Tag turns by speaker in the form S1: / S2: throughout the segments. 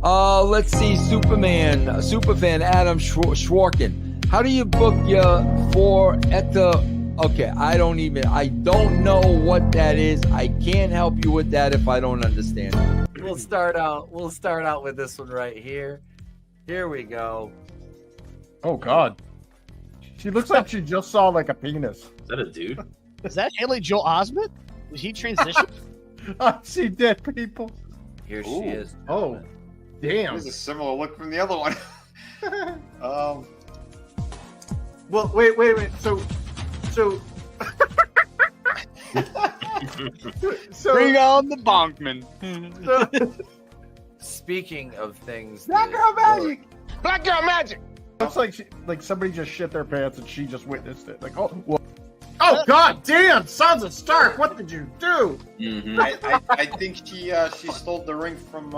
S1: Let's see, Superfan Adam Schwarken. How do you book your for at the? Okay, I don't know what that is. I can't help you with that if I don't understand it.
S2: We'll start out with this one right here. Here we go.
S3: Oh God, she looks like she just saw like a penis.
S4: Is that a dude?
S5: Is that Haley Joel Osment? Was he transitioned?
S3: She did, people.
S2: Here she is.
S3: Oh, damn.
S6: There's a similar look from the other one.
S3: Well, wait. So
S7: Bring on the Bonkman.
S2: Speaking of things,
S3: Black Girl Magic.
S7: Black Girl Magic.
S3: Looks like somebody just shit their pants and she just witnessed it. Like, oh God damn! Sons of Stark, what did you do?
S4: Mm-hmm.
S6: I think she stole the ring from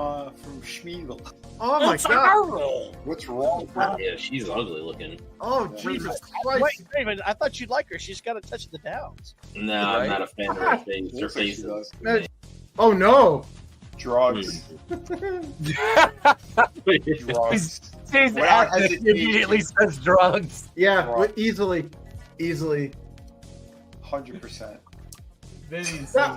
S6: Schmiegel.
S3: Oh my God!
S6: What's wrong?
S4: Yeah, she's ugly looking.
S3: Oh Jesus Christ!
S5: Wait a minute. I thought you'd like her. She's got a touch of the downs.
S4: No, I'm not a fan of her face. Her face is...
S3: Oh no!
S6: Drugs. Drugs.
S2: She's immediately says drugs.
S3: Yeah, easily.
S6: 100%.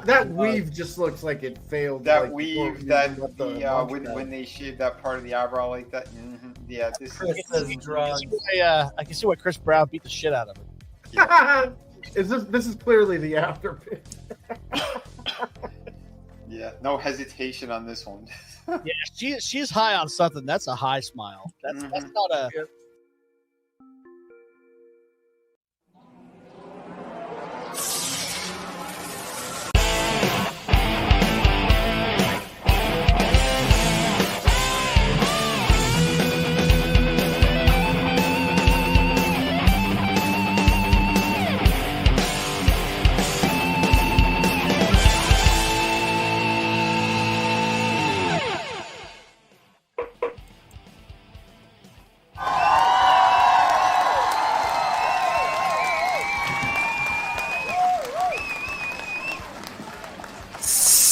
S3: That weave just looks like it failed.
S6: That
S3: like,
S6: weave, when they shaved that part of the eyebrow like that. Mm-hmm. Yeah, this is
S2: drugs.
S5: I can see why Chris Brown beat the shit out of her.
S3: This is clearly the after pit.
S6: Yeah, no hesitation on this one.
S5: Yeah, she's high on something. That's a high smile. That's not a.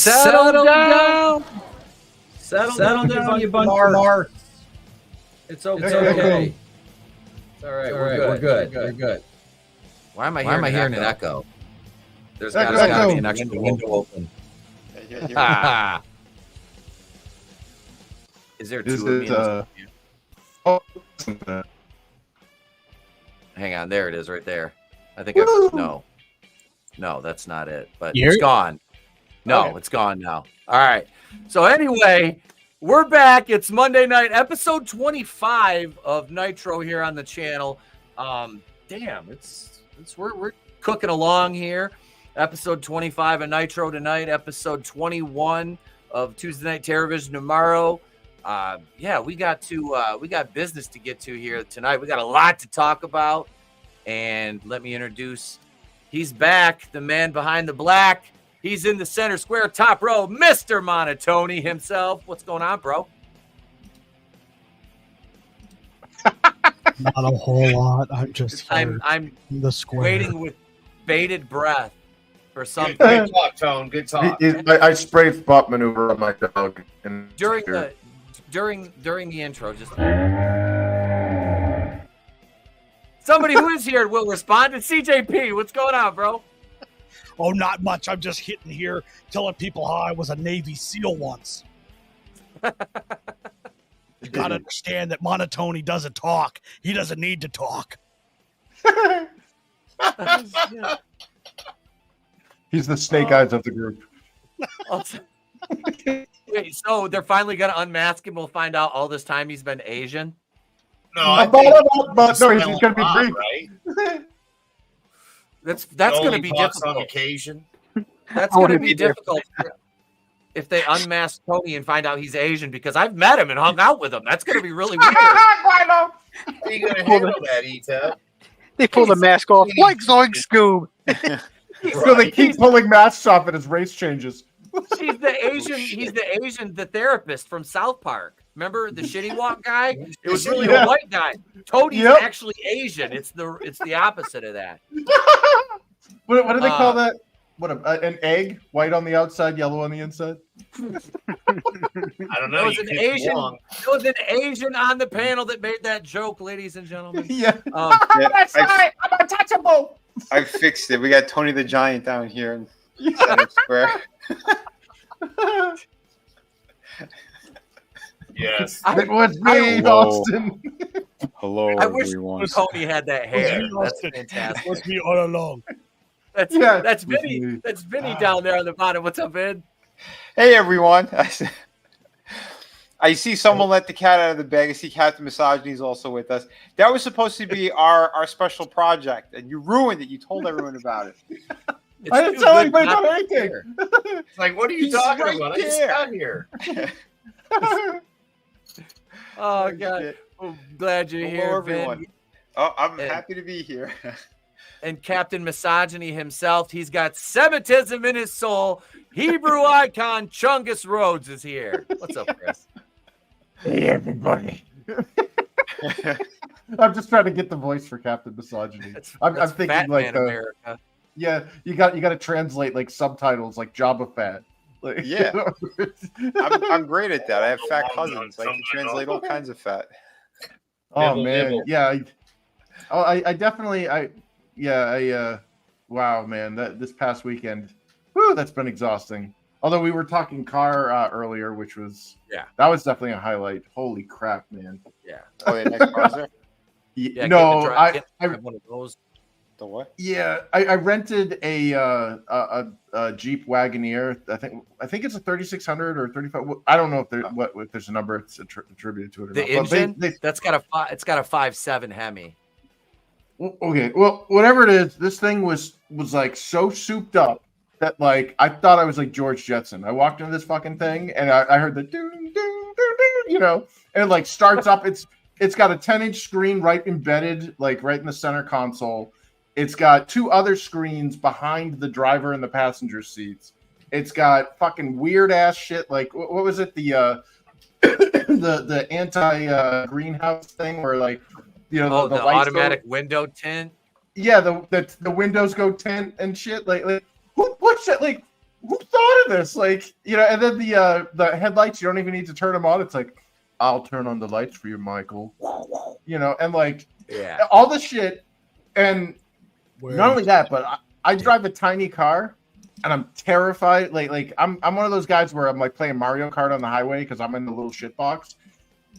S2: Settle down. Settle down, you bunch of marks. It's okay. It's all right. We're good. We're good. Why am I hearing an echo? There's got to be an extra window open. Is there two of me? Hang on, there it is, right there. I think no, that's not it. But it's gone. No, It's gone now. All right. So anyway, we're back. It's Monday night, episode 25 of Nitro here on the channel. Damn, we're cooking along here. Episode 25 of Nitro tonight. Episode 21 of Tuesday Night Television tomorrow. We got business to get to here tonight. We got a lot to talk about, and let me introduce. He's back, the man behind the black. He's in the center square, top row, Mr. monoTony himself. What's going on, bro?
S5: Not a whole lot. I'm just
S2: I'm
S5: in the square.
S2: waiting with bated breath for something.
S4: Good talk, Tone. Good talk.
S8: I spray spot maneuver on my dog. And
S2: During the intro, just somebody who is here will respond. It's CJP. What's going on, bro?
S5: Oh, not much. I'm just hitting here, telling people how I was a Navy SEAL once. You gotta understand that monoTony doesn't talk. He doesn't need to talk.
S8: He's the snake eyes of the group.
S2: Wait, so they're finally gonna unmask him? We'll find out all this time he's been Asian.
S4: No,
S8: he's gonna be Greek.
S4: Right?
S2: That's going to be difficult.
S4: On occasion.
S2: That's going to be difficult if they unmask Tony and find out he's Asian, because I've met him and hung out with him. That's going to be really weird.
S4: How are you going to handle that, Etep?
S7: They pull the mask off like Zoink Scoob.
S8: So they keep pulling masks off and his race changes.
S2: He's the Asian, the therapist from South Park. Remember the shitty walk guy? It was really a white guy. Tony's actually Asian. It's the opposite of that.
S8: What do they call that? an egg, white on the outside, yellow on the inside.
S4: I don't know.
S2: There was an Asian on the panel that made that joke, ladies and gentlemen.
S8: Yeah.
S6: That's
S8: right. I'm untouchable.
S6: I fixed it. We got Tony the Giant down here in Center Square.
S4: Yes.
S8: It was me, Austin.
S9: Hello,
S2: I wish
S9: everyone.
S2: Tony had that hair. That's fantastic.
S5: Must be all along.
S2: That's Vinny. That's Vinny down there on the bottom. What's up, Vin?
S6: Hey, everyone. I see someone let the cat out of the bag. I see Captain Misogyny's also with us. That was supposed to be our special project, and you ruined it. You told everyone about it.
S8: I didn't tell anybody about anything.
S4: It's like, what are you talking about? I just got here.
S2: Oh, God. I'm glad you're here,
S6: everyone.
S2: Vin.
S6: Oh, I'm happy to be here.
S2: And Captain Misogyny himself, he's got Semitism in his soul. Hebrew icon Chungus Rhodes is here. What's up, Chris?
S8: Hey, everybody. I'm just trying to get the voice for Captain Misogyny. I'm thinking
S2: Fat
S8: like,
S2: Man America.
S8: yeah, you got to translate like subtitles like Jabba Fat. Like,
S6: Yeah. I'm great at that. I have fat cousins. I can translate all kinds of fat.
S8: Oh man, yeah. I definitely wow, man, this past weekend, whew, that's been exhausting. Although we were talking car earlier, which was that was definitely a highlight. Holy crap, man.
S2: Yeah.
S6: Oh, yeah, next car's there?
S2: Yeah,
S8: no,
S2: I one of those.
S6: The what?
S8: Yeah, I rented a Jeep Wagoneer. I think it's a 3600 or 35. I don't know if there's a number it's attributed to it or
S2: The
S8: not.
S2: engine
S8: But
S2: it's got a 5.7 Hemi.
S8: Okay, well, whatever it is, this thing was like so souped up that like I thought I was like George Jetson. I walked into this fucking thing and I heard the doo doo doo doo, and it like starts up. It's got a 10-inch screen right embedded, like right in the center console. It's got two other screens behind the driver and the passenger seats. It's got fucking weird ass shit. Like what was it? The the anti greenhouse thing where like the
S2: automatic window tint.
S8: Yeah, the windows go tint and shit. Like who puts it? Like who thought of this? Like and then the headlights, you don't even need to turn them on. It's like I'll turn on the lights for you, Michael. And like all the shit and. Not only that, but I drive a tiny car, and I'm terrified. Like I'm one of those guys where I'm like playing Mario Kart on the highway because I'm in the little shit box.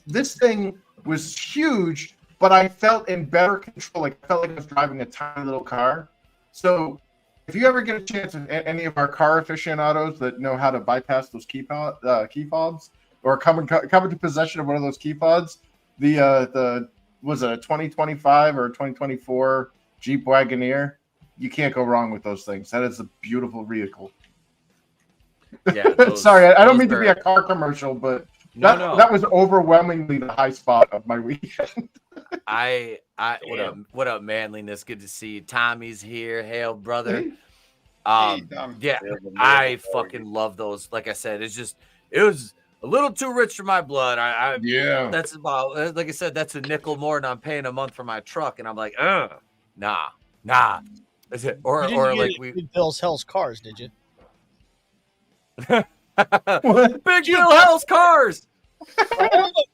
S8: This thing was huge, but I felt in better control. Like I felt like I was driving a tiny little car. So if you ever get a chance, any of our car aficionados that know how to bypass those key fobs or come into possession of one of those key fobs, the was it a 2025 or 2024? Jeep Wagoneer, you can't go wrong with those things. That is a beautiful vehicle.
S2: Yeah.
S8: Sorry, I don't mean to be a car commercial, but that was overwhelmingly the high spot of my weekend.
S2: What up, manliness? Good to see you. Tommy's here. Hail, brother.
S6: Hey,
S2: I fucking love those. Like I said, it was a little too rich for my blood. That's about, like I said, that's a nickel more than I'm paying a month for my truck, and I'm like, nah. Is it or like
S5: Big Bill's Hell's Cars? Did you?
S2: Big Bill Hell's Cars.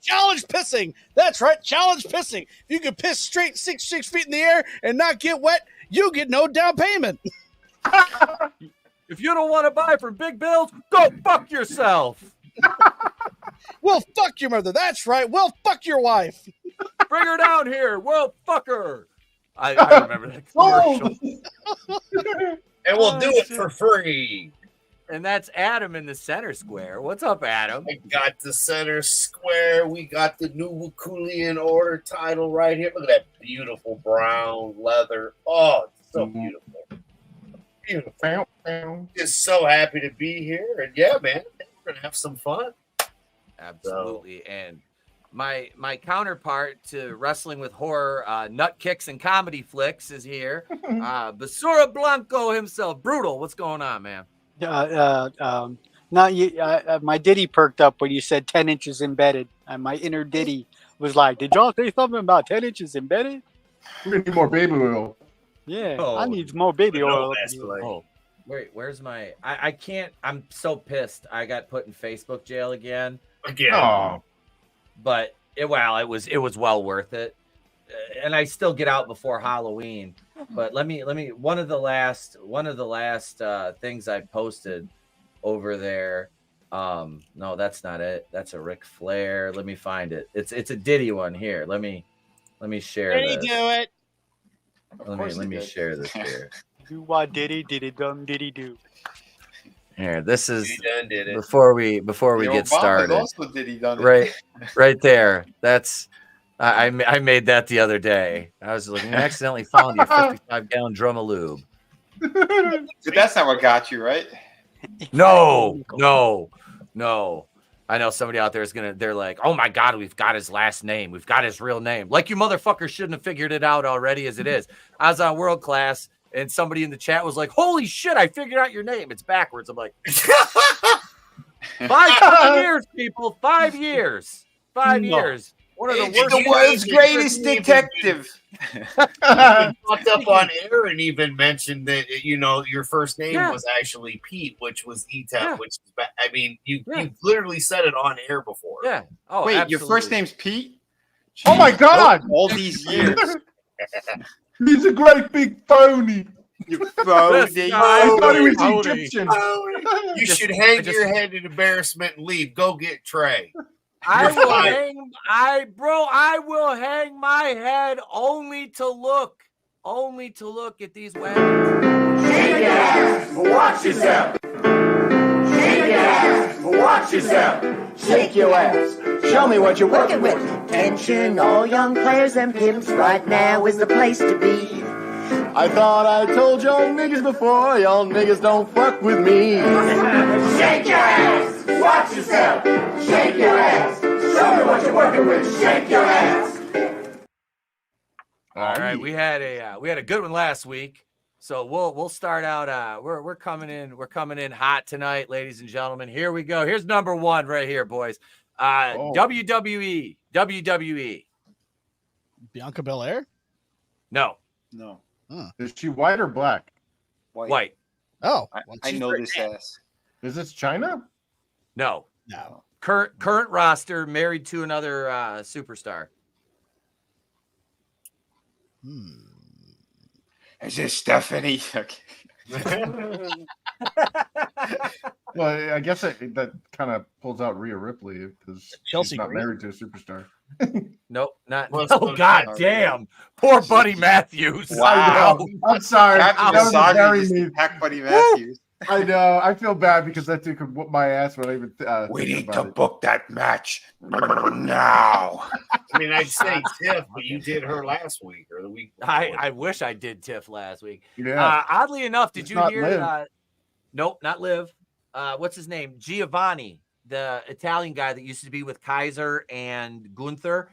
S5: Challenge pissing. That's right. Challenge pissing. If you can piss straight 6 feet in the air and not get wet, you get no down payment.
S2: If you don't want to buy from Big Bill's, go fuck yourself.
S5: Well, fuck your mother. That's right. Well, fuck your wife.
S2: Bring her down here. Well, fuck her. I remember that commercial.
S4: And we'll do it for free.
S2: And that's Adam in the center square. What's up, Adam?
S4: I got the center square. We got the new Wakulian Order title right here. Look at that beautiful brown leather. Oh, it's so beautiful. Beautiful. Just so happy to be here. And yeah, man, we're going to have some fun.
S2: Absolutely. And my counterpart to wrestling with horror, nut kicks and comedy flicks is here. Basura Blanco himself. Brutal. What's going on, man?
S7: My Diddy perked up when you said 10 inches embedded. And my inner Diddy was like, did y'all say something about 10 inches embedded?
S8: We need more baby oil.
S7: Yeah, I need more baby oil.
S2: Wait, where's my? I can't. I'm so pissed. I got put in Facebook jail again.
S8: Oh,
S2: But it was well worth it, and I still get out before Halloween. But let me one of the last things I posted over there. No, that's not it. That's a Ric Flair. Let me find it. It's a Diddy one here. Let me share
S5: Did he
S2: this.
S5: do it?
S2: Let me share this here.
S7: Do what diddy dum diddy do.
S2: Here, this is
S4: He done did it.
S2: before we get
S6: Obama
S2: started.
S6: also did he done it.
S2: Right there. That's I made that the other day. I was looking, accidentally found your 55-gallon drum of lube.
S6: But that's not what got you, right?
S2: No. I know somebody out there they're like, oh my God, we've got his last name. We've got his real name. Like you motherfuckers shouldn't have figured it out already as it is. I was on World Class and somebody in the chat was like, holy shit, I figured out your name. It's backwards. I'm like, 5 years, people. 5 years. 5 years. One of the
S6: world's greatest detective.
S4: Fucked up on air and even mentioned that your first name was actually Pete, which was Etep, which is you literally said it on air before.
S2: Yeah. Oh,
S6: wait,
S2: absolutely.
S6: your first name's Pete?
S8: oh my God!
S6: All these years.
S8: He's a great big phony.
S6: You phony.
S8: I thought he was
S2: Phony.
S8: Egyptian.
S4: You should hang your head in embarrassment and leave. Go get Trey.
S2: I will hang my head only to look at these weapons.
S9: Shake your ass, watch yourself. Shake your ass, watch yourself. Shake your ass, show me what you're working with. Attention, all young players and pimps, right now is the place to be. I thought I told y'all niggas before, y'all niggas don't fuck with me. Shake your ass, watch yourself. Shake your ass, show me what you're working with. Shake your ass.
S2: All right, we had a good one last week, so we'll start out. We're coming in hot tonight, ladies and gentlemen. Here we go. Here's number one right here, boys. WWE.
S5: Bianca Belair?
S2: No.
S8: Is she white or black?
S2: White.
S5: Oh,
S6: I know this ass.
S8: Is this China?
S2: No.
S5: No.
S2: Current roster, married to another superstar.
S6: Is this Stephanie?
S8: Well, I guess that kind of pulls out Rhea Ripley because
S5: Chelsea
S8: she's not
S5: Green?
S8: married to a superstar.
S2: Nope, not.
S4: Well,
S2: Oh God, damn! Poor Buddy Matthews.
S6: Wow.
S8: I'm sorry.
S6: Captain
S8: That was very
S6: Misogyny
S8: mean.
S6: just attacked Buddy Matthews.
S8: I know. I feel bad because that dude could whoop my ass when I even.
S6: We
S8: think
S6: need
S8: about
S6: to
S8: it.
S6: book that match now.
S4: I mean, I'd say Tiff, but you did her last week or the week before.
S2: I wish I did Tiff last week.
S8: Yeah.
S2: Oddly enough, did
S8: It's
S2: you
S8: not
S2: hear?
S8: Liv.
S2: Nope, not Liv. What's his name? Giovanni, the Italian guy that used to be with Kaiser and Gunther.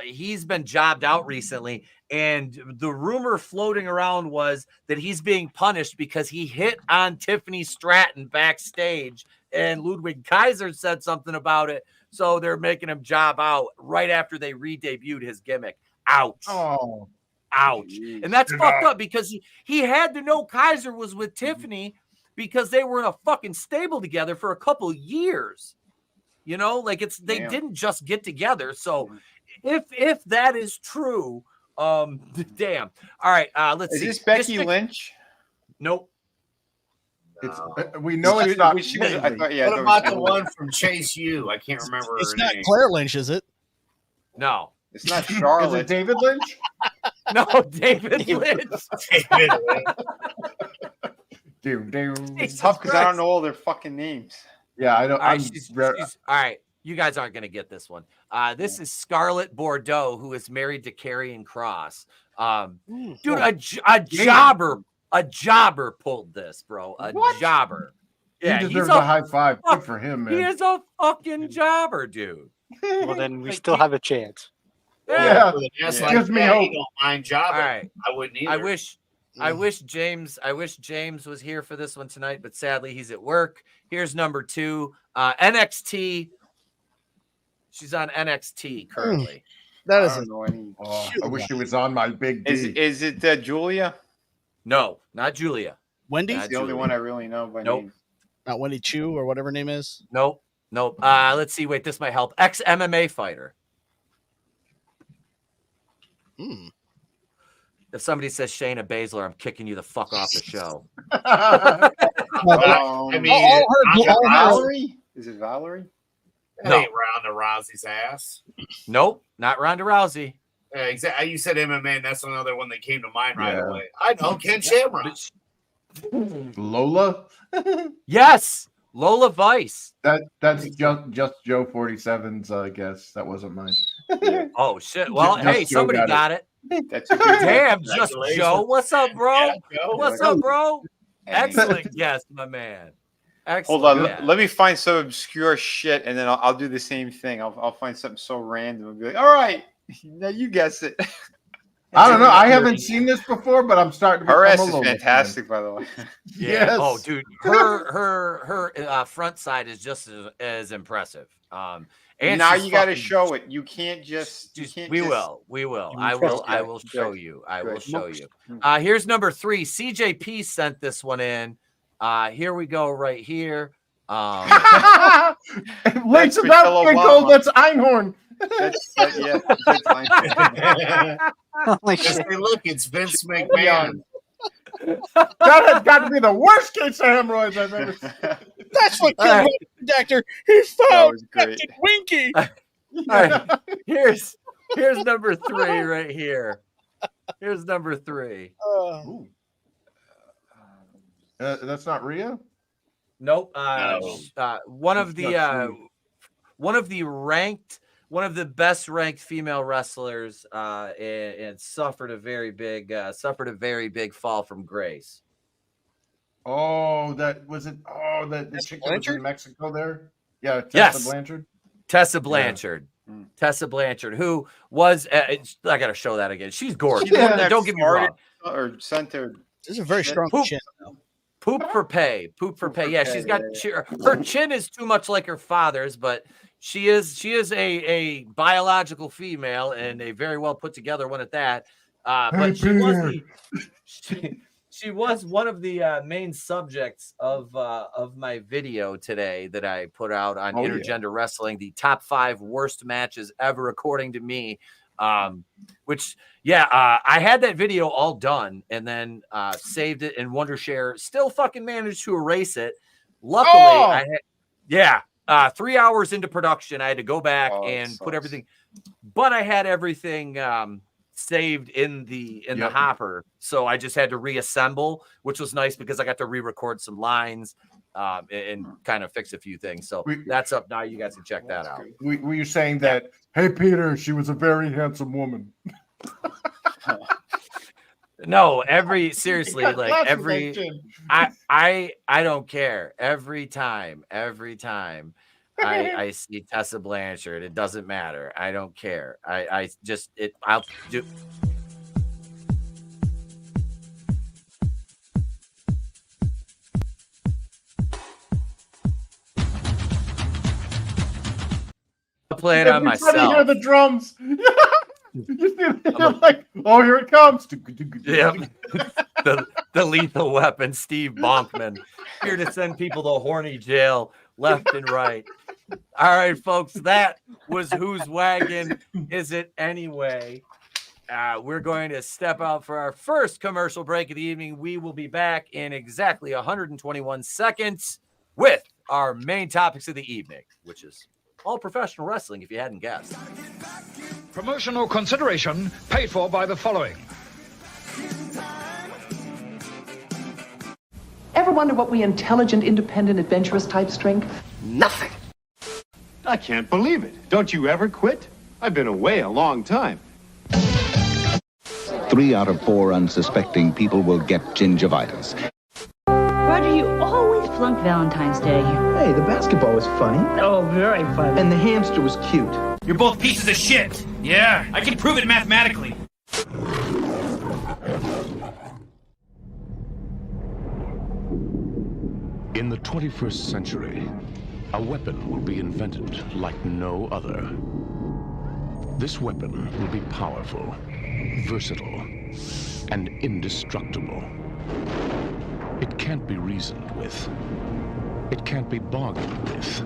S2: He's been jobbed out recently, and the rumor floating around was that he's being punished because he hit on Tiffany Stratton backstage, and Ludwig Kaiser said something about it, so they're making him job out right after they re-debuted his gimmick. Ouch.
S8: Oh.
S2: Ouch. And that's fucked up because he had to know Kaiser was with Tiffany because they were in a fucking stable together for a couple years. You know, like they didn't just get together. So if that is true, damn. All right, let's see.
S6: Is this Becky Lynch?
S2: Nope.
S8: It's we know it's not.
S6: She was, I thought, yeah,
S4: What about the one from Chase U? I can't remember
S5: It's
S4: her
S5: not
S4: name.
S5: Claire Lynch, is it?
S2: No.
S6: It's not
S8: Is
S6: Charlotte.
S8: it David Lynch?
S2: No, David Lynch.
S8: It's
S6: Tough because I don't know all their fucking names.
S8: Yeah, I don't.
S2: All right, all right, you guys aren't going to get this one. This is Scarlett Bordeaux, who is married to Karrion Kross. Dude, a jobber pulled this, bro. A jobber. Yeah,
S8: he deserves a high five. Good for him, man.
S2: He is a fucking jobber, dude.
S7: Well, then we still have a chance.
S8: Yeah.
S4: That's
S8: Yeah.
S4: like
S8: Gives me
S4: that,
S8: hope.
S4: you don't mind jobbing.
S2: All right.
S4: I wouldn't either.
S2: I wish James was here for this one tonight, but sadly he's at work. Here's number 2, NXT. She's on NXT currently.
S5: That
S6: I
S5: is
S6: don't know any.
S8: Oh, I wish it was on my big D.
S6: Is it Julia?
S2: No, not Julia.
S5: Wendy?
S6: That's the only one I really know by name.
S5: Not Wendy Chu or whatever her name is?
S2: Nope. Let's see. Wait, this might help. Ex-MMA fighter. If somebody says Shayna Baszler, I'm kicking you the fuck off the show.
S4: I mean,
S6: Valerie? Is it Valerie?
S4: That ain't Ronda Rousey's ass.
S2: Nope, not Ronda Rousey.
S4: Exactly. You said MMA, and that's another one that came to mind right away. I know Ken Shamrock.
S8: Lola?
S2: Yes, Lola Vice.
S8: That's just Joe 47's guess. That wasn't mine.
S2: Oh shit! Well, hey, somebody got it.
S6: That's a good
S2: Damn, just Joe. What's up, bro? What's up, bro?
S6: Hey.
S2: Excellent guess, my man. Excellent.
S6: Hold on, let me find some obscure shit, and then I'll do the same thing. I'll find something so random and be like, all right, now you guess it.
S8: I don't know. I haven't seen this before, but I'm starting to
S6: Her ass
S8: become
S6: is
S8: a Lola
S6: fantastic,
S8: fan.
S6: by the way.
S2: Yeah.
S8: Yes.
S2: Oh, dude, her front side is just as impressive. And
S6: now
S2: she's
S6: you got to
S2: fucking-
S6: show it. You can't just.
S2: We will. I will show you. I will show you.
S6: Good.
S2: Here's number 3. CJP sent this one in. Here we go. Right here.
S8: Links
S6: That's
S8: about
S6: Michelle
S8: Pickle,
S6: Obama.
S8: that's Einhorn.
S6: Yeah. That's fine.
S7: Holy
S4: Just
S7: shit.
S4: say, look, it's Vince McMahon.
S8: That has got to be the worst case of hemorrhoids I've ever seen.
S5: That's what
S2: All right.
S5: killed the doctor. He
S6: That
S5: found
S6: was great.
S5: Captain Winky.
S2: All right. Here's number 3 right here. Here's number 3.
S8: That's not Rhea?
S2: Nope.
S4: No.
S2: One of the best ranked female wrestlers, and suffered a very big fall from grace.
S8: Oh, that was it. Oh, the chick that was in Mexico there. Yeah, Tessa
S2: Yes.
S8: Blanchard.
S2: Tessa Blanchard. Tessa Blanchard, who was I got to show that again. She's gorgeous.
S6: Yeah.
S2: Don't get me wrong.
S6: Or sent her.
S5: This is a very strong
S2: Poop.
S5: chin. Though.
S2: Poop for pay. Yeah, she's got her chin is too much like her father's, but she is a biological female and a very well put together one at that. But she was one of the main subjects of my video today that I put out on Intergender Wrestling, the top 5 worst matches ever according to me. I had that video all done and then saved it in Wondershare. Still fucking managed to erase it. Luckily, 3 hours into production, I had to go back and put everything, but I had everything saved in the hopper, so I just had to reassemble, which was nice because I got to re-record some lines and kind of fix a few things. So that's up now. You guys can check that out.
S8: Were you saying that? Hey, Peter, she was a very handsome woman.
S2: No, seriously, like I don't care. Every time I see Tessa Blanchard, it doesn't matter. I don't care. I'll do. I'll play it on myself.
S8: You hear the drums. You see them like, oh, here it comes.
S2: Yep. the lethal weapon, Steve Bonkman, here to send people to horny jail left and right. All right, folks, that was Whose Wagon Is It Anyway? We're going to step out for our first commercial break of the evening. We will be back in exactly 121 seconds with our main topics of the evening, which is all professional wrestling, if you hadn't guessed.
S10: Promotional consideration paid for by the following.
S11: Ever wonder what we intelligent, independent, adventurous types drink?
S12: Nothing. I can't believe it. Don't you ever quit? I've been away a long time.
S13: 3 out of 4 unsuspecting people will get gingivitis.
S14: Roger, you always flunk Valentine's Day.
S15: Hey, the basketball was funny.
S14: Oh, very funny.
S15: And the hamster was cute.
S16: You're both pieces of shit. Yeah, I can prove it mathematically.
S17: In the 21st century, a weapon will be invented like no other. This weapon will be powerful, versatile, and indestructible. It can't be reasoned with. It can't be bargained with.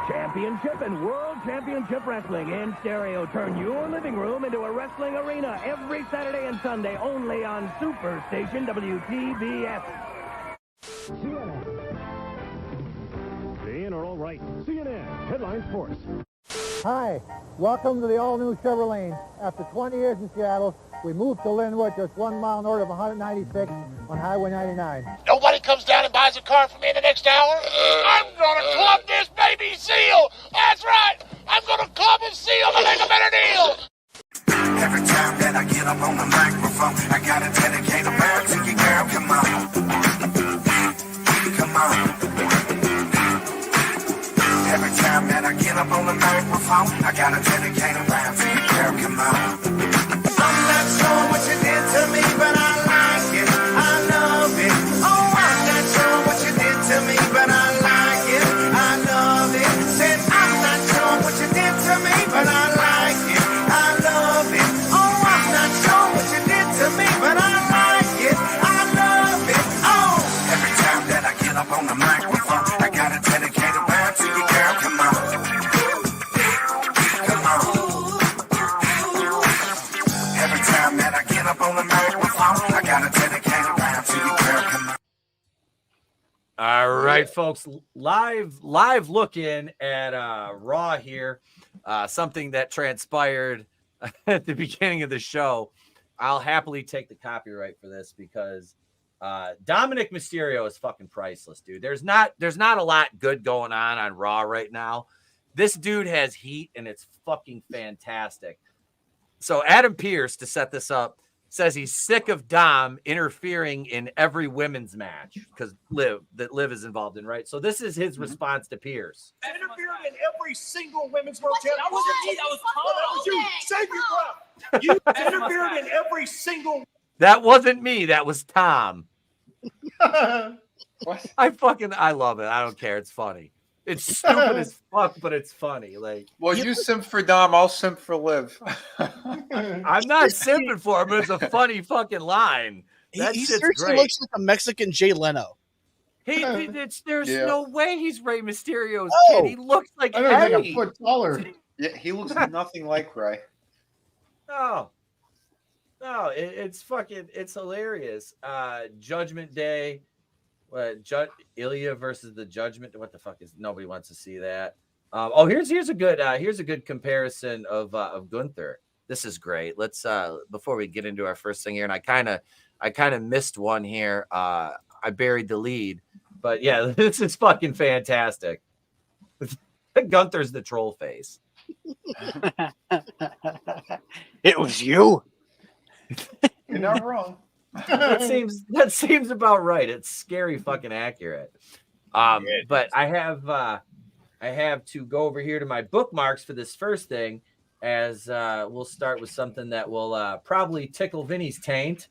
S18: Championship and World Championship Wrestling in stereo. Turn your living room into a wrestling arena every Saturday and Sunday only on Superstation WTBS.
S19: CNN are all right. CNN, headline sports.
S20: Hi, welcome to the all-new Chevrolet. After 20 years in Seattle, we moved to Linwood, just 1 mile north of 196 on Highway 99.
S21: Nobody comes down and buys a car from me in the next hour. I'm gonna club this baby seal. That's right. I'm gonna club his seal to make a better deal.
S9: Every time that I get up on the microphone, I gotta dedicate a round to you, girl. Come on. Come on. Every time that I get up on the microphone, I gotta dedicate a round to you, girl. Come on. I'm not sure what you did to me, but I like it. I love it. Oh, I'm not sure what you did to me, but I like it. I love it. Said I'm not sure what you did to me, but I like it. I love it. Oh, I'm not sure what you did to me, but I like it. I love it. Oh, every time that I get up on the microphone, I gotta dedicate a round to you, girl. Come on. Come on. Every time that I get up on the microphone, I gotta dedicate a round to you, girl. Come on.
S2: All right, folks, live looking at Raw here. Something that transpired at the beginning of the show. I'll happily take the copyright for this because Dominic Mysterio is fucking priceless, dude. There's not a lot good going on Raw right now. This dude has heat and it's fucking fantastic. So Adam Pearce, to set this up, says he's sick of Dom interfering in every women's match because Liv is involved in, right? So this is his response to Pearce.
S21: I interfered in every single women's world championship. That wasn't me. That was Tom. That was you. Save your breath. You interfered in every single.
S2: That wasn't me. That was Tom.
S6: What?
S2: I love it. I don't care. It's funny. It's stupid as fuck, but it's funny. Like,
S6: Well, you simp for Dom, I'll simp for Liv.
S2: I'm not simping for him, but it's a funny fucking line. That
S5: He
S2: shit's
S5: seriously
S2: great.
S5: looks like a Mexican Jay Leno.
S2: There's
S6: Yeah.
S2: no way he's Rey Mysterio's
S5: Oh.
S2: kid. He looks like
S8: I know he's like
S2: Eddie.
S8: a foot taller.
S6: Yeah, he looks nothing like Ray.
S2: No, it's hilarious. Judgment Day, Ilya versus the Judgment. What the fuck is? Nobody wants to see that. Here's a good comparison of Gunther. This is great. Let's before we get into our first thing here, and I kind of missed one here. I buried the lead, but yeah, this is fucking fantastic. Gunther's the troll face.
S7: It was you.
S6: You're not wrong.
S2: that seems about right. It's scary fucking accurate. But I have to go over here to my bookmarks for this first thing, as we'll start with something that will probably tickle Vinny's taint,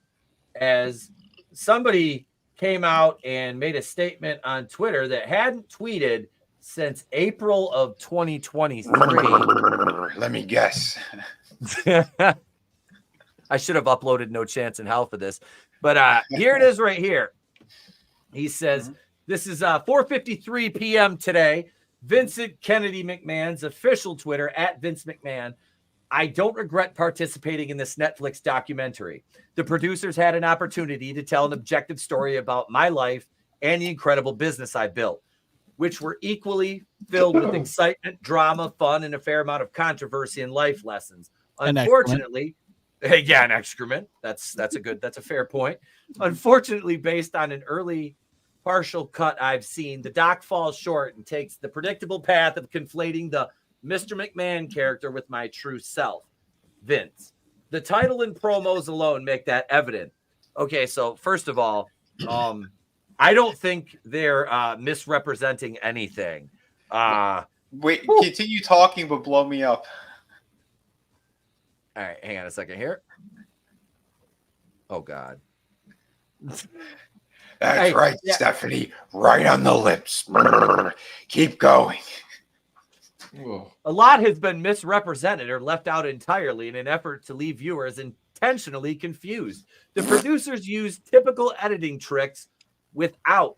S2: as somebody came out and made a statement on Twitter that hadn't tweeted since April of 2023.
S6: Let me guess.
S2: I should have uploaded No Chance in Hell for this, but here it is right here. He says, this is 4:53 p.m. today. Vincent Kennedy McMahon's official Twitter, at Vince McMahon. I don't regret participating in this Netflix documentary. The producers had an opportunity to tell an objective story about my life and the incredible business I built, which were equally filled with excitement, drama, fun, and a fair amount of controversy and life lessons. Unfortunately, yeah, an excrement. That's a fair point. Unfortunately, based on an early partial cut I've seen, the doc falls short and takes the predictable path of conflating the Mr. McMahon character with my true self, Vince. The title and promos alone make that evident. Okay, so first of all, I don't think they're misrepresenting anything.
S6: Wait, continue talking, but blow me up.
S2: All right, hang on a second here. Oh God.
S6: That's right, Stephanie. Right on the lips. Keep going.
S2: A lot has been misrepresented or left out entirely in an effort to leave viewers intentionally confused. The producers use typical editing tricks without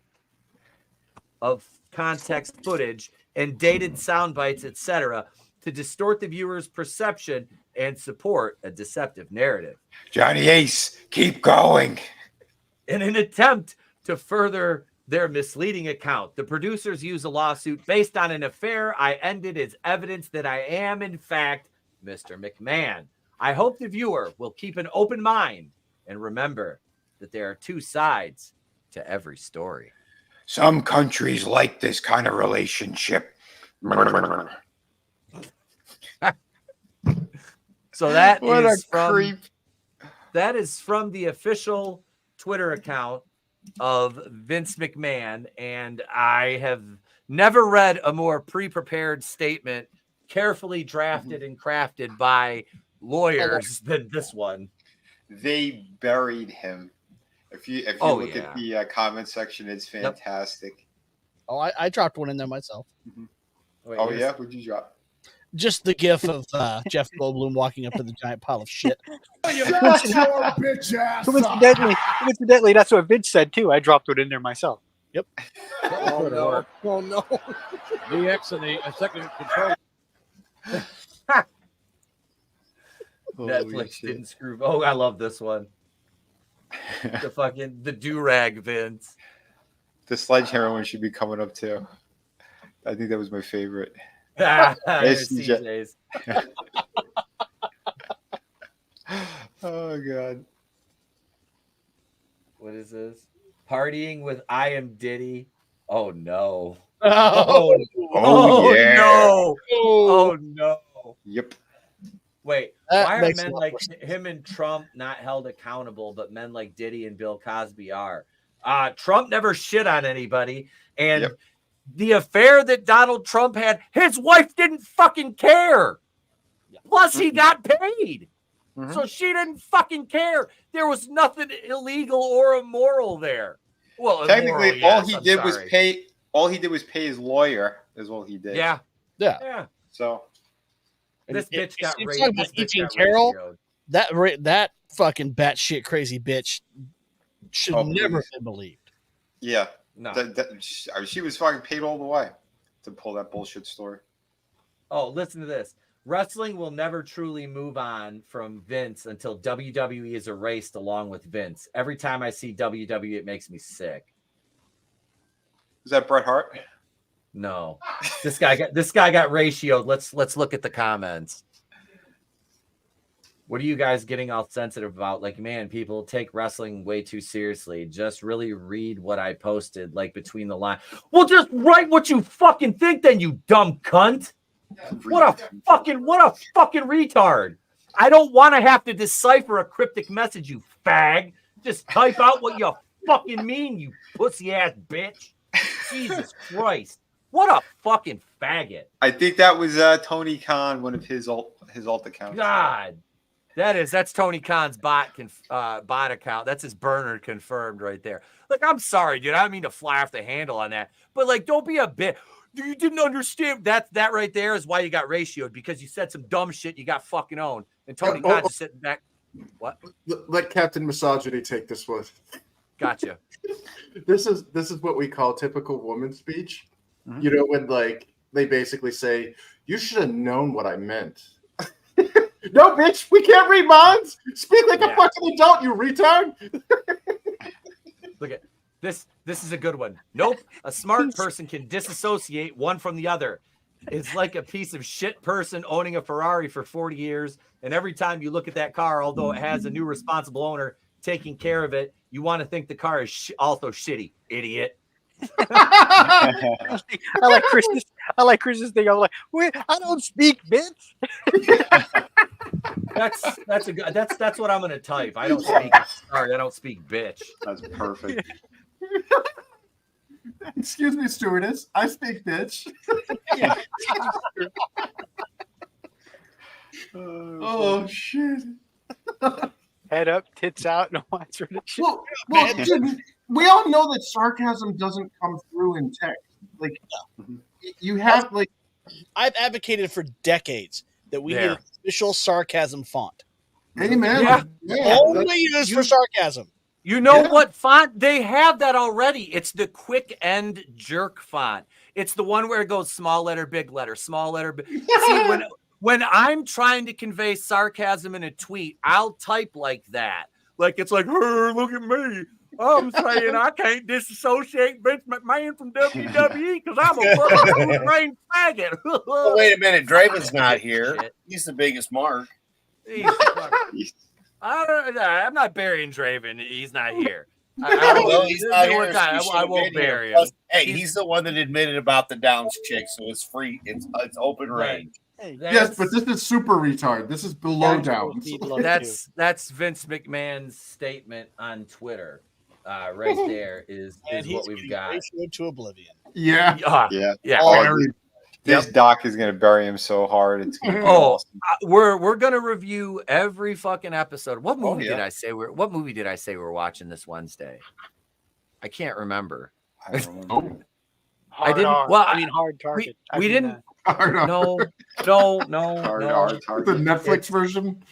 S2: of context footage and dated sound bites, etc., to distort the viewer's perception and support a deceptive narrative.
S6: Johnny Ace, keep going.
S2: In an attempt to further their misleading account, the producers use a lawsuit based on an affair I ended as evidence that I am, in fact, Mr. McMahon. I hope the viewer will keep an open mind and remember that there are two sides to every story.
S6: Some countries like this kind of relationship.
S2: So that
S6: What
S2: is
S6: a
S2: from
S6: creep.
S2: That is from the official Twitter account of Vince McMahon, and I have never read a more pre-prepared statement, carefully drafted and crafted by lawyers than this one.
S6: They buried him. If you look at the comment section, it's fantastic.
S5: Oh, I dropped one in there myself.
S2: Wait,
S6: yeah? What'd you drop?
S5: Just the gif of Jeff Goldblum walking up to the giant pile of shit.
S8: Bitch ass.
S7: Coincidentally, that's what Vince said too. I dropped it in there myself.
S5: Yep.
S8: Oh no! Oh no!
S1: DX and a second control.
S2: Netflix didn't screw. Oh, I love this one. The do-rag Vince.
S6: The sledgehammer one should be coming up too. I think that was my favorite.
S2: CJ's.
S6: Oh God.
S2: What is this? Partying with I Am Diddy. Oh no.
S6: Oh, yeah.
S2: No. Oh no.
S6: Yep.
S2: Wait,
S5: That
S2: why are
S5: makes
S2: men
S5: a lot
S2: like
S5: more sense.
S2: him and Trump not held accountable, but men like Diddy and Bill Cosby are? Trump never shit on anybody, and the affair that Donald Trump had, his wife didn't fucking care. Plus, he got paid. So she didn't fucking care. There was nothing illegal or immoral there. Well,
S6: Technically,
S2: immoral,
S6: all he
S2: I'm
S6: did
S2: sorry.
S6: was pay. All he did was pay his lawyer. Is all he did.
S2: Yeah.
S6: So
S2: This bitch got
S5: It's
S2: raped.
S5: talking about
S2: This bitch
S5: E.T.
S2: got
S5: Carroll.
S2: ratioed.
S5: That fucking batshit crazy bitch should never have been believed.
S6: yeah,
S2: No.
S6: she was fucking paid all the way to pull that bullshit story.
S2: Oh, listen to this. Wrestling will never truly move on from Vince until WWE is erased along with Vince. Every time I see WWE, it makes me sick.
S6: Is that Bret Hart?
S2: No, this guy got ratioed. Let's look at the comments. What are you guys getting all sensitive about? Like, man, people take wrestling way too seriously. Just really read what I posted, like between the lines. Well, just write what you fucking think, then, you dumb cunt. What a fucking retard. I don't want to have to decipher a cryptic message, you fag. Just type out what you fucking mean, you pussy ass bitch. Jesus Christ. What a fucking faggot.
S6: I think that was Tony Khan, one of his alt accounts.
S2: God. That's Tony Khan's bot account. That's his burner confirmed right there. Like, I'm sorry, dude. I don't mean to fly off the handle on that. But like, don't be a bitch. You didn't understand that right there is why you got ratioed, because you said some dumb shit you got fucking owned. And Tony Khan just sitting back. What?
S8: Let Captain Misogyny take this one.
S2: Gotcha.
S8: This is what we call typical woman speech. You know, when like they basically say, "You should have known what I meant." No, bitch, we can't read minds. Speak like a fucking adult, you retard.
S2: Look at this. This is a good one. Nope. A smart person can disassociate one from the other. It's like a piece of shit person owning a Ferrari for 40 years. And every time you look at that car, although it has a new responsible owner taking care of it, you want to think the car is also shitty, idiot.
S7: I like Chris's thing. I'm like, wait, I don't speak, bitch.
S2: That's what I'm gonna type. I don't speak. Sorry, I don't speak, bitch.
S6: That's perfect.
S8: Excuse me, stewardess. I speak bitch. Oh shit.
S7: Head up, tits out, no answer to shit.
S8: Well, dude, we all know that sarcasm doesn't come through in text. Like, you have like.
S5: I've advocated for decades that we need an official sarcasm font.
S8: Amen.
S2: Yeah.
S5: Only used for sarcasm.
S2: You know what font? They have that already. It's the quick end jerk font. It's the one where it goes small letter, big letter, small letter. See, when I'm trying to convey sarcasm in a tweet, I'll type like that. Like it's like, hey, look at me. I'm saying I can't disassociate Vince McMahon from WWE because I'm a fucking two-brain faggot.
S4: Well, wait a minute. Draven's not here. He's the biggest mark.
S2: I'm not burying Draven. He's not here.
S4: He's not here.
S2: I won't bury him.
S4: Hey, he's the one that admitted about the Downs chick, so it's free. It's open range.
S8: Yes, but this is super retard. This is below Downs.
S2: That's Vince McMahon's statement on Twitter. Right there is what we've got.
S5: Ratio to oblivion.
S8: Yeah.
S6: This doc is gonna bury him so hard. It's gonna be awesome.
S2: We're gonna review every fucking episode. What movie did I say we're watching this Wednesday? I can't remember.
S6: I don't remember.
S2: I didn't.
S7: Well, I mean, Hard Target.
S2: We didn't. No.
S8: The Netflix version.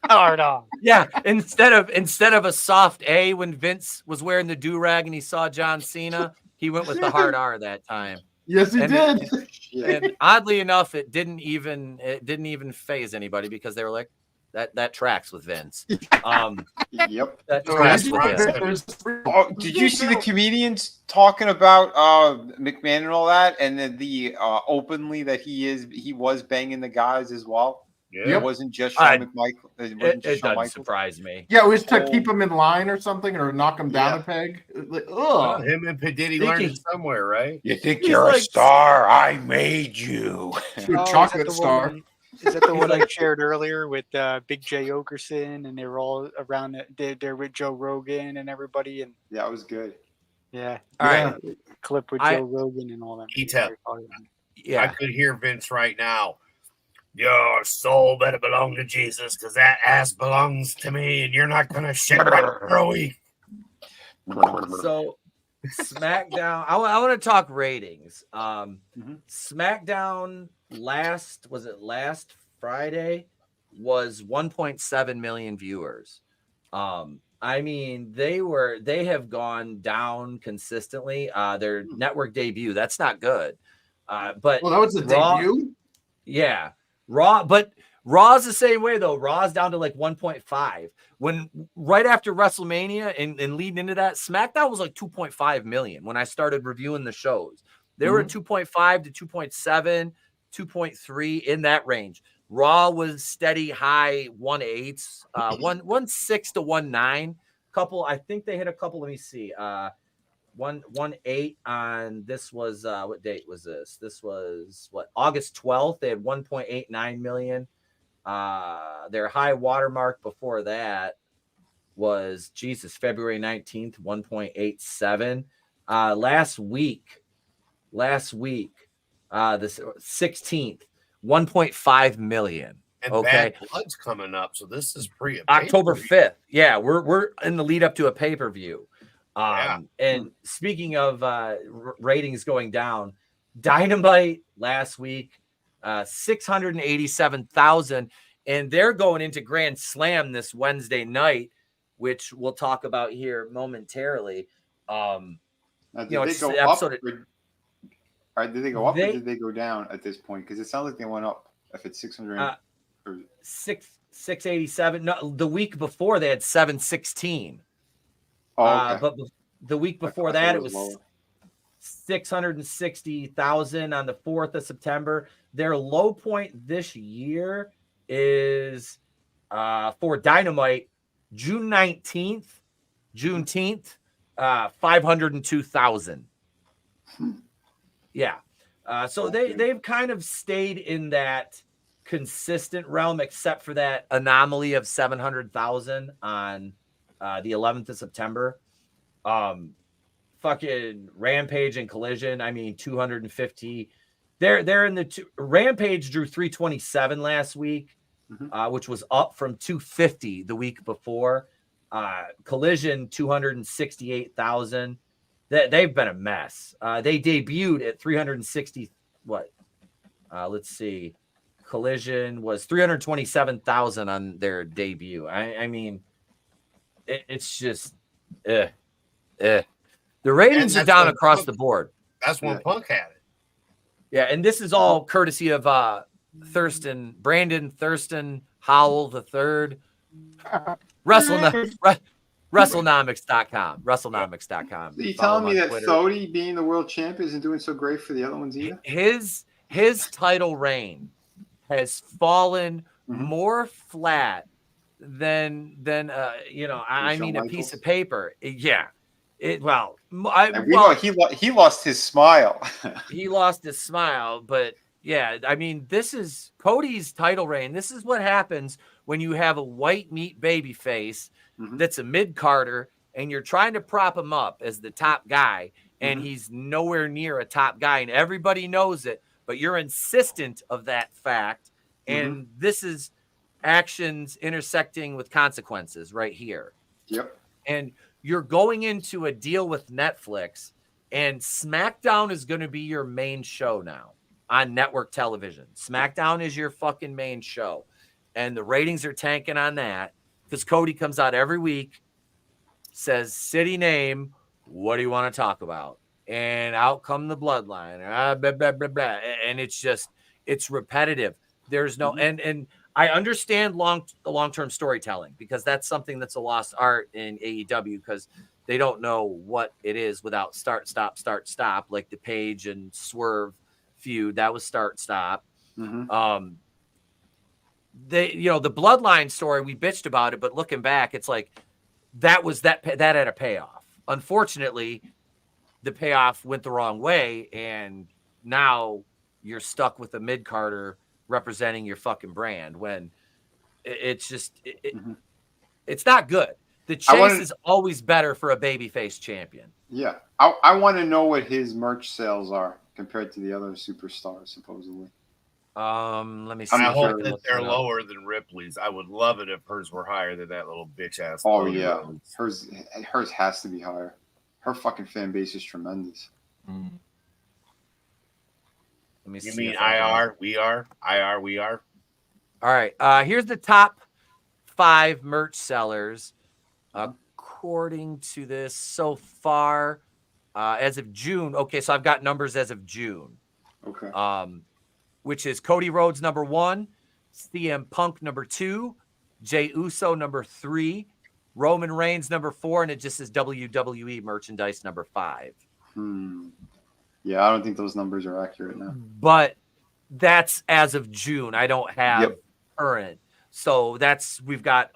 S7: Hard on.
S2: Yeah, instead of a soft A when Vince was wearing the do-rag and he saw John Cena, he went with the hard R that time.
S8: Yes, he did.
S2: And oddly enough, it didn't even phase anybody because they were like, that tracks with Vince.
S6: Yep.
S2: That tracks with him.
S6: Oh, did you see the comedians talking about McMahon and all that, and the openly that he was banging the guys as well?
S2: Yeah.
S6: It wasn't just Shawn McMichael.
S2: It doesn't surprise me.
S8: Yeah, it was to keep him in line or something, or knock him down a peg. Like, ugh.
S4: Him and Padiddy learned it somewhere, right?
S6: You think you're a star? I made you.
S8: Chocolate star.
S7: Is that the one I shared earlier with Big J Okerson, and they were all around? They're with Joe Rogan and everybody, and
S6: that was good.
S7: Yeah,
S2: all right.
S7: Clip with Joe Rogan and all that.
S4: Etep.
S2: Yeah,
S4: I could hear Vince right now. Your soul better belong to Jesus, because that ass belongs to me, and you're not gonna shit right for a week.
S2: So, SmackDown. I want to talk ratings. SmackDown last Friday was 1.7 million viewers. I mean, they have gone down consistently. Their network debut, that's not good. But
S8: that was the debut.
S2: Yeah, Raw, but Raw's the same way though. Raw's down to like 1.5. When right after WrestleMania and leading into that, SmackDown was like 2.5 million when I started reviewing the shows. They were 2.5 to 2.7, 2.3 in that range. Raw was steady high 1.8s, 1.6 to 1.9. Couple, I think they hit a couple. Let me see. 1.8 on this was what date was this? This was August 12th. They had 1.89 million. Their high watermark before that was February 19th, 1.87. Last week, this 16th, 1.5 million.
S4: And
S2: okay,
S4: Bad Blood's coming up, so this is
S2: October 5th. Yeah, we're in the lead up to a pay-per-view. And speaking of ratings going down, Dynamite last week, 687,000, and they're going into Grand Slam this Wednesday night, which we'll talk about here momentarily.
S6: Did they go up? Or did they go up or did they go down at this point? Because it sounds like they went up. If it's 600,
S2: 687. No, the week before they had 716.
S6: Oh, okay.
S2: But the week before that, it was 660,000 on the 4th of September. Their low point this year is for Dynamite, Juneteenth, 502,000. Yeah. So they've kind of stayed in that consistent realm, except for that anomaly of 700,000 on the 11th of September. fucking Rampage and Collision, I mean, 250. They're in the Rampage drew 327 last week, which was up from 250 the week before. Collision 268,000. They've been a mess. They debuted at 360. What? Let's see. Collision was 327,000 on their debut. I mean, it's just, The ratings are down across the board.
S4: That's when Punk had it.
S2: Yeah, and this is all courtesy of Brandon Thurston Howell the third. WrestleNomics.com. WrestleNomics.com.
S6: Are you telling me that Thody being the world champion isn't doing so great for the other ones either?
S2: His title reign has fallen more flat than I mean a piece of paper. Yeah. He
S6: lost his smile.
S2: He lost his smile, but yeah, I mean, this is Cody's title reign. This is what happens when you have a white meat baby face that's a mid-carder and you're trying to prop him up as the top guy, and he's nowhere near a top guy, and everybody knows it, but you're insistent of that fact, and this is actions intersecting with consequences right here.
S6: Yep.
S2: And you're going into a deal with Netflix, and SmackDown is going to be your main show now on network television. SmackDown is your fucking main show. And the ratings are tanking on that because Cody comes out every week, says city name, what do you want to talk about? And out come the bloodline. Blah, blah, blah, blah. And it's repetitive. There's no, and I understand the long-term storytelling because that's something that's a lost art in AEW because they don't know what it is without start, stop, like the Page and Swerve feud. That was start, stop. The bloodline story, we bitched about it, but looking back, it's like that had a payoff. Unfortunately, the payoff went the wrong way, and now you're stuck with a mid-carder representing your fucking brand when it's just it's not good. The chase is always better for a babyface champion.
S6: Yeah. I want to know what his merch sales are compared to the other superstars, supposedly.
S2: Let me see.
S4: I hope that they're lower than Ripley's. I would love it if hers were higher than that little bitch ass.
S6: Oh yeah, hers has to be higher. Her fucking fan base is tremendous.
S2: Let me
S4: you
S2: see.
S4: Mean IR? We are? IR? We are?
S2: All right. Here's the top 5 merch sellers according to this so far as of June. Okay, so I've got numbers as of June.
S6: Okay.
S2: Which is Cody Rhodes number 1, CM Punk number 2, Jey Uso number 3, Roman Reigns number 4, and it just says WWE merchandise number 5.
S6: Yeah, I don't think those numbers are accurate now.
S2: But that's as of June. I don't have current. So we've got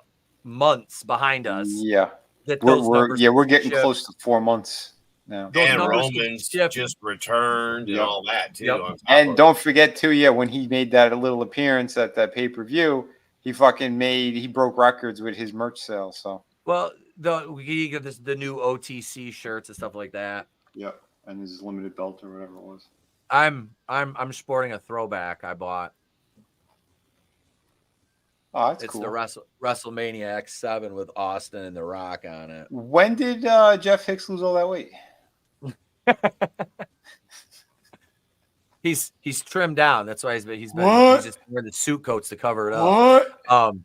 S2: months behind us.
S6: Yeah.
S2: We're
S6: getting close to 4 months now.
S4: And Roman's just returned and all that too.
S6: And don't forget too, when he made that little appearance at that pay-per-view, he broke records with his merch sales. So
S2: we get the new OTC shirts and stuff like that.
S6: Yep. And his limited belt or whatever it was.
S2: I'm sporting a throwback I bought.
S6: Oh, that's
S2: cool.
S6: It's
S2: the WrestleMania X7 with Austin and The Rock on it.
S6: When did Jeff Hicks lose all that weight?
S2: He's trimmed down. That's why he's just wearing the suit coats to cover it up.
S6: What?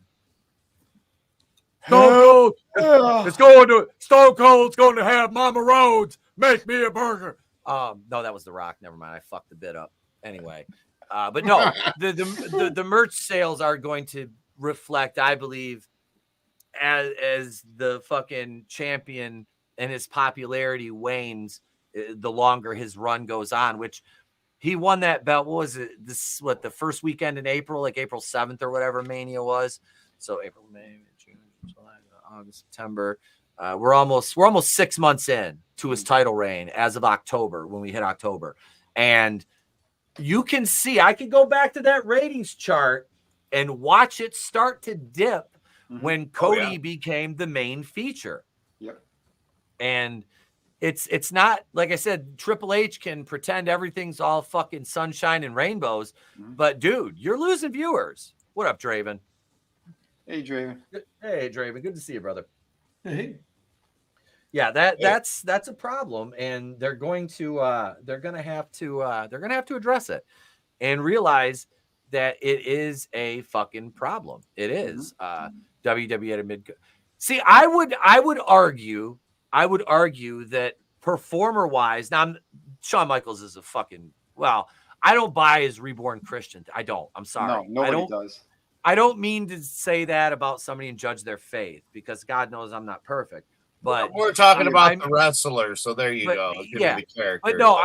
S1: Stone Cold's going to have Mama Rhodes make me a burger.
S2: No, that was The Rock. Never mind. I fucked the bit up. Anyway, but no, the merch sales are going to reflect, I believe, as the fucking champion and his popularity wanes, the longer his run goes on, which he won that belt. What was it? The first weekend in April, like April 7th or whatever Mania was. So April, May, June, July, August, September. We're almost 6 months in to his title reign as of October, when we hit October. And you can see, I could go back to that ratings chart and watch it start to dip when Cody became the main feature.
S6: Yep.
S2: And it's not, like I said, Triple H can pretend everything's all fucking sunshine and rainbows, but dude, you're losing viewers. What up, Draven?
S6: Hey, Draven.
S2: Hey, Draven. Good to see you, brother.
S8: Hey.
S2: Yeah, that's a problem, and they're going to have to address it and realize that it is a fucking problem. It is. WWE at a mid. See, I would argue that performer wise, now Shawn Michaels is a fucking, well, I don't buy his reborn Christian. I don't. I'm sorry.
S6: No, nobody does.
S2: I don't mean to say that about somebody and judge their faith, because God knows I'm not perfect. But
S4: we're talking about the wrestler, so there you go.
S2: Yeah,
S4: the character.
S2: but no,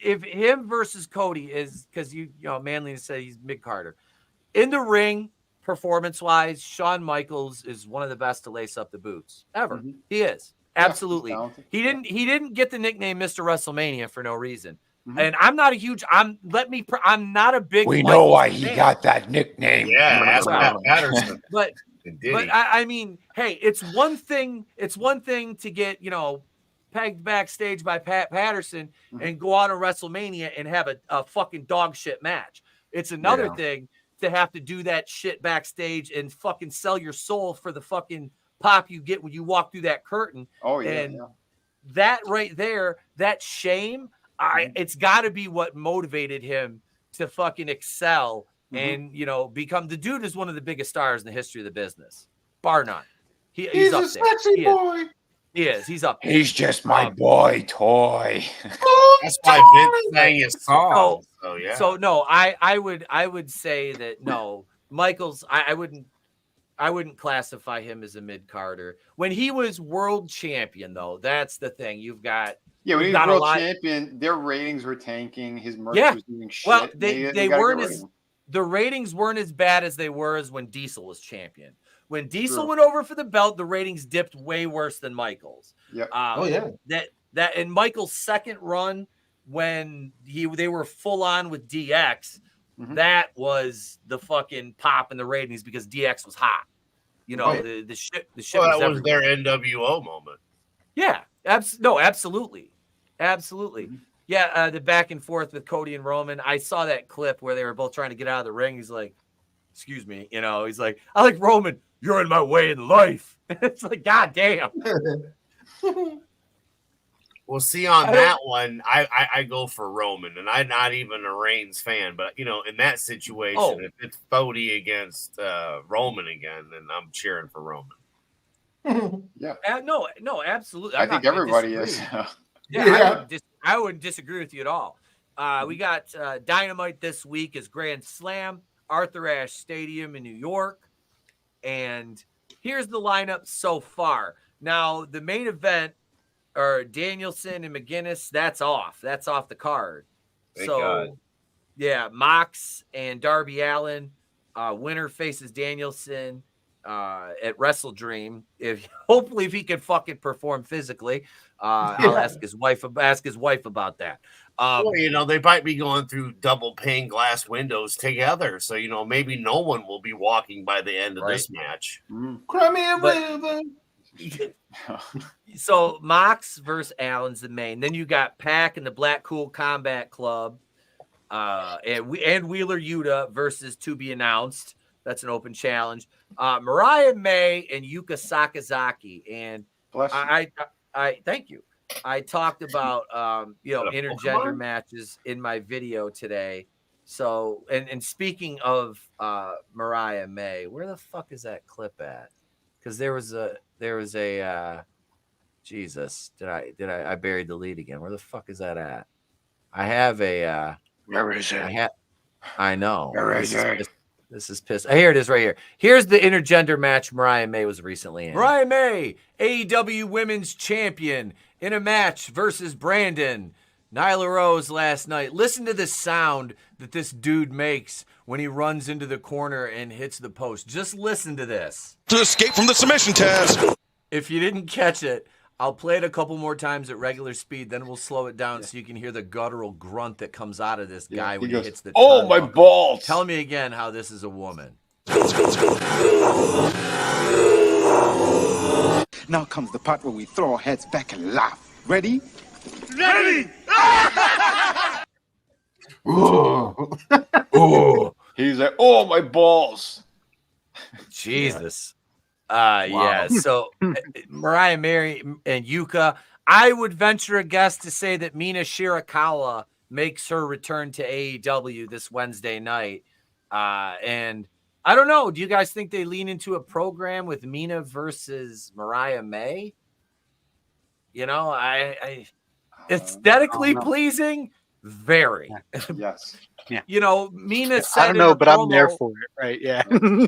S2: if him versus Cody is, because you know Manly said he's mid Carter in the ring, performance wise, Shawn Michaels is one of the best to lace up the boots ever. He is absolutely. He didn't get the nickname Mr. WrestleMania for no reason. And I'm not a huge. I'm not a big.
S3: We know why he got that nickname.
S4: Yeah, that's Matt Patterson.
S2: But I mean, hey, it's one thing. It's one thing to get pegged backstage by Pat Patterson and go out on WrestleMania and have a fucking dog shit match. It's another thing to have to do that shit backstage and fucking sell your soul for the fucking pop you get when you walk through that curtain. Oh yeah, and that right there, that shame. It's got to be what motivated him to fucking excel and become. The dude is one of the biggest stars in the history of the business, bar none. He's up
S8: a sexy boy.
S2: He is. He's up there.
S3: He's just my boy toy.
S4: That's why Vince sang his song. So yeah.
S2: So no, I would say that no, Michaels. I wouldn't classify him as a mid Carter. When he was world champion, though, that's the thing. You've got.
S6: Yeah, when he was world champion, their ratings were tanking. His merch was doing shit.
S2: Well, they weren't the ratings weren't as bad as they were as when Diesel was champion. When Diesel went over for the belt, the ratings dipped way worse than Michaels.
S6: Yeah.
S2: That in Michaels' second run when they were full on with DX, that was the fucking pop in the ratings because DX was hot. The shit.
S4: Well, that was their NWO moment.
S2: Yeah. Absolutely. Yeah, the back and forth with Cody and Roman. I saw that clip where they were both trying to get out of the ring. He's like, excuse me. He's like, I like Roman. You're in my way in life. It's like, God damn.
S4: Well, see, on that one, I go for Roman, and I'm not even a Reigns fan, but in that situation, if it's Cody against Roman again, then I'm cheering for Roman.
S6: Yeah.
S2: No, absolutely.
S6: I think everybody is.
S2: I wouldn't disagree with you at all. We got Dynamite this week is Grand Slam, Arthur Ashe Stadium in New York. And here's the lineup so far. Now, the main event are Danielson and McGuinness. That's off. That's off the card.
S4: Thank God.
S2: Yeah, Mox and Darby Allin. Winner faces Danielson at Wrestle Dream. Hopefully if he can fucking perform physically, I'll ask his wife about that.
S4: They might be going through double pane glass windows together, so maybe no one will be walking by the end of this match.
S8: Cry me a river.
S2: So Mox versus Allen's the main. Then you got Pac and the Black Cool Combat Club, and Wheeler Yuta versus To Be Announced. That's an open challenge. Mariah May and Yuka Sakazaki. And I thank you. I talked about intergender matches in my video today. So and speaking of Mariah May, where the fuck is that clip at? Because there was a Jesus. Did I buried the lead again? Where the fuck is that at? I have a
S3: where is it?
S2: I know.
S3: Where is it?
S2: This is pissed. Here it is right here. Here's the intergender match Mariah May was recently in. Mariah May, AEW Women's Champion, in a match versus Brandon. Nyla Rose last night. Listen to the sound that this dude makes when he runs into the corner and hits the post. Just listen to this.
S22: To escape from the submission test.
S2: If you didn't catch it, I'll play it a couple more times at regular speed, then we'll slow it down so you can hear the guttural grunt that comes out of this guy when he hits the
S3: oh, my balls.
S2: Tell me again how this is a woman.
S3: Now comes the part where we throw our heads back and laugh.
S22: Ready?
S21: Ready!
S2: Ooh.
S6: He's like, oh, my balls.
S2: Jesus. Yeah. So Mariah Mary and Yuka, I would venture a guess to say that Mina Shirakawa makes her return to AEW this Wednesday night. And I don't know. Do you guys think they lean into a program with Mina versus Mariah May? You know, I aesthetically pleasing, very.
S6: Yes.
S7: Yeah.
S2: You know, Mina said
S7: I don't know,
S2: in her
S7: but I'm there
S2: promo-
S7: for it, right? Yeah.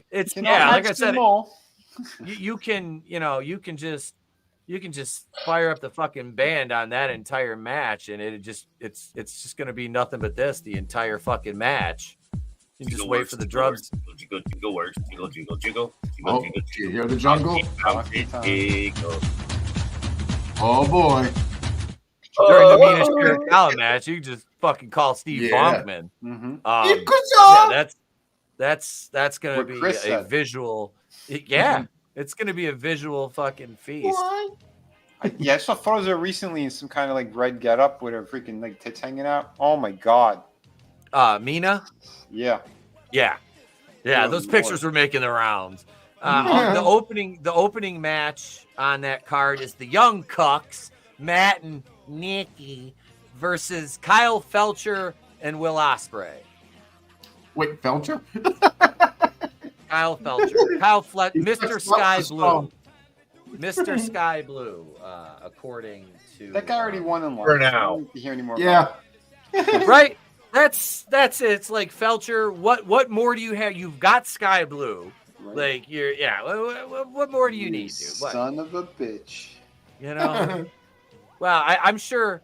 S2: It's
S6: Can
S2: yeah,
S6: I
S2: like I
S6: match
S2: said,
S6: them all?
S2: you can just fire up the fucking band on that entire match, and it's just gonna be nothing but this the entire fucking match. You just wait for the drums.
S4: Jiggle, jiggle, works. Jiggle, jiggle, jiggle.
S8: Oh, you hear the jungle?
S4: Jiggle.
S8: Oh boy.
S2: During the Mina Shirakawa match, you can just fucking call Steve Bonkman.
S6: Mm-hmm.
S2: Yeah, that's gonna
S6: What
S2: be
S6: Chris
S2: a
S6: said.
S2: visual. Yeah, it's gonna be a visual fucking feast.
S6: I saw photos of her recently in some kind of like red getup with her freaking like tits hanging out. Oh my god.
S2: Mina?
S6: Yeah.
S2: Yeah.
S6: Good
S2: Those
S6: Lord.
S2: pictures were making the rounds. The opening match on that card is the Young Cucks, Matt and Nikki, versus Kyle Felcher and Will Ospreay.
S8: Wait, Felcher?
S2: Kyle Felcher. Mr. Sky Blue. Mr. Sky Blue, according to
S6: That guy already won in life.
S4: For now.
S6: I don't need to hear any more
S8: Yeah.
S6: about
S2: right? That's it. It's like Felcher. What more do you have? You've got Sky Blue.
S6: Right.
S2: Like you're What more do you need, dude? What?
S6: Son of a bitch.
S2: You know? Well, I'm sure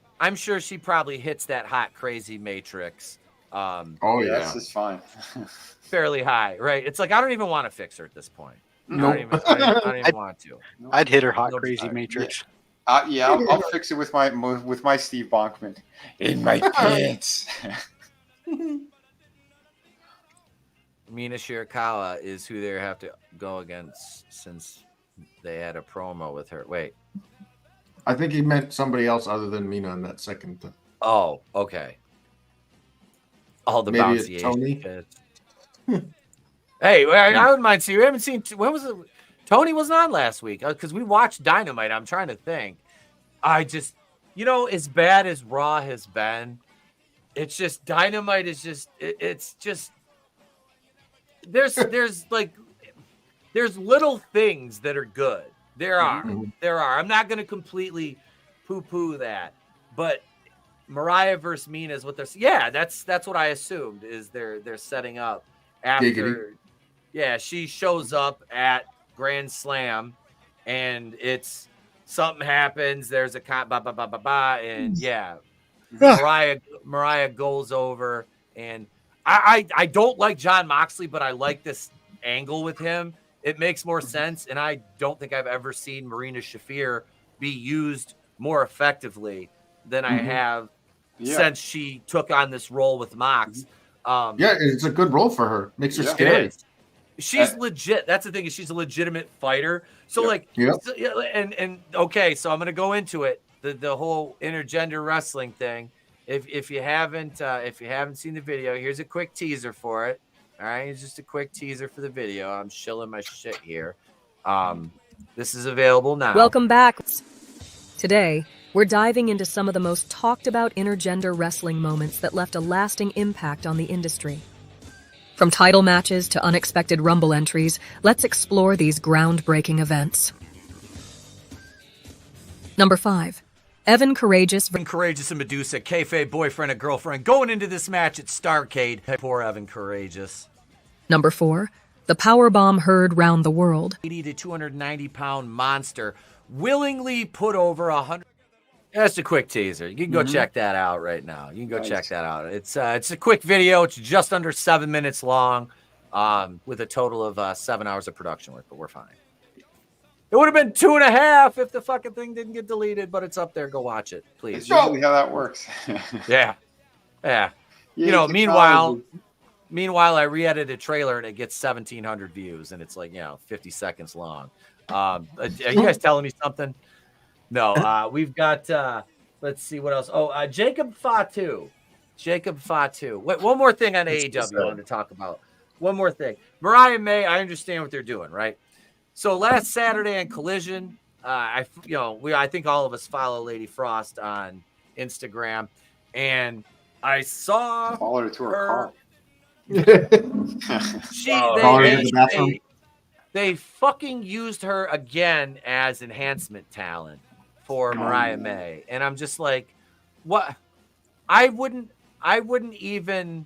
S2: she probably hits that hot crazy matrix.
S8: Oh yeah.
S6: This is fine.
S2: Fairly high, right? It's like I don't even want to fix her at this point.
S8: Nope.
S2: I don't even want to.
S7: I'd hit her hot
S2: Nope,
S7: crazy
S2: sorry.
S7: matrix.
S6: I'll fix it with my Steve Bonkman in my pants.
S2: Mina Shirakawa is who they have to go against since they had a promo with her. Wait.
S8: I think he meant somebody else other than Mina in that second.
S2: Oh, okay. All the
S8: Maybe it's
S2: bouncy
S8: Tony?
S2: Asian kids. Hey, I wouldn't mind seeing. We haven't seen. When was it? Tony wasn't on last week because we watched Dynamite. I'm trying to think. I just, as bad as Raw has been, it's just Dynamite is just. It's just. There's little things that are good. There are. I'm not going to completely poo-poo that, but Mariah versus Mina is what they're. Yeah, that's what I assumed is they're setting up after.
S8: Giggity.
S2: Yeah, she shows up at Grand Slam, and it's something happens. There's a and yeah, Mariah goes over, and I don't like Jon Moxley, but I like this angle with him. It makes more sense, and I don't think I've ever seen Marina Shafir be used more effectively than I have since she took on this role with Mox.
S8: Yeah, it's a good role for her. Makes her scary.
S2: It is. She's legit. That's the thing, is she's a legitimate fighter. So and okay, so I'm gonna go into it. The whole intergender wrestling thing. If you haven't seen the video, here's a quick teaser for it. All right, it's just a quick teaser for the video. I'm shilling my shit here. This is available now.
S10: Welcome back. Today, we're diving into some of the most talked about intergender wrestling moments that left a lasting impact on the industry. From title matches to unexpected Rumble entries, let's explore these groundbreaking events. Number 5. Evan Courageous
S2: and Medusa, kayfabe boyfriend and girlfriend, going into this match at Starrcade. Poor Evan Courageous.
S10: Number 4. The powerbomb heard round the world.
S2: 80 to 290 pound monster willingly put over 100. That's a quick teaser. You can go check that out right now. You can go check that out. It's a quick video. It's just under 7 minutes long, with a total of 7 hours of production work, but we're fine. It would have been 2.5 if the fucking thing didn't get deleted, but it's up there. Go watch it, please.
S6: That's usually how that works.
S2: Yeah. Meanwhile, I re-edit a trailer and it gets 1,700 views, and it's like 50 seconds long. Are you guys telling me something? No, we've got. Let's see what else. Oh, Jacob Fatu. Wait, one more thing on AEW I wanted to talk about. One more thing. Mariah May, I understand what they're doing, right? So last Saturday on Collision, I think all of us follow Lady Frost on Instagram, and I saw
S6: Follow her to her car.
S2: They fucking used her again as enhancement talent for Mariah May, and I'm just like, what? I wouldn't even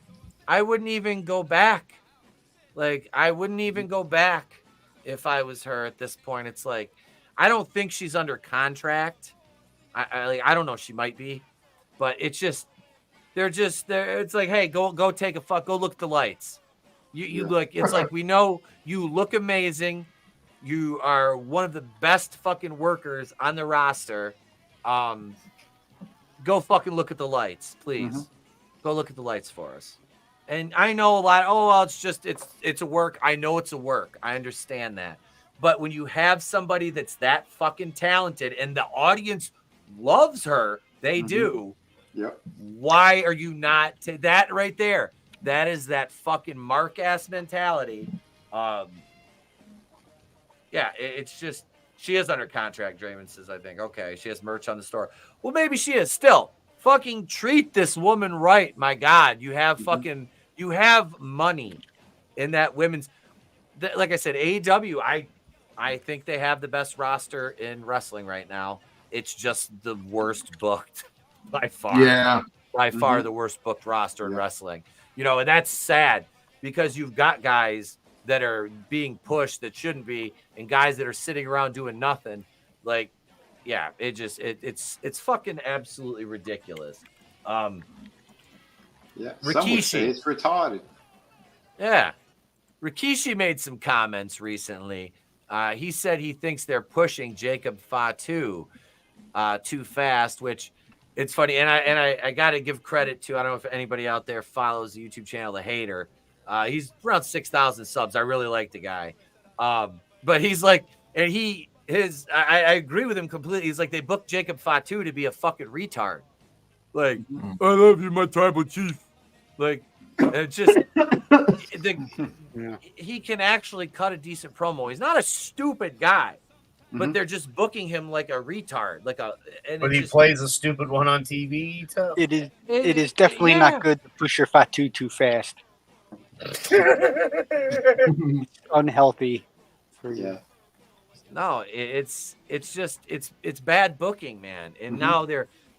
S2: go back. Like, I wouldn't even go back if I was her at this point. It's like, I don't think she's under contract. I don't know. She might be, but it's just, it's like, hey, go take a fuck. Go look at the lights. You look, it's like, we know you look amazing. You are one of the best fucking workers on the roster. Go fucking look at the lights, please. Go look at the lights for us. And I know a lot. Oh, well, it's a work. I know it's a work. I understand that. But when you have somebody that's that fucking talented and the audience loves her, they do.
S6: Yep.
S2: Why are you not that right there? That is that fucking mark ass mentality. It's just, she is under contract. Draven says, I think, okay, she has merch on the store. Well, maybe she is. Still, fucking treat this woman right. My God, you have you have money in that women's. Like I said, AEW. I think they have the best roster in wrestling right now. It's just the worst booked by far.
S8: Yeah,
S2: by far the worst booked roster in wrestling. And that's sad because you've got guys that are being pushed that shouldn't be, and guys that are sitting around doing nothing. Like, yeah, it's fucking absolutely ridiculous.
S6: Rikishi, it's retarded.
S2: Yeah, Rikishi made some comments recently. He said he thinks they're pushing Jacob Fatu too fast, which it's funny. And I got to give credit to, I don't know if anybody out there follows the YouTube channel, The Hater. He's around 6,000 subs. I really like the guy. But he's like, and I agree with him completely. He's like, they booked Jacob Fatu to be a fucking retard. Like, I love you, my tribal chief. Like, it's just, he can actually cut a decent promo. He's not a stupid guy, but they're just booking him like a retard.
S4: But he plays a stupid one on TV.
S7: It is definitely not good to push your Fatu too fast. Unhealthy for you.
S2: No, it's bad booking, man. And now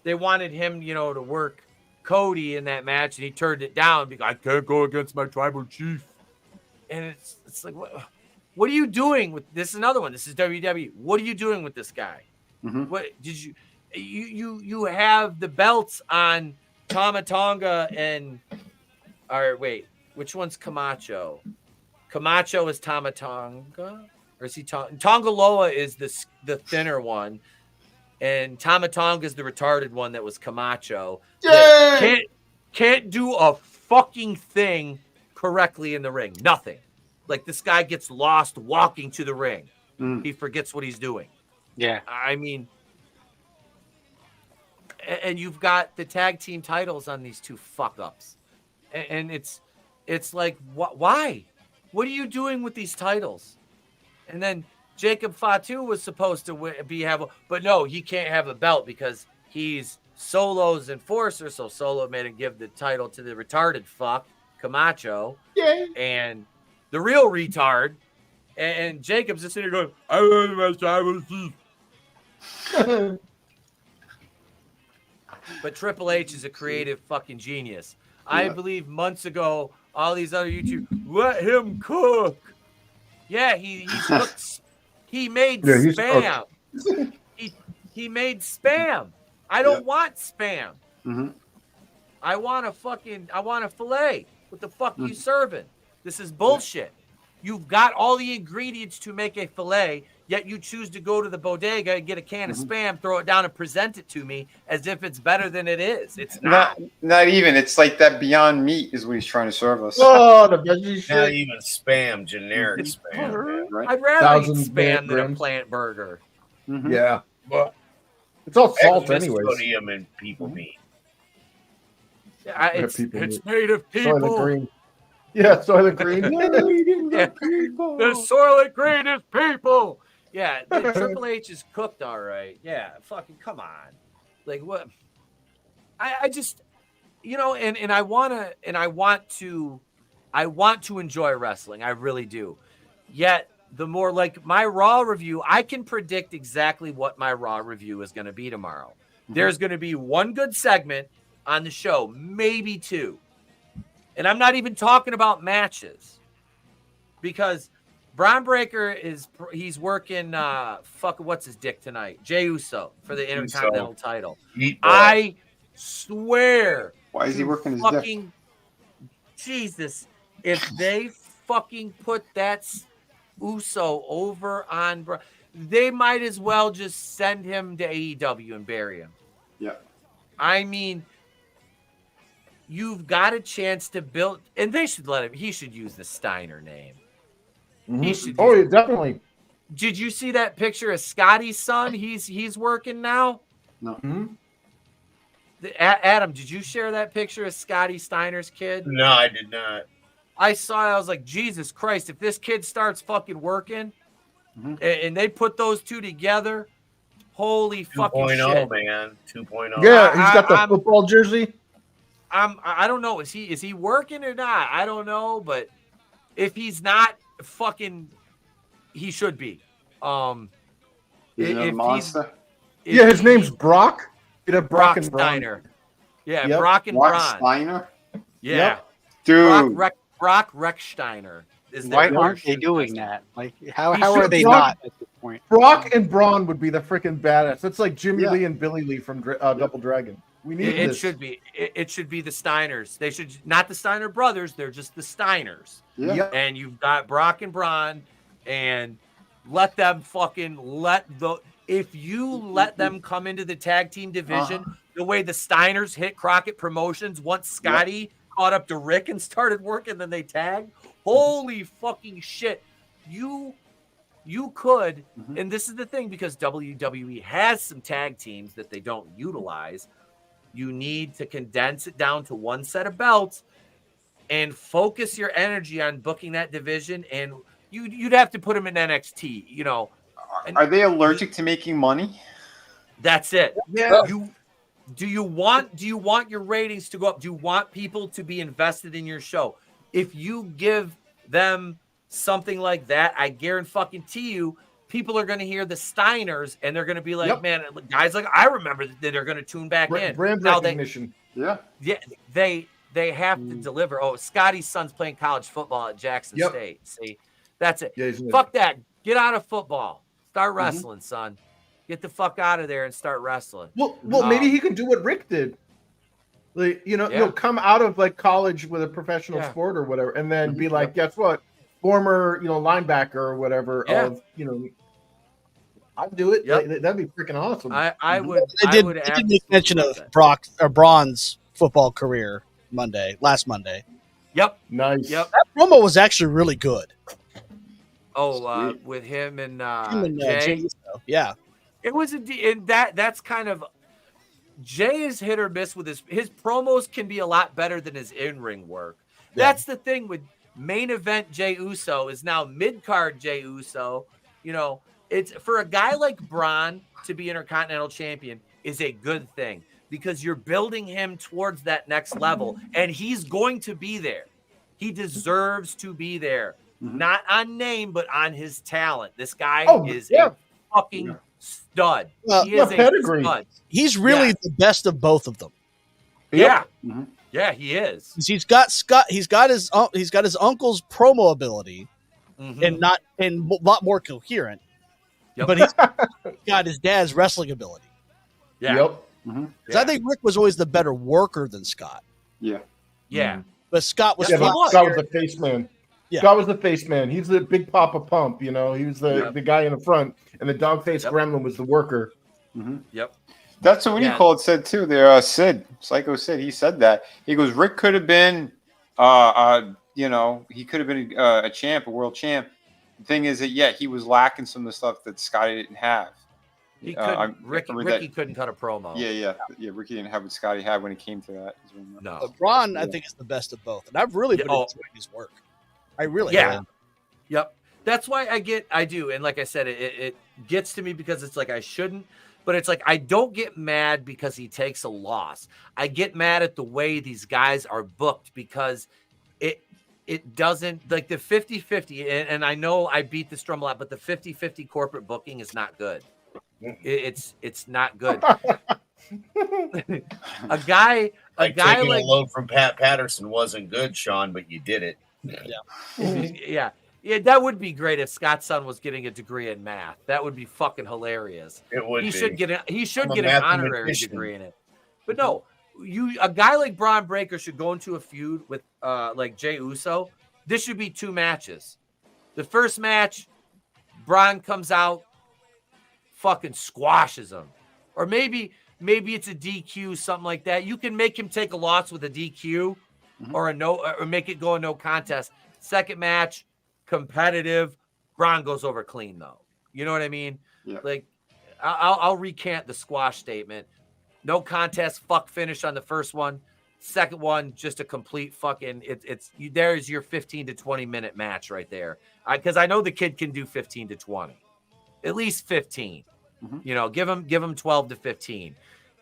S2: they wanted him, to work Cody in that match, and he turned it down because I can't go against my tribal chief. And it's like, what are you doing with this? Is another one. This is WWE. What are you doing with this guy? What did you have the belts on Tama Tonga and wait, which one's Camacho? Camacho is Tama Tonga, or is he Tonga Loa is the thinner one, and Tama Tonga is the retarded one that was Camacho. Can't do a fucking thing correctly in the ring. Nothing. Like, this guy gets lost walking to the ring. He forgets what he's doing.
S7: Yeah.
S2: I mean, and you've got the tag team titles on these two fuck ups. And it's like, why? What are you doing with these titles? And then Jacob Fatu was supposed to but no, he can't have a belt because he's Solo's enforcer. So Solo made him give the title to the retarded fuck Camacho.
S8: Yeah.
S2: And the real retard. And Jacob's just sitting there going, I want my tribal chief. But Triple H is a creative fucking genius. Yeah. I believe months ago, all these other YouTubers, let him cook. Yeah, he cooked. He made spam. He made spam. I don't want spam. I want a filet. What the fuck are you serving? This is bullshit. You've got all the ingredients to make a filet, yet you choose to go to the bodega and get a can of spam, throw it down, and present it to me as if it's better than it is. It's not.
S6: Not even. It's like that Beyond Meat is what he's trying to serve us.
S8: Oh, the veggie shit.
S4: Not even spam, generic spam. Man,
S2: right? I'd rather eat spam than a plant burger.
S8: Yeah.
S4: But
S8: It's all salt,
S4: Just
S8: anyways.
S4: sodium and people meat.
S2: Yeah, it's made of people.
S8: Soylent Green. Yeah, Soylent Green.
S2: The Soylent Green is people. Yeah, the Triple H is cooked all right. Yeah, fucking come on. Like what? I just, and I want to enjoy wrestling. I really do. Yet the more like my Raw review, I can predict exactly what my Raw review is going to be tomorrow. Mm-hmm. There's going to be one good segment on the show, maybe two. And I'm not even talking about matches because Bron Breakker he's working what's his dick tonight? Jey Uso for the Intercontinental title. I swear.
S6: Why is he working his dick?
S2: Jesus, if they fucking put that Uso over on Bron, they might as well just send him to AEW and bury him.
S6: Yeah.
S2: I mean, you've got a chance to build, and they should let him. He should use the Steiner name.
S8: Mm-hmm.
S2: He should.
S8: Yeah, definitely.
S2: Did you see that picture of Scotty's son? He's working now.
S6: No.
S8: Mm-hmm.
S2: Adam, did you share that picture of Scotty Steiner's kid?
S4: No, I did not.
S2: I saw it. I was like, Jesus Christ! If this kid starts fucking working, and they put those two together, holy fucking shit,
S4: 2.0, man, 2.0.
S8: Yeah, he's got the football jersey.
S2: I don't know. Is he working or not? I don't know. But if he's not, fucking, he should be.
S6: He's a monster.
S8: His name's Brock.
S2: Brock and Steiner. Yeah, yep. Brock and Bron.
S6: Steiner.
S2: Yeah,
S6: yep. Dude.
S2: Brock Rechsteiner.
S7: Why aren't they doing that? Like, how are they not at this point?
S8: Brock and Bron would be the freaking badass. That's like Jimmy Lee and Billy Lee from Double Dragon. We need
S2: it.
S8: This.
S2: Should be. It should be the Steiners. They should not the Steiner brothers. They're just the Steiners.
S6: Yeah. Yep.
S2: And you've got Brock and Bron, and let them if you let them come into the tag team division the way the Steiners hit Crockett Promotions once Scotty caught up to Rick and started working, then they tagged. Holy fucking shit. You could, and this is the thing, because WWE has some tag teams that they don't utilize. You need to condense it down to one set of belts and focus your energy on booking that division. And you'd have to put them in NXT,
S6: Are they allergic to making money?
S2: That's it. Yeah. Do you want your ratings to go up? Do you want people to be invested in your show? If you give them something like that, I guarantee you, people are going to hear the Steiners and they're going to be like, man, guys, like I remember that they're going to tune back in.
S8: Brand recognition.
S2: Yeah, they have to deliver. Oh, Scotty's son's playing college football at Jackson State. See, that's it.
S8: Yeah,
S2: fuck that. Get out of football. Start wrestling, son. Get the fuck out of there and start wrestling.
S8: Well, maybe he can do what Rick did. Like, come out of like college with a professional sport or whatever, and then be like, guess what? Former, linebacker or whatever I'd do it. Yep. That'd be freaking awesome.
S2: I would.
S5: They did make mention of Bron's football career last Monday.
S2: Yep.
S8: Nice.
S2: Yep.
S5: That promo was actually really good.
S2: Oh, with him and Jay.
S5: Yeah.
S2: It was that's kind of Jay is hit or miss with his promos can be a lot better than his in-ring work. Yeah. That's the thing with main event Jey Uso is now mid-card Jey Uso. It's for a guy like Bron to be Intercontinental Champion is a good thing because you're building him towards that next level, and he's going to be there. He deserves to be there, not on name, but on his talent. This guy is a fucking stud. He is a stud.
S5: He's really the best of both of them.
S2: Yeah. Yeah, he is.
S5: He's got his uncle's promo ability, and a lot more coherent. Yep. But he's got his dad's wrestling ability.
S2: Yeah.
S8: Yep.
S5: I think Rick was always the better worker than Scott.
S6: Yeah.
S2: Yeah.
S5: But Scott was.
S8: Scott was the face man. Yeah. Scott was the face man. He's the big Papa Pump. He was the guy in the front, and the dog face gremlin was the worker.
S2: Yep.
S6: That's what Called said too. There, Psycho Sid. He said that. He goes, Rick could have been, he could have been a champ, a world champ. The thing is that he was lacking some of the stuff that Scotty didn't have.
S2: He couldn't. Ricky couldn't cut a promo.
S6: Yeah. Ricky didn't have what Scotty had when it came to that.
S2: No,
S5: But Bron, I think, is the best of both, and I've really been enjoying his work. I really have.
S2: Yep. That's why I do, and like I said, it gets to me because it's like I shouldn't, but it's like I don't get mad because he takes a loss. I get mad at the way these guys are booked because it doesn't, like the 50-50, and I know I beat this drum a lot, but the 50-50 corporate booking is not good. It's not good. a guy
S4: taking
S2: like
S4: a load from Pat Patterson wasn't good, Sean, but you did it.
S2: Yeah, that would be great if Scott's son was getting a degree in math. That would be fucking hilarious.
S4: It would.
S2: He should get
S4: I'm
S2: an honorary degree in it. But no, a guy like Bron Breakker should go into a feud with like Jey Uso. This should be 2 matches. The first match, Bron comes out, fucking squashes him, or maybe it's a DQ, something like that. You can make him take a loss with a DQ or a no, or make it go a no contest. Second match, competitive. Bron goes over clean though. You know what I mean?
S6: Yeah.
S2: Like, I'll recant the squash statement. No contest, fuck finish on the first one. Second one, just a complete fucking. There's your 15 to 20 minute match right there. Because I know the kid can do 15 to 20, at least 15. You know, give him 12 to 15.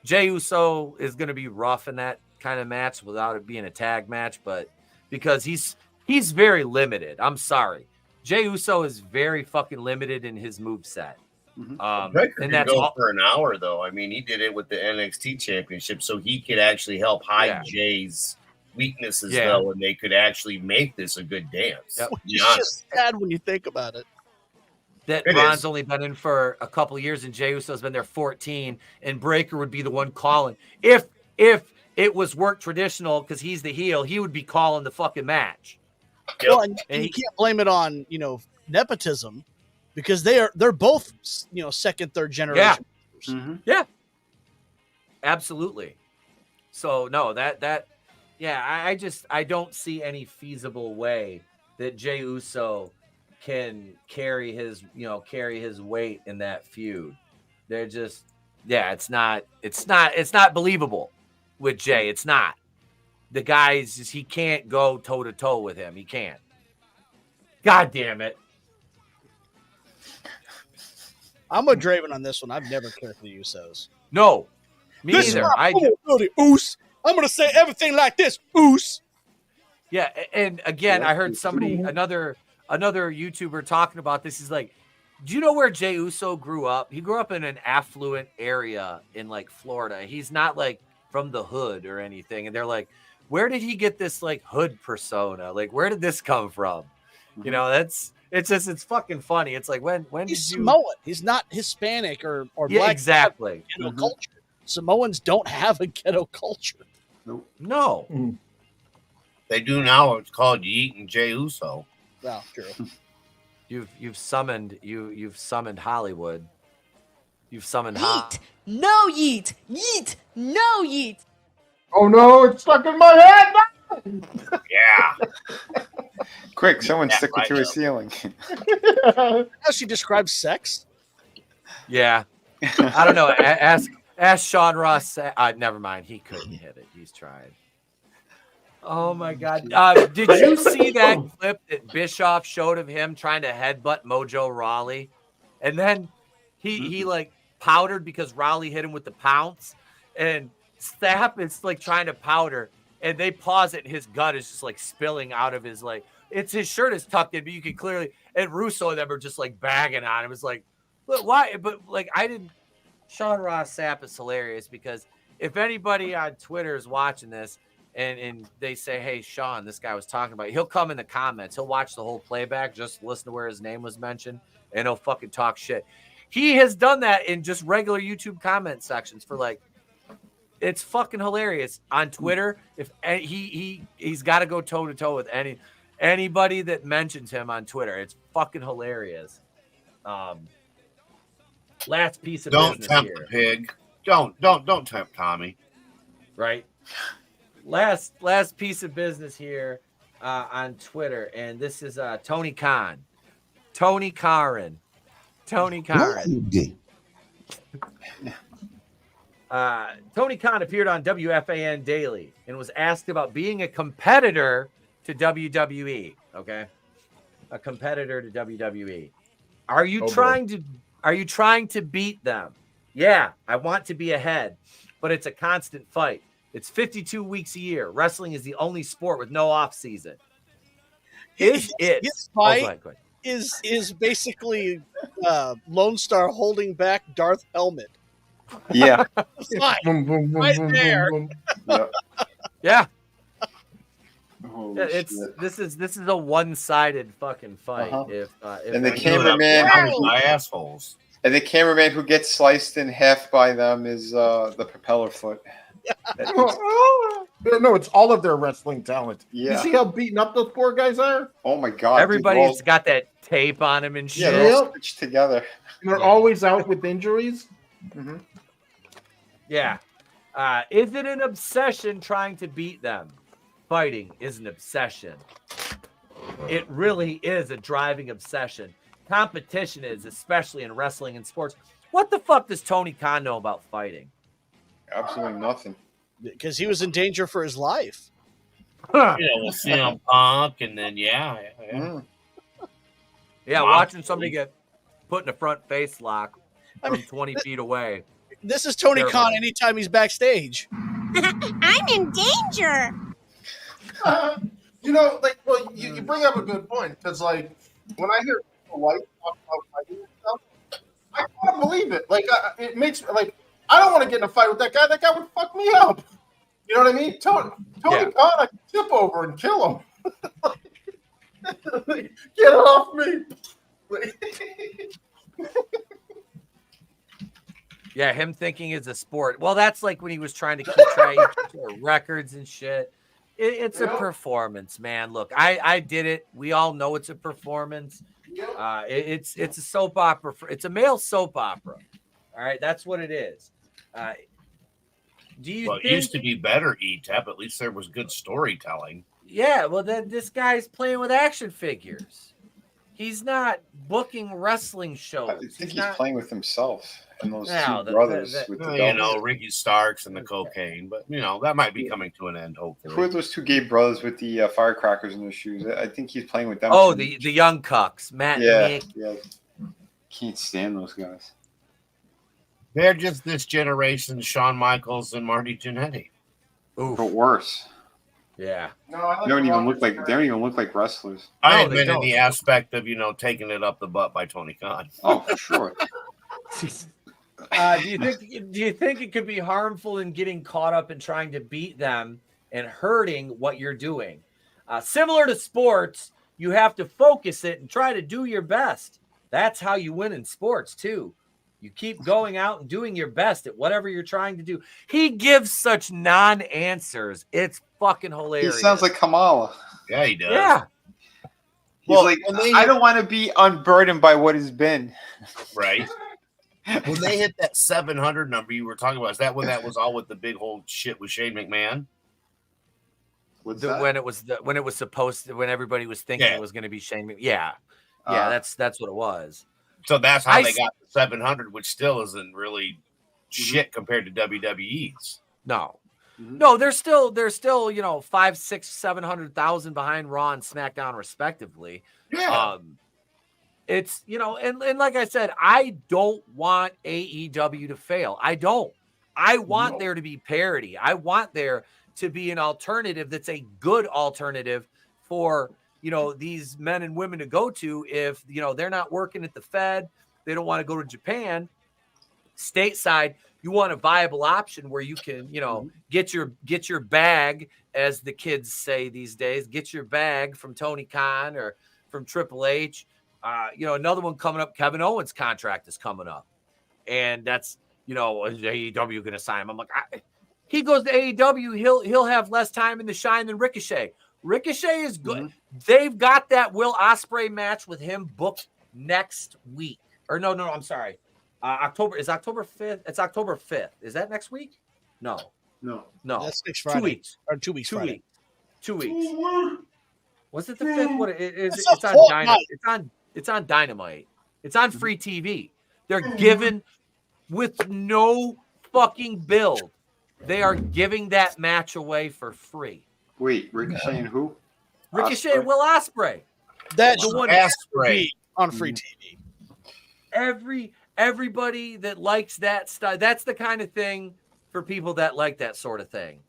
S2: Jey Uso is going to be rough in that kind of match without it being a tag match, but because he's very limited. I'm sorry, Jey Uso is very fucking limited in his moveset.
S4: And that's go for an hour though. I mean, he did it with the NXT Championship, so he could actually help hide Jay's weaknesses though, and they could actually make this a good dance.
S5: It's just sad when you think about it.
S2: That Bron's only been in for a couple of years, and Jey Uso's been there 14, and Breakker would be the one calling. If it was work traditional, because he's the heel, he would be calling the fucking match.
S5: Well, and you can't blame it on nepotism, because they're both second, third generation.
S2: Yeah, absolutely. So no, I don't see any feasible way that Jey Uso can carry his weight in that feud. They're just, it's not believable with Jay. It's not. The guys, he can't go toe to toe with him. He can't. God damn it.
S5: I'm a Draven on this one. I've never cared for the Usos.
S2: No, me
S5: this
S2: either.
S5: Oos. I'm gonna say everything like this. Oos.
S2: Yeah, and again, I heard another YouTuber talking about this. He's like, do you know where Jey Uso grew up? He grew up in an affluent area in like Florida. He's not like from the hood or anything. And they're like, where did he get this like hood persona? Like, where did this come from? You know, it's fucking funny. It's like when
S5: he's Samoan. He's not Hispanic or black.
S2: Exactly.
S5: Ghetto culture. Samoans don't have a ghetto culture.
S2: No.
S4: They do now. It's called Yeet and Jey Uso.
S5: Well, true.
S2: You've summoned Hollywood. You've summoned
S11: Yeet. No yeet. Yeet. No yeet.
S8: Oh no, it's stuck in my head now.
S4: Yeah.
S6: Quick, someone stick it to a ceiling.
S5: How she describes sex?
S2: Yeah. I don't know. Ask Sean Ross. Never mind. He couldn't hit it. He's tried. Oh my God! Did you see that clip that Bischoff showed of him trying to headbutt Mojo Rawley, and then he like powdered because Rawley hit him with the pounce, and Stapp is like trying to powder, and they pause it, and his gut is just like spilling out of his like his shirt is tucked in, but you can clearly, and Russo and them are just like bagging on him. It's like, but why? But like I didn't. Sean Ross Sapp is hilarious because if anybody on Twitter is watching this. And they say, hey, Sean, this guy was talking about you. He'll come in the comments. He'll watch the whole playback, just listen to where his name was mentioned, and he'll fucking talk shit. He has done that in just regular YouTube comment sections for like, it's fucking hilarious on Twitter. If he's got to go toe to toe with anybody that mentions him on Twitter. It's fucking hilarious. Last piece of
S4: don't
S2: business
S4: tempt
S2: here.
S4: the pig. Don't tempt Tommy.
S2: Right. Last piece of business here on Twitter, and this is Tony Khan. Tony Khan appeared on WFAN Daily and was asked about being a competitor to WWE. Okay, a competitor to WWE. Are you trying to beat them? Yeah, I want to be ahead, but it's a constant fight. It's 52 weeks a year. Wrestling is the only sport with no off season. His
S5: fight is basically Lone Star holding back Darth Helmet.
S6: Yeah.
S5: Right there.
S2: Yeah.
S6: This
S2: is a one-sided fucking fight. If
S6: and the cameraman,
S4: my assholes.
S6: And the cameraman who gets sliced in half by them is the propeller foot.
S8: No, it's all of their wrestling talent.
S6: Yeah.
S8: You see how beaten up those poor guys are?
S6: Oh my god!
S2: Everybody's got that tape on him and shit.
S6: Yeah, they're all stitched together.
S8: And they're always out with injuries.
S6: Mm-hmm.
S2: Yeah. Is it an obsession trying to beat them? Fighting is an obsession. It really is a driving obsession. Competition is, especially in wrestling and sports. What the fuck does Tony Khan know about fighting?
S6: Absolutely nothing.
S5: Because he was in danger for his life.
S4: With CM Punk, and then
S2: Yeah, watching somebody get put in a front face lock from 20 feet away.
S5: This is Tony Khan anytime he's backstage.
S11: I'm in danger.
S8: You bring up a good point because, like, when I hear people like talk about fighting and stuff, I can't believe it. Like, it makes like I don't want to get in a fight with that guy. That guy would fuck me up. You know what I mean? Tony Khan, I can tip over and kill him. Get it off me.
S2: Yeah, him thinking it's a sport. Well, that's like when he was trying to keep track of records and shit. It's a performance, man. Look, I did it. We all know it's a performance. It's a soap opera. It's a male soap opera. All right, that's what it is.
S4: It used to be better, Etep. At least there was good storytelling.
S2: Yeah, well, then this guy's playing with action figures. He's not booking wrestling shows.
S6: I think he's playing with himself and those two brothers. With the
S4: Ricky Starks and the cocaine. But, that might be coming to an end, hopefully.
S6: Who are those two gay brothers with the firecrackers in their shoes? I think he's playing with them.
S2: Oh, the young cucks. Matt and Nick.
S6: Yeah. Can't stand those guys.
S4: They're just this generation's Shawn Michaels and Marty Jannetty.
S2: Ooh,
S6: but worse.
S2: Yeah.
S6: They don't even look like wrestlers.
S4: I admit in the aspect of taking it up the butt by Tony Khan.
S6: Oh, for sure.
S2: Do you think it could be harmful in getting caught up in trying to beat them and hurting what you're doing? Similar to sports, you have to focus it and try to do your best. That's how you win in sports too. You keep going out and doing your best at whatever you're trying to do. He gives such non-answers. It's fucking hilarious.
S6: He sounds like Kamala.
S4: Yeah, he does.
S2: Yeah.
S6: He's I don't want to be unburdened by what has been.
S4: Right. When they hit that 700 number you were talking about, is that when that was all with the big whole shit with Shane McMahon?
S2: When it was supposed to, when everybody was thinking it was going to be Shane McMahon. Yeah. That's what it was.
S4: So that's how they got the 700, which still isn't really shit compared to WWE's.
S2: No, no, they're still 5, 6, 700,000 behind Raw and SmackDown respectively.
S4: Yeah.
S2: It's and like I said, I don't want AEW to fail. I don't. I want there to be parity. I want there to be an alternative that's a good alternative for these men and women to go to if, they're not working at the Fed, they don't want to go to Japan, stateside, you want a viable option where you can, get your bag, as the kids say these days, get your bag from Tony Khan or from Triple H. Another one coming up, Kevin Owens' contract is coming up. And that's, is AEW going to sign him? I'm like, he goes to AEW, he'll have less time in the shine than Ricochet. Ricochet is good. Mm-hmm. They've got that Will Ospreay match with him booked next week. Or no, I'm sorry. October 5th. It's October 5th. Is that next week? No.
S5: That's next Friday.
S2: 2 weeks.
S5: Or 2 weeks.
S2: 2
S5: Friday.
S2: weeks. 2 weeks. Was it the 5th? What it is?
S5: It's
S2: on Dynamite. It's on Dynamite. It's on free TV. They're giving with no fucking build. They are giving that match away for free.
S6: Wait, Ricochet and who?
S2: Ricochet and Will Ospreay.
S5: That's
S2: the one
S5: Ospreay on free TV.
S2: Everybody that likes that style, that's the kind of thing for people that like that sort of thing.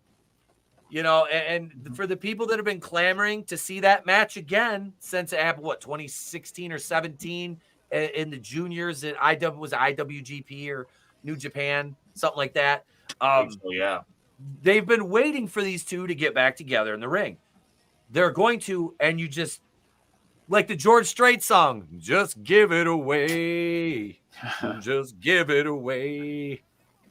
S2: You know, and for the people that have been clamoring to see that match again since it happened, 2016 or 17 in the juniors at IWGP or New Japan, something like that.
S4: Yeah.
S2: They've been waiting for these two to get back together in the ring. They're going to, and you just, like the George Strait song, just give it away. Just give it away.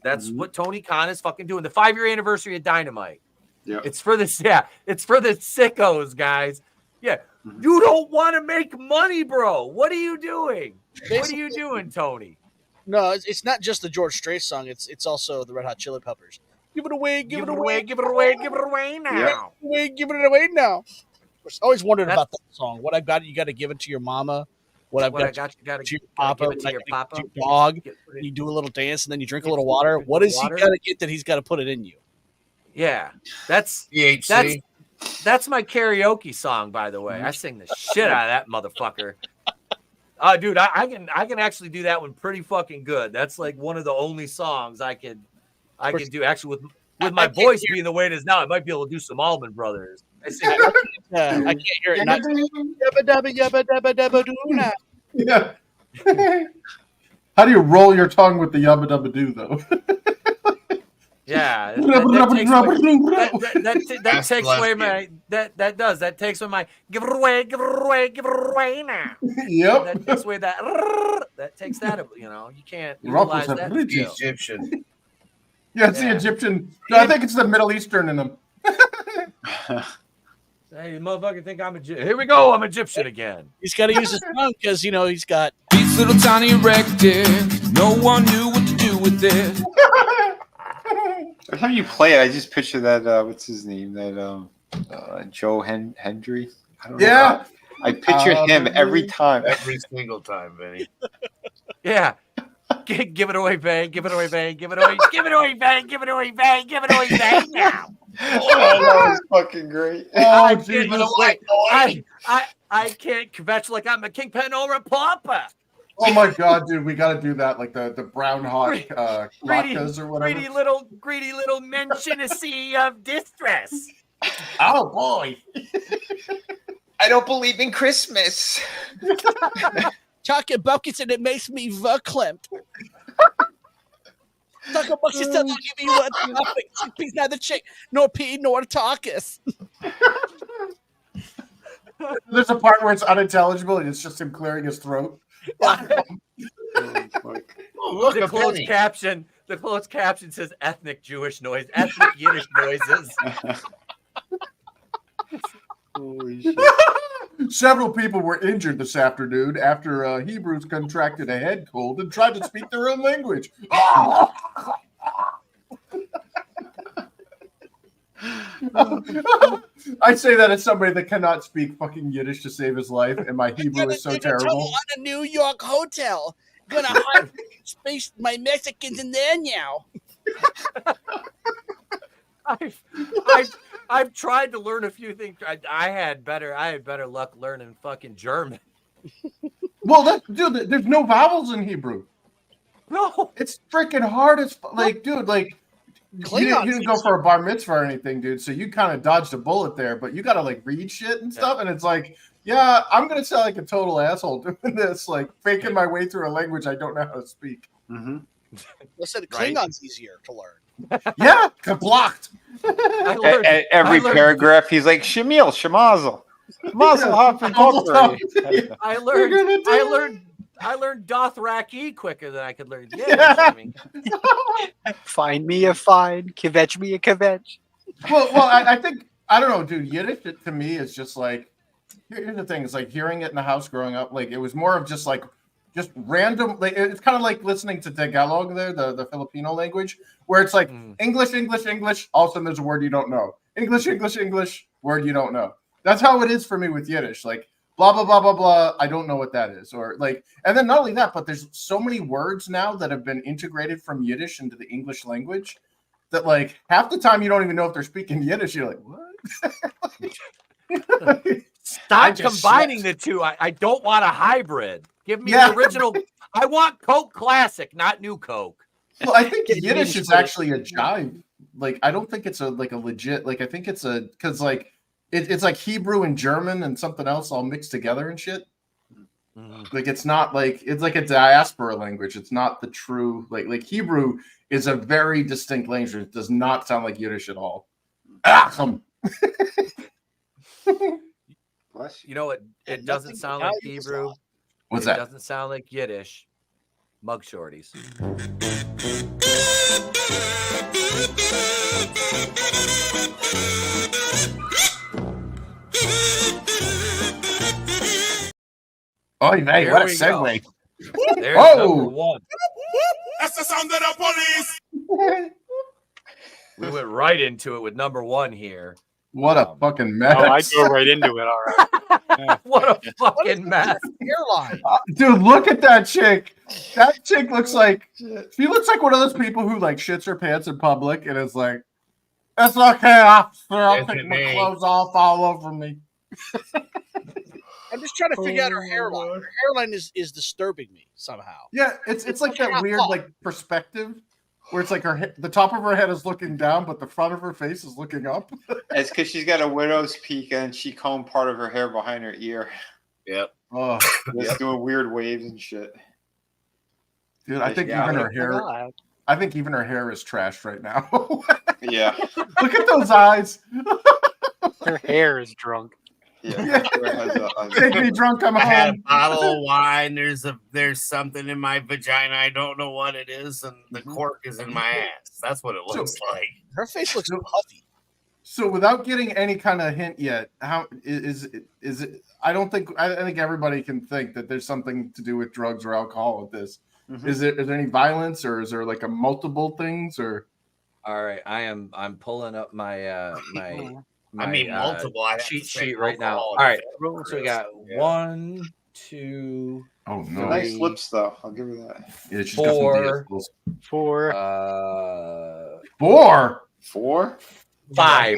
S2: That's what Tony Khan is fucking doing. The 5-year anniversary of Dynamite.
S6: Yeah.
S2: It's for the sickos, guys. Yeah. You don't want to make money, bro. What are you doing? What are you doing, Tony?
S5: No, it's not just the George Strait song. It's also the Red Hot Chili Peppers. Give it away, give it away,
S2: give it away, give it away now.
S5: Give it away now. I always wondered about that song. What I've got, you got to give it to your mama. What I've got, you got to give it to your papa. To your dog. You do a little dance and then you drink a little water. What does he got to get that he's got to put it in you?
S2: Yeah, that's
S4: THC.
S2: That's my karaoke song, by the way. I sing the shit out of that motherfucker. Dude, I can actually do that one pretty fucking good. That's like one of the only songs I can do. Actually, with my voice being the way it is now, I might be able to do some Allman Brothers. I can't hear it.
S8: Yeah. How do you roll your tongue with the yabba dabba doo though?
S2: Yeah, that takes away my give it away now.
S8: Yep.
S2: That takes away that takes that. You know, you can't utilize that.
S4: Egyptian.
S8: Yeah, it's the Egyptian. No, I think it's the Middle Eastern in them.
S2: Hey, you motherfucker think I'm Egyptian. Here we go. I'm Egyptian again.
S5: He's got to use his tongue because, you know, he's got
S12: these little tiny erected. No one knew what to do with it.
S6: Every time you play it, I just picture that, what's his name? That Joe Hendry? I don't know.
S8: Yeah.
S6: I picture him every time.
S4: Every single time, Vinny.
S2: Yeah. Give it away, bang. Give it away, bang. Give it away. Give it away, bang. Give it away, bang. Give it away, bang now.
S6: Oh, that was fucking great.
S8: Oh, Jesus.
S2: I can't kvetch like I'm a Kingpin or a pauper.
S8: Oh my God, dude, we got to do that, like the brown hot latkes or whatever.
S2: Greedy little mentionacy of distress.
S8: Oh boy.
S6: I don't believe in Christmas.
S5: Talking buckets and it makes me verklempt. Talking buckets and I'll give you what topic. He's neither chick nor pea nor talkus.
S8: There's a part where it's unintelligible and it's just him clearing his throat.
S2: The closed caption says ethnic Jewish noise, ethnic Yiddish noises.
S6: Holy shit.
S8: Several people were injured this afternoon after Hebrews contracted a head cold and tried to speak their own language. I say that as somebody that cannot speak fucking Yiddish to save his life, and my Hebrew is so terrible.
S5: On a New York hotel, gonna hide space my Mexicans in there now.
S2: I've tried to learn a few things. I had better luck learning fucking German.
S8: Well, dude, there's no vowels in Hebrew.
S2: No,
S8: it's freaking hard as like, dude, like. You didn't go for a bar mitzvah or anything, dude. So you kind of dodged a bullet there, but you got to like read shit and stuff. And it's like, yeah, I'm going to sound like a total asshole doing this, like faking my way through a language I don't know how to speak.
S6: Mm-hmm.
S5: Listen, Klingon's easier to learn.
S8: Yeah, blocked.
S6: Every paragraph, he's like, Shamil, Shemazel. Mazel Tov Incorporated.
S2: I learned Dothraki quicker than I could learn Yiddish. I mean.
S7: Find me a find, kvetch me a kvetch.
S8: Well, I think, I don't know, dude. Yiddish to me is just like, here's the thing. It's like hearing it in the house growing up. Like, it was more of just random. Like, it's kind of like listening to Tagalog there, the Filipino language, where it's like English. All of a sudden there's a word you don't know. English, word you don't know. That's how it is for me with Yiddish. Like, blah blah blah blah blah. I don't know what that is, or like, and then not only that, but there's so many words now that have been integrated from Yiddish into the English language that like half the time you don't even know if they're speaking Yiddish. You're like, what?
S2: Stop combining the two. I don't want a hybrid. Give me the original. I want Coke Classic, not New Coke.
S8: Well, I think Yiddish is actually a jive. Like, I don't think it's a legit. Like, I think it's because like it's like Hebrew and German and something else all mixed together and shit. Like, it's not like it's like a diaspora language. It's not the true like Hebrew is a very distinct language. It does not sound like Yiddish at all.
S2: You know what? It doesn't sound like Hebrew.
S8: What's that?
S2: It doesn't sound like Yiddish. Mug shorties.
S8: Oh, man, what a segue.
S2: There's number one.
S21: That's the sound of the police.
S2: We went right into it with number one here.
S8: What a fucking mess.
S7: Oh, I go right into it. All right.
S2: What a fucking mess.
S5: Hairline.
S8: Dude, look at that chick. That chick looks like she looks like one of those people who like shits her pants in public and is like, "It's okay, officer. I'll take my clothes off all over me."
S5: I'm just trying to figure out her hairline. Her hairline is disturbing me somehow.
S8: Yeah, it's like that weird like perspective where it's like the top of her head is looking down, but the front of her face is looking up.
S6: It's because she's got a widow's peak and she combed part of her hair behind her ear.
S4: Yep.
S8: Oh,
S6: just doing weird waves and shit.
S8: Dude, I think even her hair. I think even her hair is trashed right now.
S6: Yeah.
S8: Look at those eyes.
S7: Her hair is drunk.
S6: Yeah.
S8: Take me drunk. I'm
S4: I had a
S8: home.
S4: bottle of wine. There's something in my vagina. I don't know what it is, and the cork is in my ass. That's what it looks like.
S5: Her face looks puffy.
S8: So without getting any kind of hint yet, how is it? I think everybody can think that there's something to do with drugs or alcohol with this.
S6: Mm-hmm.
S8: Is there any violence or is there like a multiple things or?
S2: All right, I'm pulling up my
S4: multiple. I
S2: cheat sheet right now. All right, so we got 1, 2.
S8: Oh no!
S6: Nice lips though. I'll give her that.
S8: Yeah, she's
S2: 4.
S8: got some
S7: 4.
S8: 4.
S6: 4.
S2: 5.
S8: 5.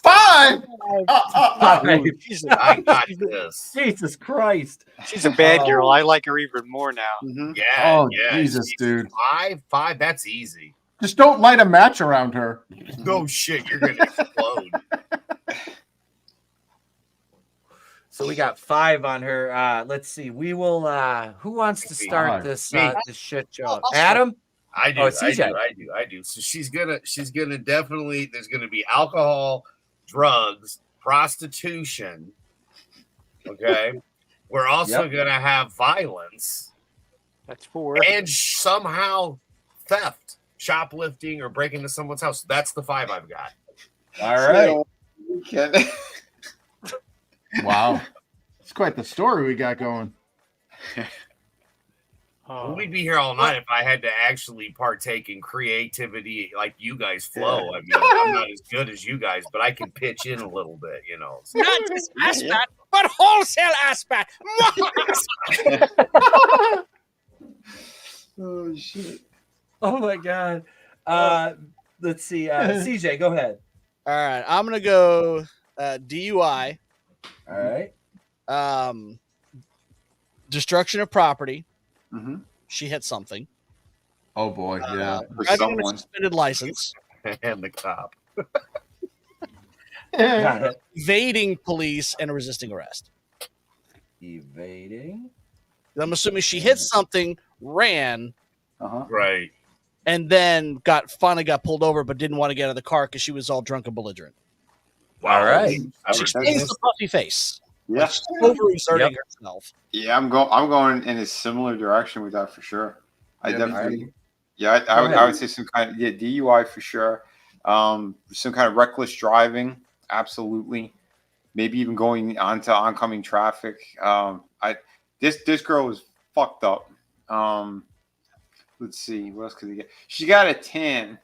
S4: I got this.
S2: Jesus Christ.
S7: She's a bad girl. I like her even more now.
S6: Mm-hmm.
S4: Yeah.
S8: Oh
S4: yeah.
S8: Jesus, dude!
S4: 5. That's easy.
S8: Just don't light a match around her.
S4: No shit, you're gonna explode.
S2: So we got 5 on her. Let's see. We will. Who wants to start this shit show? Adam.
S4: I do.
S2: Oh, it's CJ.
S4: I do. So she's gonna definitely. There's gonna be alcohol, drugs, prostitution. Okay. We're also gonna have violence.
S7: That's 4.
S4: And somehow theft, shoplifting, or breaking into someone's house. That's the 5 I've got.
S2: All right.
S8: Wow. It's quite the story we got going.
S4: We'd be here all night if I had to actually partake in creativity like you guys flow. I mean, I'm not as good as you guys, but I can pitch in a little bit, you know. So.
S5: Not just aspat, but wholesale aspat.
S6: Oh shit!
S2: Oh my god. Let's see. CJ, go ahead.
S5: All right, I'm gonna go DUI.
S2: All right.
S5: Destruction of property.
S6: Mm-hmm.
S5: She hit something.
S8: Oh boy, yeah.
S5: Driving with a suspended license.
S4: And the cop.
S5: Evading police and resisting arrest.
S2: Evading.
S5: I'm assuming she hit something, ran,
S4: right,
S5: and then finally got pulled over, but didn't want to get out of the car because she was all drunk and belligerent.
S2: All right.
S5: She explains the puffy face.
S6: Yeah.
S5: Like she's overexerting herself.
S6: Yeah, I'm going in a similar direction with that for sure. I definitely. Yeah, I would say some kind of DUI for sure. Some kind of reckless driving, absolutely. Maybe even going onto oncoming traffic. This girl was fucked up. Let's see, what else could he get? She got a 10.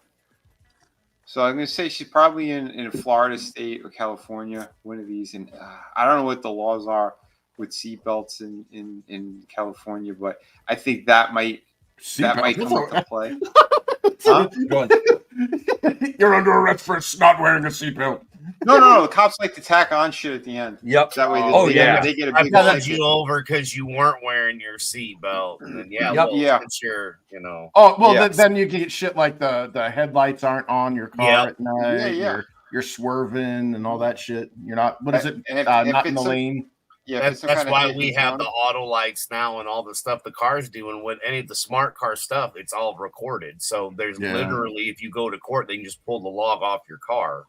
S6: So I'm gonna say she's probably in a Florida state or California, one of these, and I don't know what the laws are. seatbelts in California, but I think that might come into play. Huh?
S8: You're under arrest for not wearing a seatbelt.
S6: No. The cops like to tack on shit at the end.
S2: Yep.
S6: That way, they get a
S4: I
S6: big
S4: pulled
S6: ticket.
S4: you over because you weren't wearing your seatbelt, and then it's your,
S8: Oh well, then you get shit like the headlights aren't on your car at night.
S6: Yeah.
S8: You're swerving and all that shit. You're not. What is it?
S6: If
S8: not in the lane.
S6: Yeah,
S4: that's why we have the auto lights now and all the stuff the cars do. And with any of the smart car stuff, it's all recorded. So there's literally, if you go to court, they can just pull the log off your car.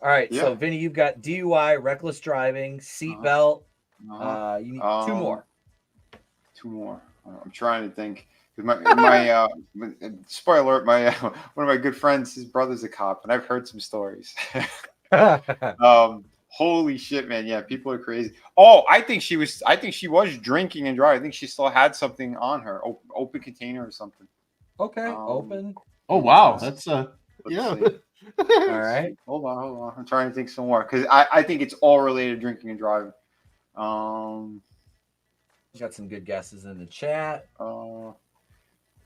S2: All right. So, Vinny, you've got DUI, reckless driving, seatbelt. You need two more.
S6: Two more. I'm trying to think. My spoiler alert, one of my good friends, his brother's a cop, and I've heard some stories. Holy shit, man! Yeah, people are crazy. Oh, I think she was drinking and driving. I think she still had something on her, open container or something.
S2: Okay, open.
S8: Oh wow, that's
S6: All right, hold on. I'm trying to think some more because I think it's all related to drinking and driving.
S2: Got some good guesses in the chat.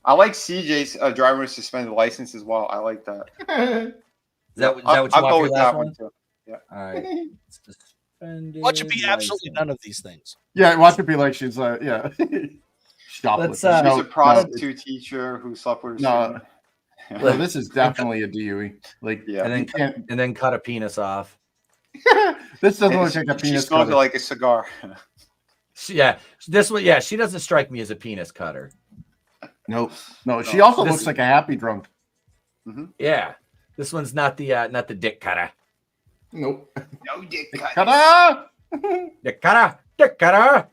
S6: I like CJ's driver suspended license as well. I like that.
S2: Is that what you want for your last one?
S6: Too. Yeah.
S2: All right.
S5: Watch it be absolutely none of these things.
S8: Yeah, watch it be like she's shoplifting.
S6: She's a prostitute teacher who slept with her.
S8: No, this is definitely a DUI.
S2: And then cut a penis off.
S8: This doesn't look like a penis.
S6: She smelled like a cigar.
S2: This one. Yeah, she doesn't strike me as a penis cutter.
S8: Nope. No, she also looks like a happy drunk.
S6: Mm-hmm.
S2: Yeah, this one's not the dick cutter.
S8: Nope.
S6: No dick
S8: cutter.
S2: Dick cutter. Dick cutter.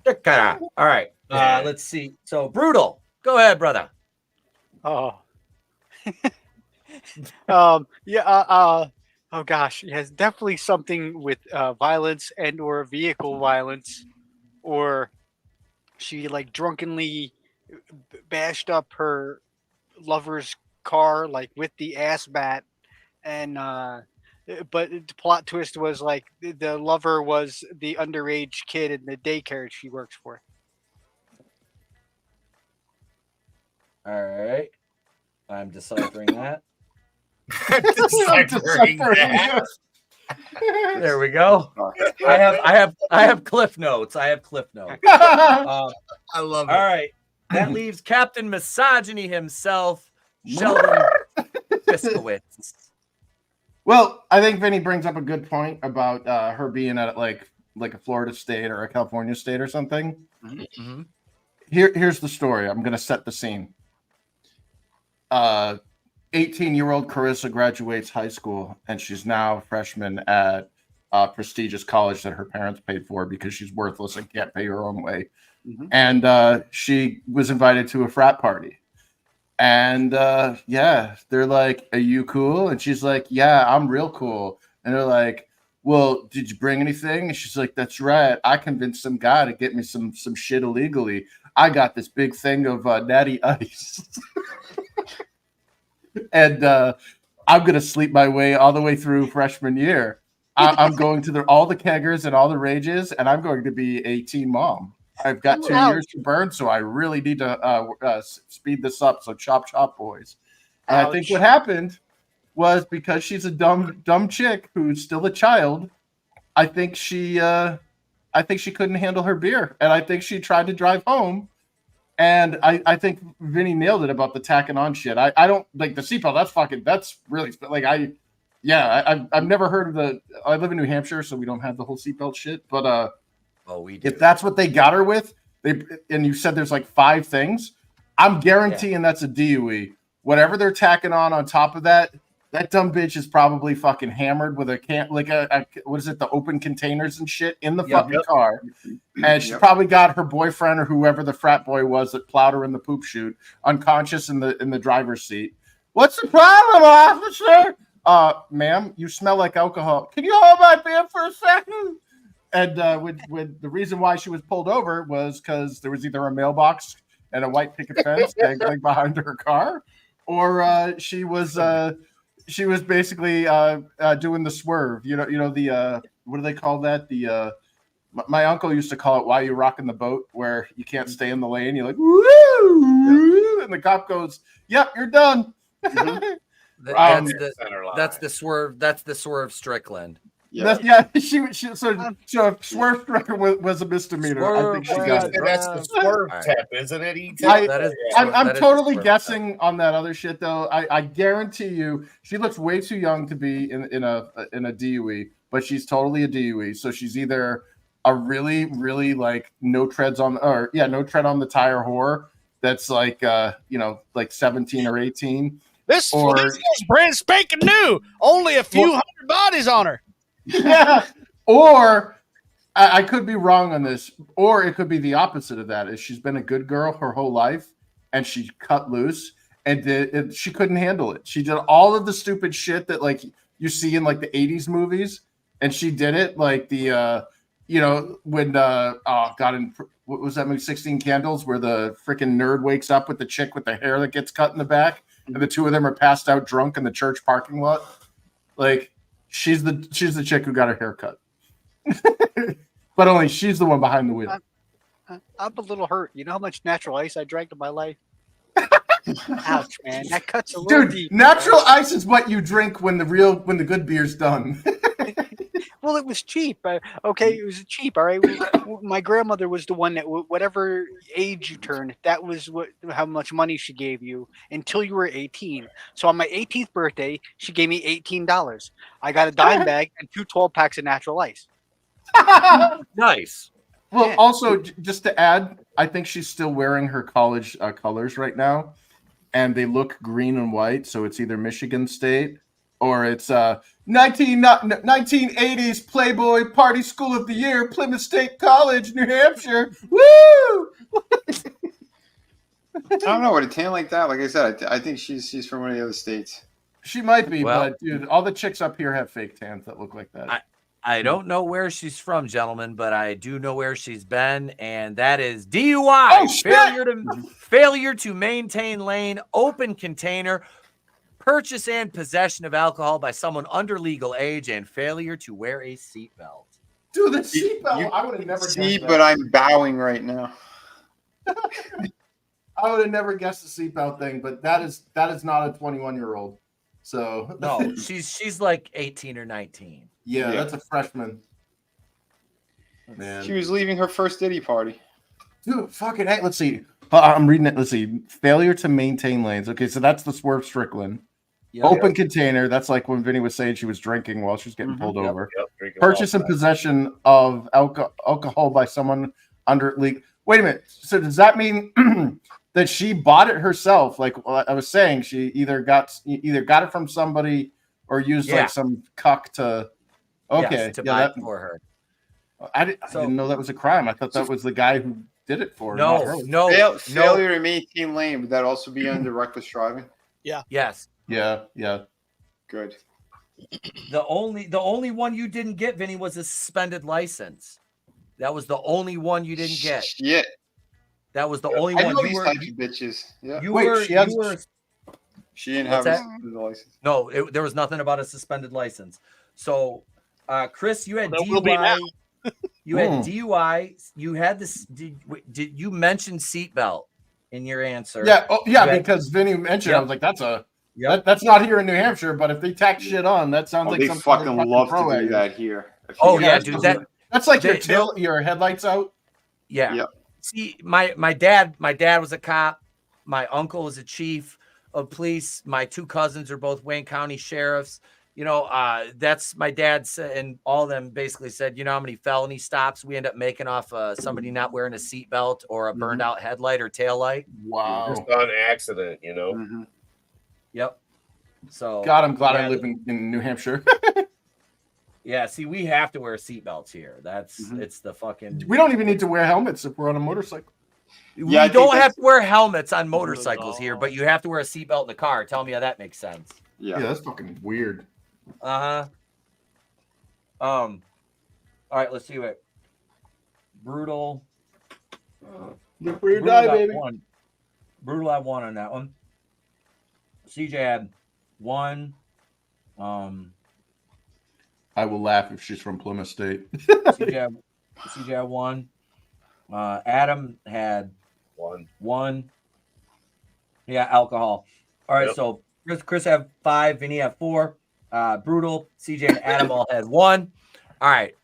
S2: Dick cutter. All right. Let's see. So brutal. Go ahead, brother.
S7: Oh. Oh gosh, it has definitely something with violence and or vehicle violence, or she like drunkenly bashed up her lover's car like with the ass bat, and but the plot twist was like the lover was the underage kid in the daycare she works for.
S2: All right, I'm deciphering that. There we go. I have cliff notes. I love it. All right. That leaves Captain Misogyny himself, Sheldon Fiskowitz.
S8: Well, I think Vinny brings up a good point about her being at like a Florida state or a California state or something.
S2: Mm-hmm.
S8: Here's the story. I'm gonna set the scene. 18-year-old Carissa graduates high school, and she's now a freshman at a prestigious college that her parents paid for because she's worthless and can't pay her own way.
S6: Mm-hmm.
S8: And she was invited to a frat party. And they're like, "Are you cool?" And she's like, "Yeah, I'm real cool." And they're like, "Well, did you bring anything?" And she's like, "That's right. I convinced some guy to get me some shit illegally. I got this big thing of Natty Ice." And I'm going to sleep my way all the way through freshman year. I'm going to all the keggers and all the rages, and I'm going to be a teen mom. I've got 2 years to burn, so I really need to speed this up. So chop, boys. And I think what happened was because she's a dumb chick who's still a child, I think she couldn't handle her beer. And I think she tried to drive home. And I think Vinny nailed it about the tacking on shit. I don't like the seatbelt. That's really like I've never heard of I live in New Hampshire, so we don't have the whole seatbelt shit. But
S2: we do.
S8: If that's what they got her with, and you said there's like 5 things, I'm guaranteeing that's a DUI. Whatever they're tacking on top of that dumb bitch is probably fucking hammered with what is it, the open containers and shit in the fucking car. And she's probably got her boyfriend or whoever the frat boy was that plowed her in the poop chute unconscious in the driver's seat. "What's the problem, officer?" "Ma'am, you smell like alcohol. Can you hold my beer for a second?" And with the reason why she was pulled over was because there was either a mailbox and a white picket fence dangling behind her car, or she was basically doing the swerve. You know the what do they call that? The my uncle used to call it "Why you rocking the boat," where you can't stay in the lane. You're like, woo, and the cop goes, "Yep, you're done."
S2: That's the swerve. That's the Swerve Strickland.
S8: She so Swerve Strickland was a misdemeanor. I think she got it.
S4: That's the Swerve Tep, isn't it?
S8: I'm totally guessing on that other shit though. I guarantee you, she looks way too young to be in a DUE, but she's totally a DUE. So she's either a really, really like no tread on the tire whore that's like like 17 or 18.
S5: This is brand spanking new. Only a few hundred bodies on her.
S8: Yeah. Or I could be wrong on this, or it could be the opposite of that. Is she's been a good girl her whole life and she cut loose and she couldn't handle it. She did all of the stupid shit that like you see in like the 80s movies, and she did it like the when what was that movie 16 Candles, where the freaking nerd wakes up with the chick with the hair that gets cut in the back and the two of them are passed out drunk in the church parking lot. Like she's the chick who got her hair cut. But only she's the one behind the wheel.
S7: I'm a little hurt. You know how much natural ice I drank in my life? Ouch, man. That cuts a little deep.
S8: Natural ice is what you drink when the good beer's done.
S7: Well, it was cheap. It was cheap. All right. My grandmother was the one that whatever age you turned, that was how much money she gave you until you were 18. So on my 18th birthday, she gave me $18. I got a dime bag and 2 12-packs of natural ice.
S2: Nice.
S8: Well, also, just to add, I think she's still wearing her college colors right now, and they look green and white. So it's either Michigan State or it's 1980s Playboy Party School of the Year, Plymouth State College, New Hampshire. Woo!
S6: I don't know, with a tan like that, like I said, I think she's from one of the other states.
S8: She might be, but dude, all the chicks up here have fake tans that look like that.
S2: I don't know where she's from, gentlemen, but I do know where she's been, and that is DUI. Failure to maintain lane, open container, purchase and possession of alcohol by someone under legal age, and failure to wear a seatbelt.
S8: Dude, the seatbelt, I would have never
S6: see,
S8: guessed
S6: but
S8: that.
S6: I'm bowing right now.
S8: I would have never guessed the seatbelt thing, but that is not a 21-year-old. So
S2: no, she's like 18 or 19.
S8: Yeah, that's a freshman. Man.
S6: She was leaving her first Diddy party.
S8: Dude, fucking hey, let's see. I'm reading it. Let's see. Failure to maintain lanes. Okay, so that's the Swerve Strickland. Yep. Open container. That's like when Vinny was saying she was drinking while she was getting pulled over. Yep, purchase and possession of alcohol by someone under legal. Wait a minute. So does that mean that she bought it herself? Like I was saying, she either got it from somebody or used like some cuck to. Okay,
S2: yes, to buy it for her.
S8: I didn't know that was a crime. I thought that was the guy who did it for her.
S2: No.
S6: Failure to maintain lane. Would that also be under reckless driving?
S5: Yeah.
S2: Yes.
S8: Yeah.
S6: Good.
S2: The only one you didn't get, Vinny, was a suspended license. That was the only one you didn't get.
S6: Shit.
S2: That was the only
S6: I
S2: one.
S6: know these types of bitches. Yeah.
S2: She
S6: didn't have a suspended license.
S2: No, there was nothing about a suspended license. So, Chris, you had DUI. You had DUI. You had this. Did you mention seatbelt in your answer?
S8: Yeah. Because Vinny mentioned, I was like, that's not here in New Hampshire. But if they tack shit on, that sounds like
S6: they fucking love to do that here.
S8: Dude, that's like your headlights out.
S2: Yeah. Yep. See, my dad was a cop. My uncle was a chief of police. My 2 cousins are both Wayne County sheriffs. That's my dad said, and all of them basically said, you know how many felony stops we end up making off somebody not wearing a seatbelt or a burned out headlight or tail light?
S8: Wow.
S4: Just on accident,
S6: Mm-hmm.
S2: Yep. So
S8: God, I'm glad I live in New Hampshire.
S2: Yeah, see, we have to wear seatbelts here. It's the fucking.
S8: We don't even need to wear helmets if we're on a motorcycle.
S2: We don't have to wear helmets on motorcycles here, but you have to wear a seatbelt in the car. Tell me how that makes sense.
S8: Yeah, that's fucking weird.
S2: All right, let's see what brutal.
S8: Look where you die, baby.
S2: Brutal had 1 on that one. CJ had 1.
S8: I will laugh if she's from Plymouth State.
S2: CJ had 1. Adam had 1. Yeah, alcohol. All right, so Chris had 5, Vinny had 4. Brutal, CJ and Adam all had 1. All right.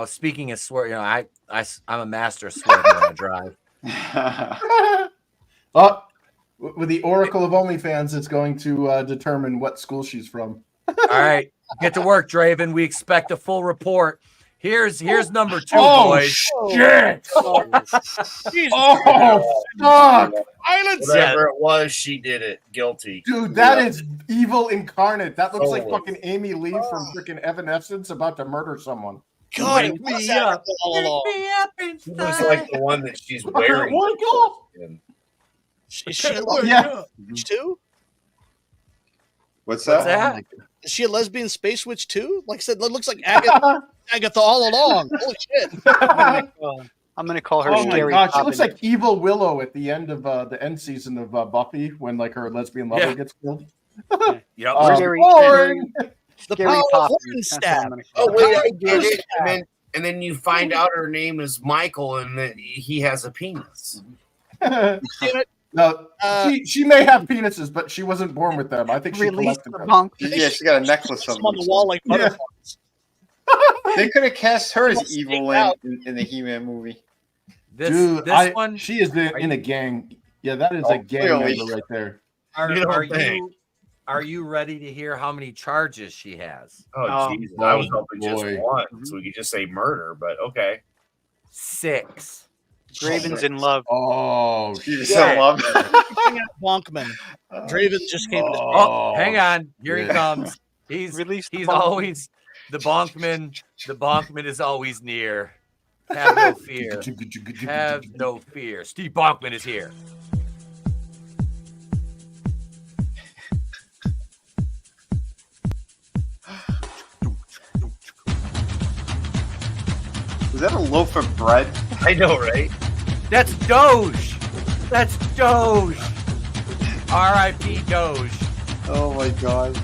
S2: Speaking of swear, I'm a master of swearing when I drive.
S8: With the Oracle of OnlyFans, it's going to determine what school she's from.
S2: All right, get to work, Draven. We expect a full report. Here's number 2, boys.
S8: Shit!
S4: Oh,
S8: fuck!
S4: Whatever it was, she did it. Guilty.
S8: Dude, that is evil incarnate. That looks like fucking Amy Lee from freaking Evanescence about to murder someone.
S5: God, it was that all along.
S4: She looks like the one that she's wearing.
S5: Is she Witch too?
S6: What's that?
S5: Is she a lesbian space witch too? Like I said, it looks like Agatha all along. Holy shit!
S7: I'm gonna call her.
S8: Oh my
S7: Scary
S8: god, she
S7: Poppin'.
S8: looks like Evil Willow at the end of the end season of Buffy when like her lesbian lover gets killed.
S2: Yep.
S8: Boring.
S5: The
S7: Scary
S5: power of
S7: Poppin'.
S5: horn
S7: That's what
S5: stab.
S7: I'm gonna call
S4: Oh
S7: her.
S4: wait, I get it. And then you find out her name is Michael, and that he has a penis.
S8: No, she may have penises, but she wasn't born with them. I think she
S7: Release
S8: collected
S7: the
S8: them.
S7: punk.
S6: Yeah, she got a necklace of
S5: on the wall like butterflies.
S6: They could have cast her as evil in the He-Man movie.
S2: This one,
S8: she is in a gang. Yeah, that is a gang
S6: clearly.
S8: member right there.
S2: Are you ready to hear how many charges she has?
S4: Oh, Jesus. I was hoping just 1, so we could just say murder, but okay.
S2: 6.
S7: Draven's in love.
S8: Oh,
S6: she's in love.
S5: Wonkman. Draven just came.
S2: Oh, hang on. Here he comes. He's
S7: Bonk.
S2: always the Bonkman. The Bonkman is always near. Have no fear. Have no fear. Steve Bonkman is here.
S6: Was that a loaf of bread?
S4: I know, right?
S2: That's Doge. That's Doge. R.I.P. Doge.
S6: Oh my god.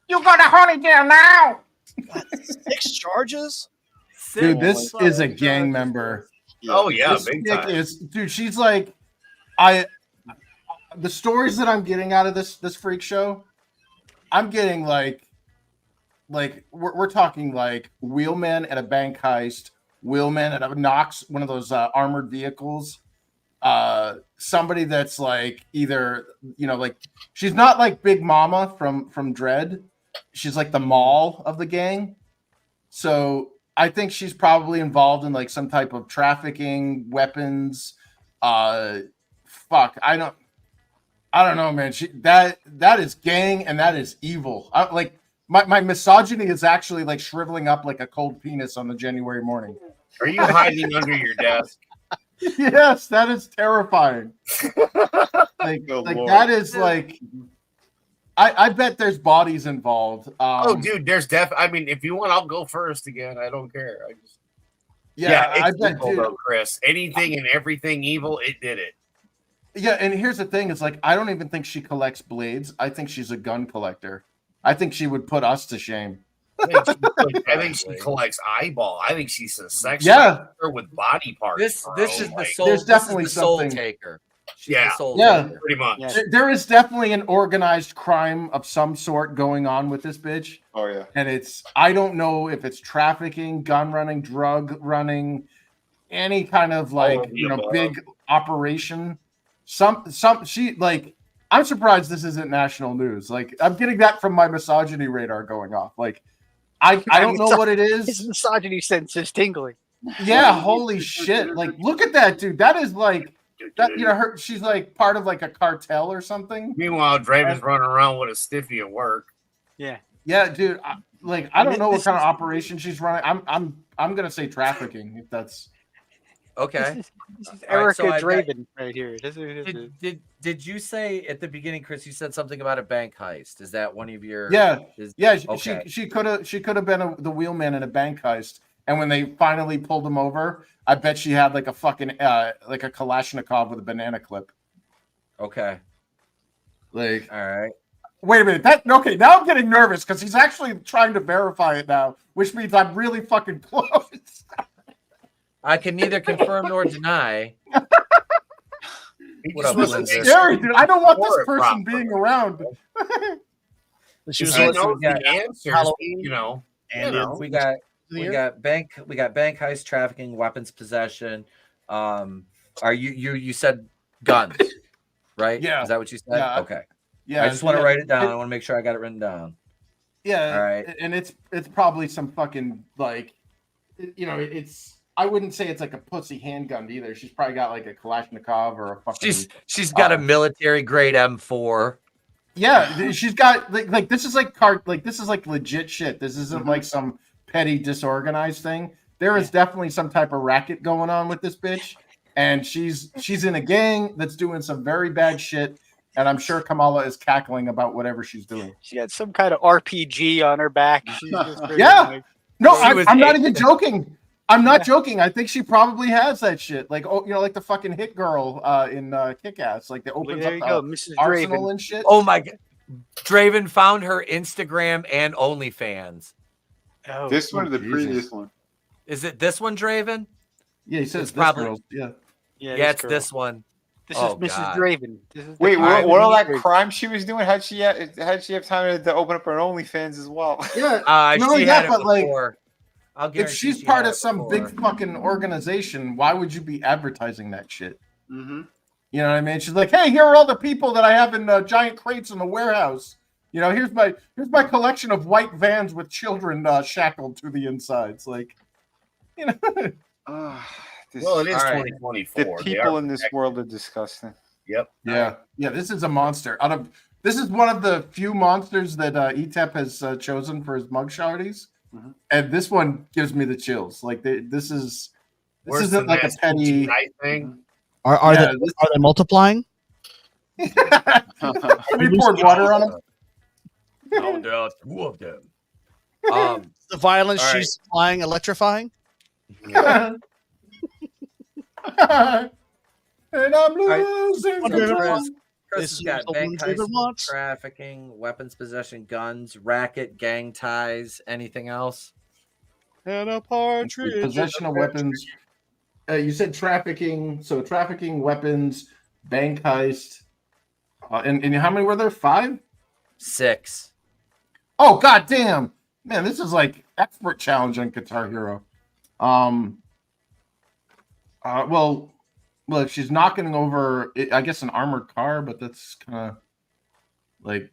S21: You gotta hold it down now.
S5: 6 charges?
S8: Dude, this is a gang member.
S4: Oh yeah,
S8: This
S4: big
S8: chick
S4: time.
S8: dude, she's like, the stories that I'm getting out of this freak show, I'm getting like we're talking like wheelman at a bank heist, wheelman at a Knox, one of those armored vehicles. Somebody that's like either like she's not like Big Mama from Dread. She's like the Maul of the gang. So I think she's probably involved in like some type of trafficking, weapons. Fuck, I don't know, man. That is gang and that is evil. My misogyny is actually like shriveling up like a cold penis on the January morning.
S4: Are you hiding under your desk?
S8: Yes, that is terrifying. Like that is like I bet there's bodies involved.
S4: Oh, dude, there's I mean, if you want, I'll go first again. I don't care.
S8: I
S4: it's
S8: bet,
S4: evil,
S8: dude.
S4: though, Chris. Anything and everything evil, it did it.
S8: Yeah, and here's the thing: it's like I don't even think she collects blades. I think she's a gun collector. I think she would put us to shame.
S4: I think she collects eyeball. I think she's a sex worker with body parts.
S2: This is the soul.
S8: There's definitely
S2: this is the soul
S8: something.
S2: taker.
S4: Yeah,
S8: Pretty
S4: much.
S8: There is definitely an organized crime of some sort going on with this bitch.
S6: Oh yeah.
S8: And I don't know if it's trafficking, gun running, drug running, any kind of like big operation. She like I'm surprised this isn't national news. Like I'm getting that from my misogyny radar going off. Like I don't know what it is.
S7: His misogyny sense is tingling.
S8: Yeah, holy shit. Like look at that, dude. That is like that, she's like part of like a cartel or something.
S4: Meanwhile, Draven's running around with a stiffy at work.
S7: Yeah,
S8: dude. I don't know what kind of operation she's running. I'm gonna say trafficking if that's
S2: okay.
S7: This is Erica Draven right here.
S2: Did you say at the beginning, Chris? You said something about a bank heist. Is that one of your?
S8: Yeah.
S2: Okay.
S8: She could have been the wheelman in a bank heist. And when they finally pulled him over, I bet she had like a fucking like a Kalashnikov with a banana clip.
S2: Okay.
S8: Like,
S2: all right.
S8: Wait a minute. Okay, now I'm getting nervous because he's actually trying to verify it now, which means I'm really fucking close.
S2: I can neither confirm nor deny.
S8: What up, scary, dude. I don't want this person being around.
S5: She was
S2: the
S4: answers, you know.
S2: We got bank heist, trafficking, weapons possession. Are you said guns, right?
S8: Yeah.
S2: Is that what you said?
S8: Yeah.
S2: Okay.
S8: Yeah.
S2: I just want to write it down. I want to make sure I got it written down.
S8: Yeah.
S2: All right.
S8: And it's probably some fucking like, it's. I wouldn't say it's like a pussy handgun either. She's probably got like a Kalashnikov or a fucking.
S2: She's got a military grade M4.
S8: Yeah, she's got like this is like this is like legit shit. This isn't like some petty disorganized thing. There is definitely some type of racket going on with this bitch, and she's in a gang that's doing some very bad shit. And I'm sure Kamala is cackling about whatever she's doing.
S7: She had some kind of RPG on her back. She's just
S8: yeah, no, I'm not even joking. I'm not joking. I think she probably has that shit. Like, like the fucking hit girl in Kick-Ass. Like, they opens up the arsenal
S2: Draven.
S8: And shit.
S2: Oh, my God. Draven found her Instagram and OnlyFans.
S6: Oh, this one or the previous one?
S2: Is it this one, Draven?
S8: Yeah, he says
S2: it's
S8: this
S2: probably.
S8: Girl. Yeah.
S2: Yeah, it's this one.
S7: This is Mrs. Draven.
S6: Wait, what all that crime she was doing? How'd she have time to open up her OnlyFans as well?
S8: Yeah,
S2: she had it before.
S8: If she's part of some big fucking organization, why would you be advertising that shit?
S6: Mm-hmm.
S8: You know what I mean? She's like, "Hey, here are all the people that I have in giant crates in the warehouse. Here's my collection of white vans with children shackled to the insides." Like,
S4: well, it is 2024.
S6: The people in this world are disgusting.
S4: Yep.
S8: Yeah. Yeah. This is a monster. This is one of the few monsters that Etep has chosen for his mug shardies.
S6: Mm-hmm.
S8: And this one gives me the chills. Like this isn't like a petty
S4: thing.
S5: Are they multiplying?
S8: Have you poured water on them?
S1: No doubt, two of them.
S5: The violence she's supplying electrifying.
S8: Yeah. And I'm losing.
S2: Chris has got bank heist, trafficking, weapons possession, guns, racket, gang ties, anything else?
S5: And a partridge.
S8: Possession of weapons. You said trafficking. So trafficking, weapons, bank heist. And how many were there? 5? 6. Oh, goddamn. Man, this is like expert challenge on Guitar Hero. Well, look, she's knocking over, I guess, an armored car, but that's kind of like,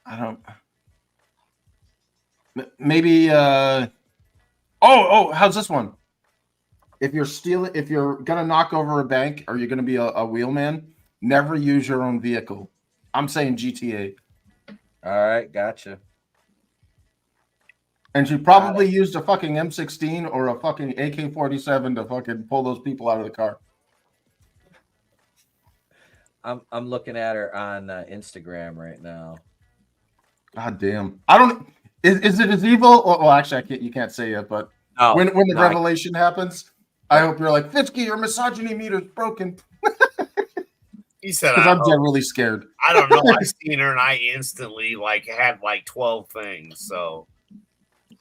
S8: I don't. Maybe. How's this one? If you're gonna knock over a bank, or you're gonna be a wheelman, never use your own vehicle. I'm saying GTA.
S2: All right, gotcha.
S8: And she probably used a fucking M16 or a fucking AK-47 to fucking pull those people out of the car.
S2: I'm looking at her on Instagram right now.
S8: God damn! I don't. Is it as evil? Well, actually, you can't say it. But when the revelation happens, I hope you're like, Fitsky, your misogyny meter's broken.
S4: He said,
S8: "Because I'm generally scared."
S4: I don't know. I seen her and I instantly had 12 things. So.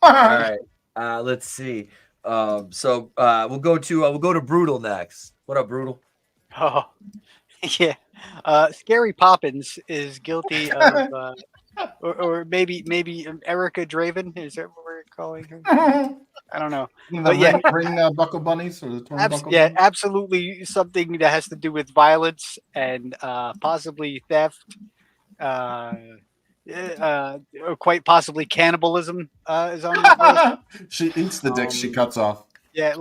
S2: All right. Let's see. So we'll go to Brutal next. What up, Brutal?
S7: Oh, yeah. Scary Poppins is guilty of, or maybe Erica Draven. Is that what we're calling her? I don't know.
S8: Ring buckle bunnies or the torn buckle bunnies?
S7: Absolutely something that has to do with violence and possibly theft. Quite possibly cannibalism is on the list.
S8: She eats the dicks she cuts off.
S7: Yeah,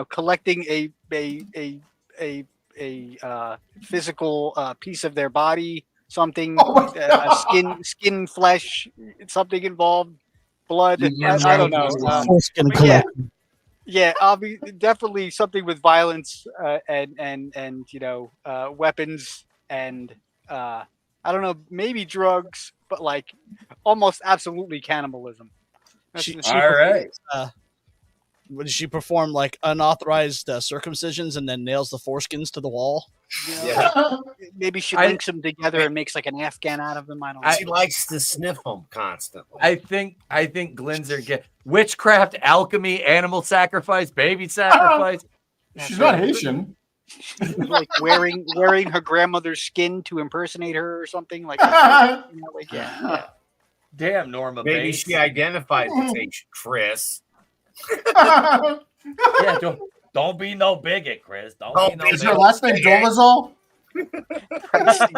S7: collecting a physical piece of their body, something, skin, flesh, something involved, blood. I don't know. Definitely something with violence and weapons and I don't know, maybe drugs, but almost absolutely cannibalism.
S2: All right.
S5: Does she perform unauthorized circumcisions and then nails the foreskins to the wall?
S7: Maybe she links them together and makes like an Afghan out of them. I don't know.
S4: She likes to sniff them constantly.
S2: I think Glinzer get witchcraft, alchemy, animal sacrifice, baby sacrifice.
S8: She's not Haitian.
S7: Like wearing her grandmother's skin to impersonate her or something like. Yeah.
S2: Damn, Norma.
S4: Maybe
S2: Bates.
S4: she identifies as Haitian, Chris.
S2: Yeah, don't be no bigot, Chris. Don't be no
S8: Is your last name Dolezal?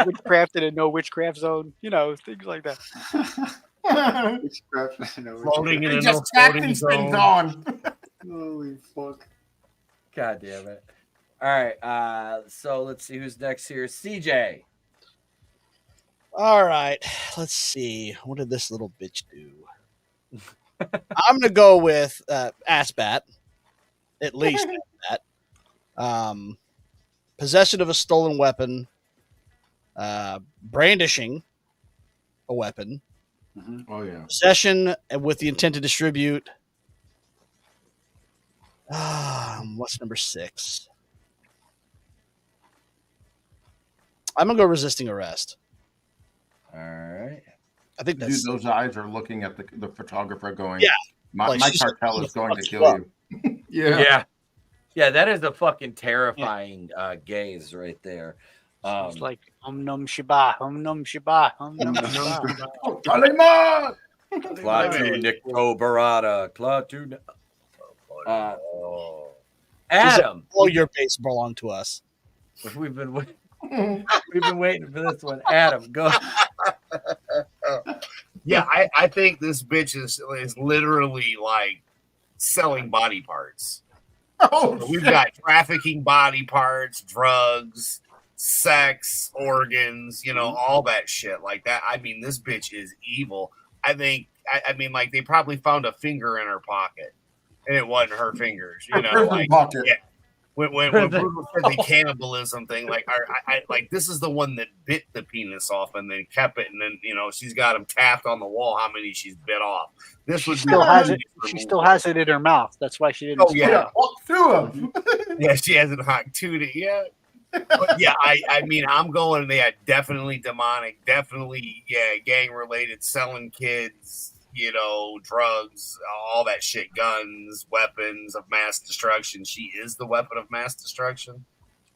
S7: Witchcraft in a no witchcraft zone, things like that.
S4: Floating in a
S8: just
S4: no
S8: tacked
S4: floating
S8: these
S4: zone.
S8: things on.
S6: Holy fuck.
S2: God damn it. All right, so let's see who's next here. CJ.
S5: All right, let's see. What did this little bitch do? I'm gonna go with Assbat, at least Assbat. Possession of a stolen weapon, brandishing a weapon.
S8: Oh yeah.
S5: Possession with the intent to distribute. What's number 6? I'm gonna go resisting arrest.
S2: All right.
S5: I think
S8: Dude, those eyes are looking at the photographer going,
S5: Yeah.
S8: my
S5: she's
S8: cartel is going to kill
S5: up.
S8: you.
S2: Yeah, that is a fucking terrifying gaze right there.
S7: It's like num shiba, num shiba, num shiba.
S8: Kalima!
S2: Clatu Nitro Barada. Clatu. Adam.
S5: All your base belong to us.
S2: We've been waiting for this one. Adam, go.
S4: Yeah, I think this bitch is literally like selling body parts.
S8: Oh,
S4: we've got trafficking body parts, drugs, sex, organs, all that shit like that. I mean, this bitch is evil. I mean, like they probably found a finger in her pocket, and it wasn't her fingers.
S8: Pocket.
S4: Yeah. When Brutal said the cannibalism thing, like I like this is the one that bit the penis off and then kept it, and then she's got him tapped on the wall how many she's bit off. This would
S7: still has it. She still has it in her mouth. That's why she didn't.
S4: Oh yeah,
S8: walk through them.
S4: Yeah, she hasn't hot tooted it yet. But yeah, I mean, I'm going. Yeah, definitely demonic. Definitely, gang related, selling kids. Drugs, all that shit, guns, weapons of mass destruction. She is the weapon of mass destruction.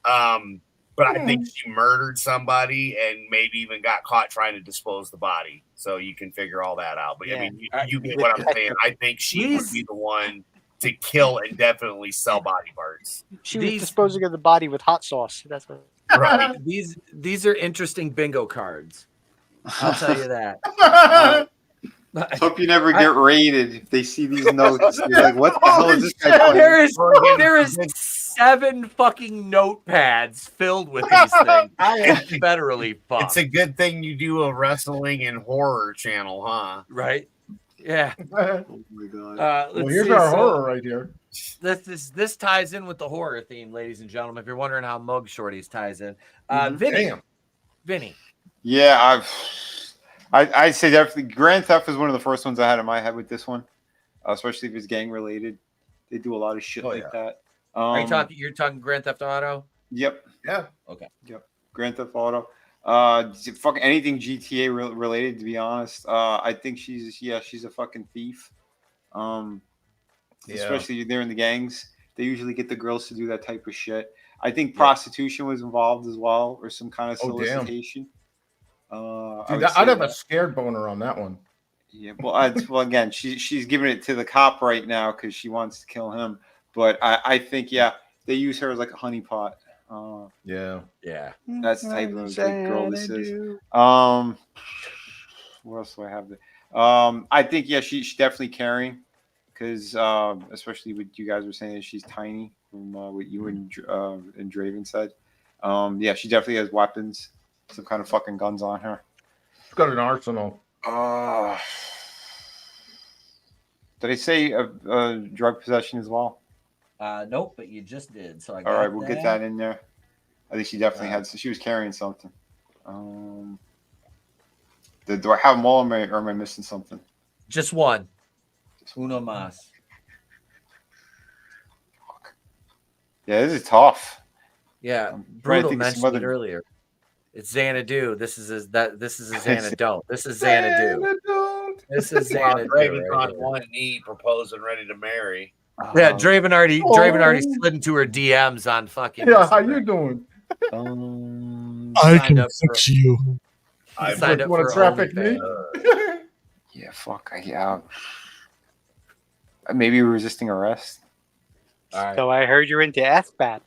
S4: But I think she murdered somebody and maybe even got caught trying to dispose the body. So you can figure all that out. But I mean, you get what I'm saying. I think she would be the one to kill and definitely sell body parts.
S7: She was disposing of the body with hot sauce. That's what.
S2: Right. These are interesting bingo cards. I'll tell you that.
S6: Hope you never get raided if they see these notes. You're like, what the hell is this guy playing?
S2: There is 7 fucking notepads filled with these things. I am federally fucked.
S4: It's a good thing you do a wrestling and horror channel, huh?
S2: Right? Yeah.
S6: Oh my god.
S8: Well, here's our horror right here.
S2: This ties in with the horror theme, ladies and gentlemen. If you're wondering how Mug Shorties ties in, Vinny.
S6: Yeah, I'd say definitely Grand Theft is one of the first ones I had in my head with this one, especially if it's gang related. They do a lot of shit like that.
S2: You're talking Grand Theft Auto?
S6: Yep.
S8: Yeah.
S2: Okay.
S6: Yep. Grand Theft Auto. Fucking anything GTA related, to be honest. I think she's a fucking thief. Especially they're in the gangs. They usually get the girls to do that type of shit. I think prostitution was involved as well, or some kind of solicitation.
S8: Dude, I'd have a scared boner on that one.
S6: Yeah, well, again, she's giving it to the cop right now because she wants to kill him. But I think they use her as like a honeypot.
S2: Yeah.
S6: That's the type of girl this is. What else do I have there? I think she's definitely carrying because especially what you guys were saying, she's tiny from what you and Draven said. She definitely has weapons. Some kind of fucking guns on her.
S8: She's got an arsenal.
S6: Did I say drug possession as well?
S2: Nope, but you just did. So I got
S6: all right, we'll get that in there. I think she definitely had. So she was carrying something. Do I have them all, or am I missing something?
S2: Just one. Uno más.
S6: Yeah, this is tough.
S2: Yeah,
S6: trying to
S2: Brutal
S6: think of some
S2: mentioned it
S6: other-
S2: earlier. It's Xanadu. This is a Xanadu. This is Xanadu. This is Xanadu.
S4: Draven's
S2: Right
S4: on
S2: here.
S4: one knee, proposing, ready to marry.
S2: Yeah, Draven already slid into her DMs on fucking.
S8: Yeah, how you doing?
S5: I
S2: signed
S5: can
S2: up for-
S5: fix you.
S2: I signed up
S8: Want
S2: for
S8: to traffic me?
S2: OnlyFans.
S6: Yeah, fuck. Maybe resisting arrest.
S7: So I heard you're into SBAT.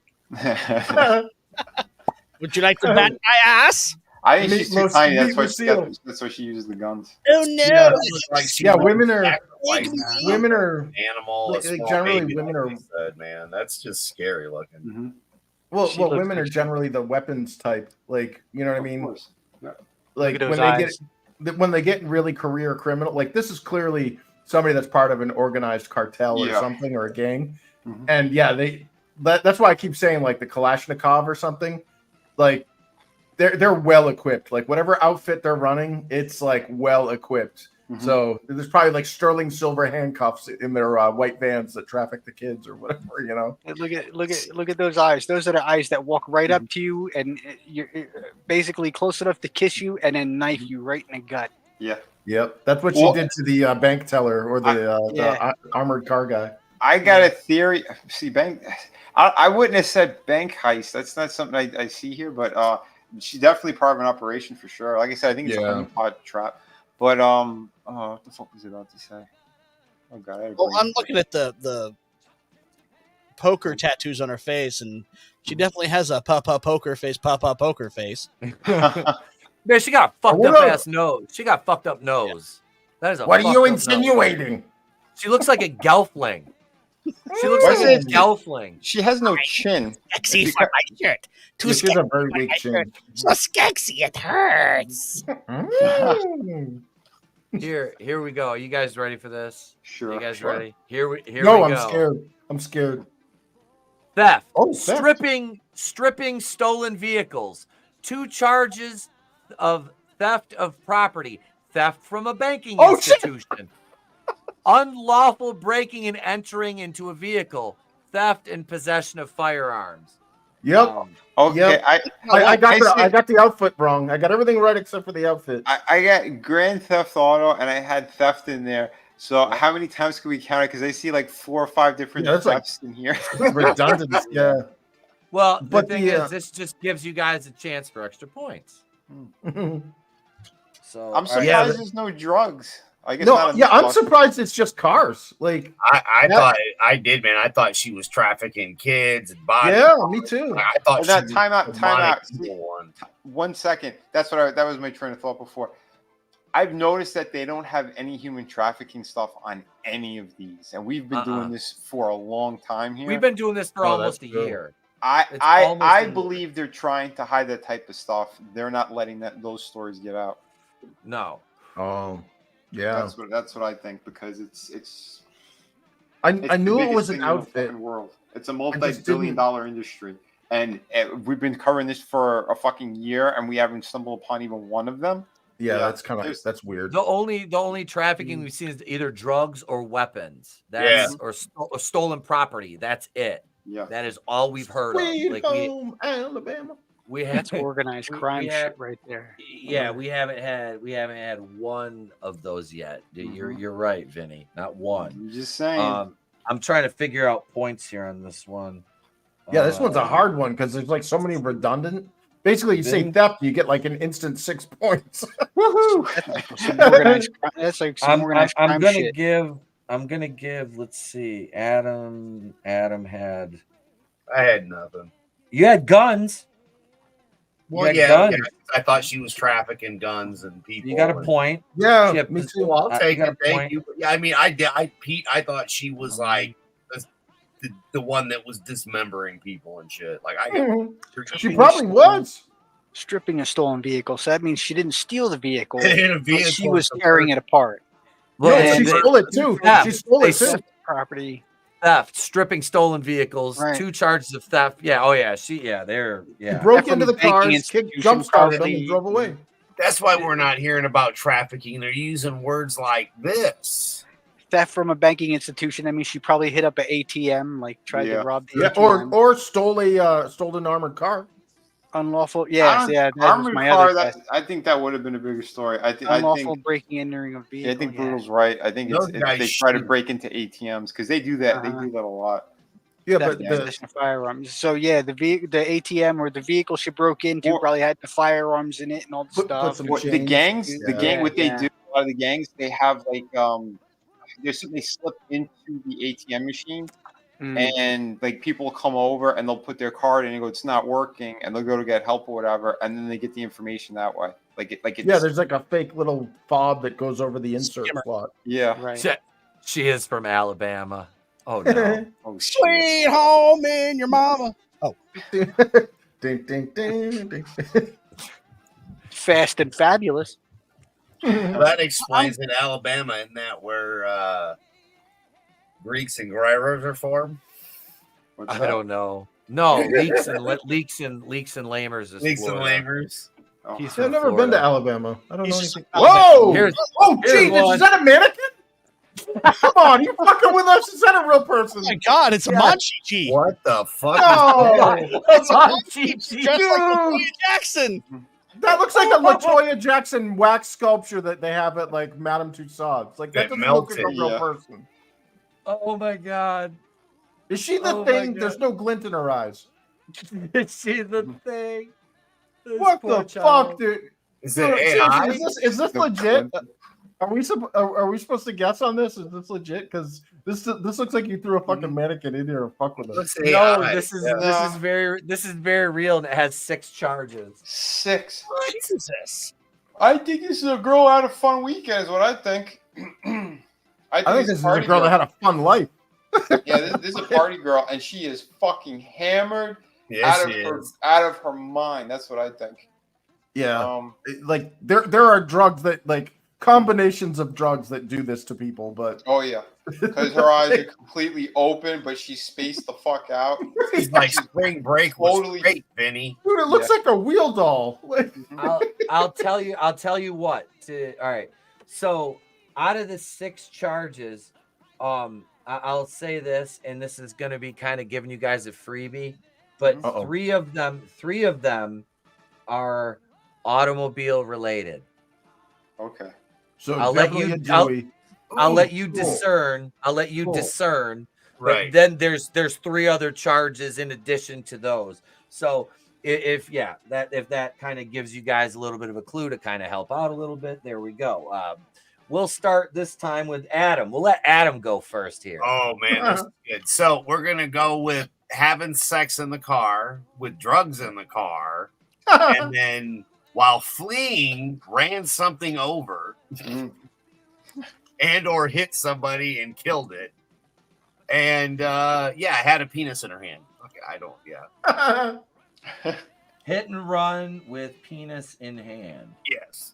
S5: Would you like to bat my ass?
S6: I think she's too tiny. That's why
S8: Lucille.
S6: that's why she uses the guns.
S5: Oh no!
S8: Yeah,
S4: Like
S8: women are
S4: animal.
S8: like,
S4: a small
S8: generally
S4: baby,
S8: women
S4: like
S8: are
S4: you said, man. That's just scary looking.
S8: well,
S7: She looks
S8: women are
S7: like-
S8: generally the weapons type. Like, you know what I mean?
S6: Yeah.
S8: Like
S7: Look at
S8: when
S7: those
S8: they get really career criminal, like this is clearly somebody that's part of an organized cartel or
S6: Yeah.
S8: something or a gang.
S6: Mhm.
S8: And yeah, that's why I keep saying like the Kalashnikov or something. Like they're well equipped. Like whatever outfit they're running, it's like well equipped.
S6: Mhm.
S8: So there's probably like sterling silver handcuffs in their white vans that traffic the kids or whatever, you know.
S7: And look at those eyes. Those are the eyes that walk right up to you, and you're basically close enough to kiss you, and then knife you right in the gut.
S6: Yeah.
S8: Yep, that's what
S6: Well-
S8: she did to the bank teller or the
S7: Yeah.
S8: armored car guy.
S6: I got a theory. See, I wouldn't have said bank heist. That's not something I see here, but she's definitely part of an operation for sure. Like I said, I think it's a honeypot trap. But what the fuck was I about to say? Oh god, I had a
S5: Well,
S6: brain
S5: I'm looking at the poker tattoos on her face, and she definitely has a poker face.
S2: Man, she got a fucked
S8: What
S2: up
S8: up?
S2: ass nose. She got a fucked up nose. That is a.
S8: What are
S2: fucked
S8: you
S2: up nose.
S8: insinuating?
S2: She looks like a gelfling. She looks
S6: Why
S2: like
S6: is
S2: a
S6: it-
S2: gelfling.
S6: She has no chin.
S11: Sexy for my shirt. Too
S8: This is
S11: sexy
S8: a very
S11: for
S8: weak
S11: my
S8: chin.
S11: shirt. So sexy it hurts.
S2: Here we go. Are you guys ready for this?
S6: Sure.
S2: You guys
S6: sure.
S2: ready? Here we
S8: No,
S2: go.
S8: I'm scared. I'm scared.
S2: Theft.
S8: Oh, theft.
S2: Stripping stolen vehicles. 2 charges of theft of property. Theft from a banking
S8: Oh, shit.
S2: institution. Unlawful breaking and entering into a vehicle. Theft and possession of firearms.
S8: Yep.
S6: Okay,
S8: Yep. I
S6: see-
S8: got the outfit wrong. I got everything right except for the outfit.
S6: I got Grand Theft Auto and I had theft in there. So how many times can we count it? Because I see like 4 or 5 different
S8: Yeah, that's like-
S6: thefts in here.
S8: Redundant. Yeah.
S2: Well,
S8: But
S2: the thing
S8: the,
S2: is, this just gives you guys a chance for extra points. So
S6: I'm surprised
S8: Yeah,
S6: there's no drugs. I guess
S8: No,
S6: not a
S8: yeah, I'm
S6: mythbusters.
S8: surprised it's just cars. Like,
S4: I
S8: That-
S4: thought I did, man. I thought she was trafficking kids and bodies.
S8: yeah, me too.
S4: I thought
S6: That
S4: she was
S6: time out.
S4: demonic
S6: See,
S4: evil one.
S6: 1 second. That was my train of thought before. I've noticed that they don't have any human trafficking stuff on any of these, and we've been doing this for a long time here.
S2: We've been doing this for
S8: Oh,
S2: almost a
S8: that's true.
S2: year. It's
S6: I
S2: almost a year.
S6: believe they're trying to hide that type of stuff. They're not letting those stories get out.
S2: No.
S8: Oh, yeah.
S6: That's what I think, because it's
S8: I
S6: the
S8: knew it
S6: biggest
S8: was
S6: thing
S8: an
S6: in the
S8: outfit.
S6: fucking world. It's a
S8: just
S6: multi-billion-dollar industry, and we've been covering this for a fucking year, and we haven't stumbled upon even one of them.
S8: Yeah, that's kind of
S6: there's-
S8: that's weird.
S2: The only trafficking we've seen is either drugs or weapons. That's or stolen property. That's it.
S6: Yeah.
S2: That is all we've heard
S8: Sweet
S2: of. Like
S8: home Alabama.
S2: we
S7: That's
S2: have
S7: organized crime
S2: we
S7: shit
S2: have-
S7: right there.
S2: Yeah, we haven't had one of those yet. You're right, Vinny. Not one.
S6: I'm just saying.
S2: I'm trying to figure out points here on this one.
S8: Yeah, this one's a hard one because there's like so many redundant. Basically, you say
S2: Then-
S8: theft, you get like an instant 6 points.
S7: That's like some organized crime
S2: I'm gonna
S7: shit.
S2: give. Let's see. Adam had.
S4: I had nothing.
S2: You had guns.
S4: Well,
S2: You had
S4: yeah,
S2: guns.
S4: I thought she was trafficking guns and people.
S2: You got a
S4: and-
S2: point.
S8: Yeah,
S2: Yeah,
S8: me too.
S4: Well, I'll take
S2: you got
S4: it.
S2: a
S4: Thank
S2: point.
S4: you. Yeah, I mean, I did. Pete, I thought she was like the one that was dismembering people and shit. Like
S8: She probably was.
S7: Stripping a stolen vehicle. So that means she didn't steal the vehicle.
S4: In a
S7: but
S4: vehicle.
S7: She was tearing it apart.
S8: No,
S2: And
S8: she
S2: they-
S8: stole it too.
S2: Yeah,
S8: She stole
S2: they
S8: it too.
S7: Property.
S2: Theft, stripping stolen vehicles,
S7: Right.
S2: 2 charges of theft. Yeah, oh yeah, they're
S8: He
S2: yeah.
S8: broke
S7: From
S8: into the
S7: banking
S8: cars,
S7: institution,
S8: kicked, jump started them,
S7: probably-
S8: and drove away.
S4: That's why we're not hearing about trafficking. They're using words like this.
S7: theft from a banking institution. I mean, she probably hit up an ATM, like tried to rob the ATM.
S8: or stole an armored car.
S7: Unlawful, yes, yeah. That was
S6: Armored
S7: my
S6: car.
S7: other guess.
S6: I think that would have been a bigger story. I
S7: Unlawful
S6: think
S7: breaking and entering of vehicle.
S6: I think Brutal's right. I think it's they try to break into ATMs because they do that. They do that a lot.
S8: Yeah,
S7: but possession of firearms. So yeah, the ATM or the vehicle she broke into probably had the firearms in it and all the stuff.
S6: The gangs, what they do, a lot of the gangs, they have like they slip into the ATM machine, and like people come over and they'll put their card in and go, it's not working, and they'll go to get help or whatever, and then they get the information that way. There's
S8: like a fake little fob that goes over the insert slot.
S6: Yeah,
S7: right.
S2: She is from Alabama. Oh no! Oh,
S5: sweet home in your mama. Oh,
S8: ding, ding, ding, ding.
S7: Fast and fabulous.
S4: That explains it. Alabama, isn't that where Greeks and gyros are formed?
S2: I don't know. No, leaks and lamers. Is
S4: Leaks and
S2: Florida.
S4: lamers.
S2: He's
S8: I've never been to Alabama. I don't know anything.
S2: Whoa!
S8: Oh, gee, is that a mannequin? Come on, you fucking with us? Is that a real person?
S5: Oh my God, it's a Monchi.
S4: What the fuck?
S8: No,
S5: it's Monchi. Just like Latoya Jackson.
S8: That looks like a Latoya Jackson wax sculpture that they have at like Madame Tussauds. Like that doesn't look like a real person.
S2: Oh my God!
S8: Is she the thing? There's no glint in her eyes.
S2: Is she the thing?
S8: What the fuck, dude?
S4: Is it AI?
S8: Is this legit? Are we supposed to guess on this? Is this legit? Because this looks like you threw a fucking mannequin in here and fuck with us.
S2: No, this is very real, and it has 6 charges.
S6: 6.
S5: What is this?
S6: I think this is a girl out of fun weekend, is what I think.
S8: I think this is a girl that had a fun life.
S6: Yeah, this is a party girl, and she is fucking hammered out of her mind. That's what I think.
S8: Yeah, like there are drugs that like combinations of drugs that do this to people, but
S6: oh yeah, because her eyes are completely open, but she's spaced the fuck out.
S4: It's like spring break totally great, Vinny.
S8: Dude, it looks like a wheel doll.
S2: I'll tell you what. All right, so out of the 6 charges, I'll say this, and this is going to be kind of giving you guys a freebie, but 3 of them are automobile related.
S6: Okay.
S8: So
S2: I'll let you discern. I'll let you discern.
S4: Right.
S2: But then there's 3 other charges in addition to those. So if that kind of gives you guys a little bit of a clue to kind of help out a little bit, there we go. We'll start this time with Adam. We'll let Adam go first here.
S4: Oh man, that's good. So we're gonna go with having sex in the car, with drugs in the car, and then while fleeing, ran something over, and or hit somebody and killed it, and had a penis in her hand. Okay, I don't. Yeah.
S2: Hit and run with penis in hand.
S4: Yes.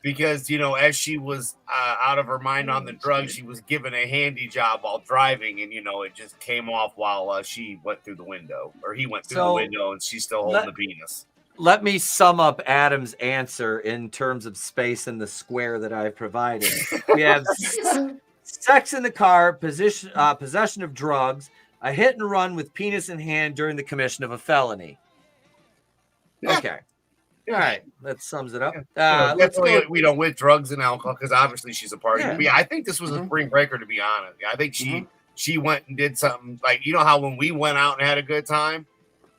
S4: Because, as she was out of her mind on the drugs, she was given a handy job while driving, and, it just came off while she went through the window, or he went through the window, and she's still holding the penis.
S2: Let me sum up Adam's answer in terms of space in the square that I've provided. We have sex in the car, possession of drugs, a hit and run with penis in hand during the commission of a felony. Okay. All right, that sums it up. Let's go.
S4: We don't with drugs and alcohol because obviously she's a party. Yeah. I think this was a spring breaker, to be honest. I think she went and did something like how when we went out and had a good time.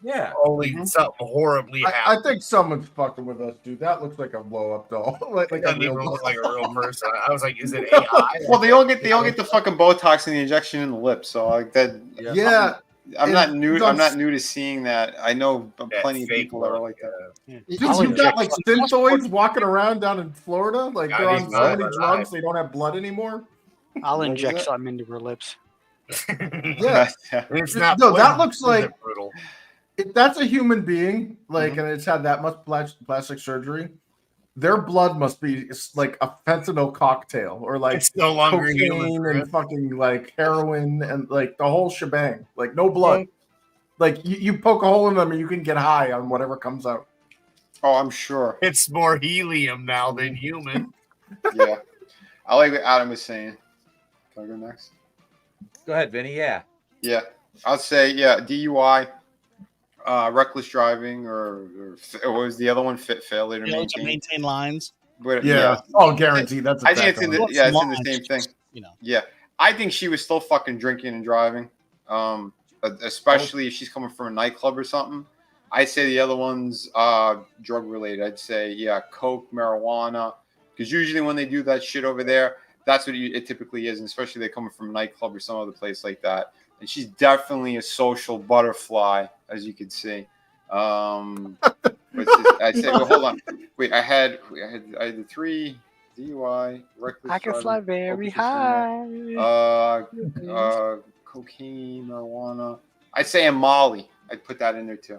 S2: Yeah,
S4: only something horribly happened.
S8: I think someone's fucking with us, dude. That looks like a blow up doll.
S4: It doesn't even look like a real person. I was like, is it AI?
S6: Well, they all get the fucking Botox and the injection in the lip. So like that.
S8: Yeah.
S6: I'm not new to seeing that. I know plenty of people that are like that.
S8: Dude, you've got like synthoids walking around down in Florida. Like they're on so many drugs they don't have blood anymore.
S7: I'll inject something into her lips.
S8: Yeah.
S4: It's not.
S8: No, that looks like if that's a human being, like, and it's had that much plastic surgery. Their blood must be like a fentanyl cocktail, or like
S4: it's no longer
S8: cocaine and fucking like heroin and like the whole shebang. Like no blood. Like you poke a hole in them and you can get high on whatever comes out.
S6: Oh, I'm sure
S4: it's more helium now than human.
S6: Yeah. I like what Adam was saying. Can I go next?
S2: Go ahead, Vinny. Yeah.
S6: Yeah. I'll say, DUI, reckless driving, or what was the other one? Failure to
S5: maintain lines.
S6: But,
S8: guaranteed. That's a
S6: I think it's in the it's in the
S5: lines,
S6: same thing.
S5: You know.
S6: Yeah. I think she was still fucking drinking and driving. Especially if she's coming from a nightclub or something. I'd say the other one's drug related. I'd say, coke, marijuana. Because usually when they do that shit over there, that's what it typically is. And especially they coming from a nightclub or some other place like that. And she's definitely a social butterfly, as you can see. I'd say, well, hold on. Wait, I had the 3 DUI, reckless
S7: I can
S6: driving,
S7: fly very high.
S6: Cocaine, marijuana. I'd say a Molly. I'd put that in there too.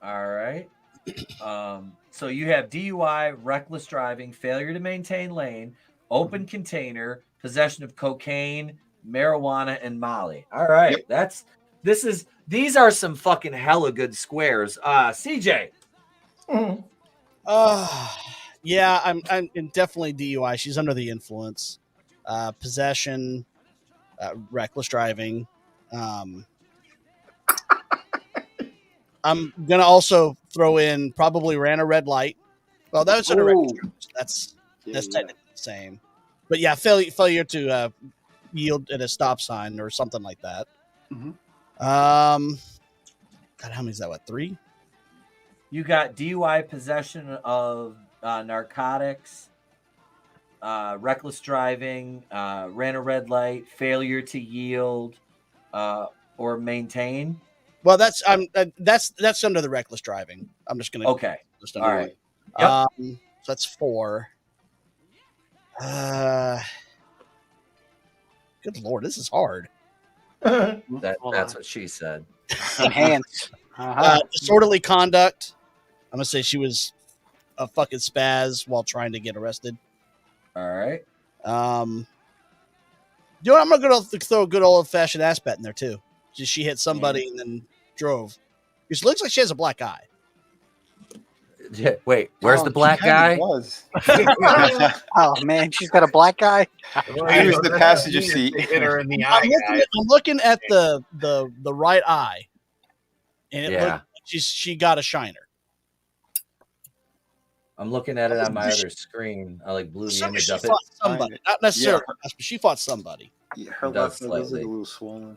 S2: All right. So you have DUI, reckless driving, failure to maintain lane, open container, possession of cocaine, marijuana, and Molly. All right.
S6: Yep.
S2: These are some fucking hella good squares. CJ.
S5: Yeah, I'm definitely DUI. She's under the influence. Possession, reckless driving. I'm gonna also throw in probably ran a red light. Well, that was under that's technically the same. But yeah, failure to yield at a stop sign or something like that.
S6: Mm-hmm.
S5: God, how many is that? What, 3?
S2: You got DUI, possession of narcotics, reckless driving, ran a red light, failure to yield or maintain.
S5: Well, that's under the reckless driving. I'm just gonna
S2: all right.
S5: Yep. So that's 4. Good Lord, this is hard.
S2: That's what she said.
S7: Enhance.
S5: Disorderly conduct. I'm gonna say she was a fucking spaz while trying to get arrested.
S2: All right.
S5: I'm gonna throw a good old fashioned ass bet in there too. Just she hit somebody and then drove. It looks like she has a black eye.
S2: Yeah, wait, where's the black guy?
S7: Oh man, she's got a black guy.
S6: He was the passenger seat.
S4: Hit her in the eye.
S5: I'm looking at the right eye, and it looked like she got a shiner.
S2: I'm looking at it on my other screen. I blew the image up.
S5: Somebody, not necessarily, but she fought somebody.
S6: Yeah, her left leg was a little swollen.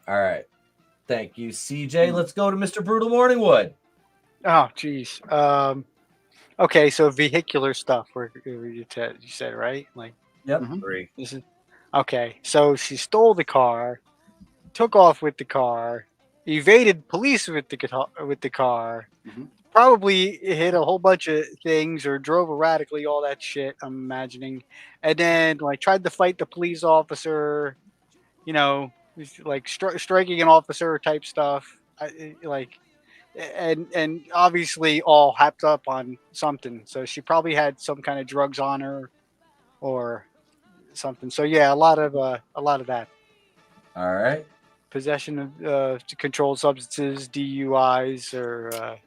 S2: All right, thank you, CJ. Let's go to Mr. Brutal Morningwood.
S7: Oh, geez. Okay, so vehicular stuff. Where you said right?
S2: Yep.
S7: This is okay. So she stole the car, took off with the car, evaded police with the car.
S6: Mm-hmm.
S7: Probably hit a whole bunch of things or drove erratically, all that shit, I'm imagining. And then tried to fight the police officer, striking an officer type stuff. And obviously all hopped up on something. So she probably had some kind of drugs on her or something. So yeah, a lot of that.
S2: All right.
S7: Possession of controlled substances, DUIs, or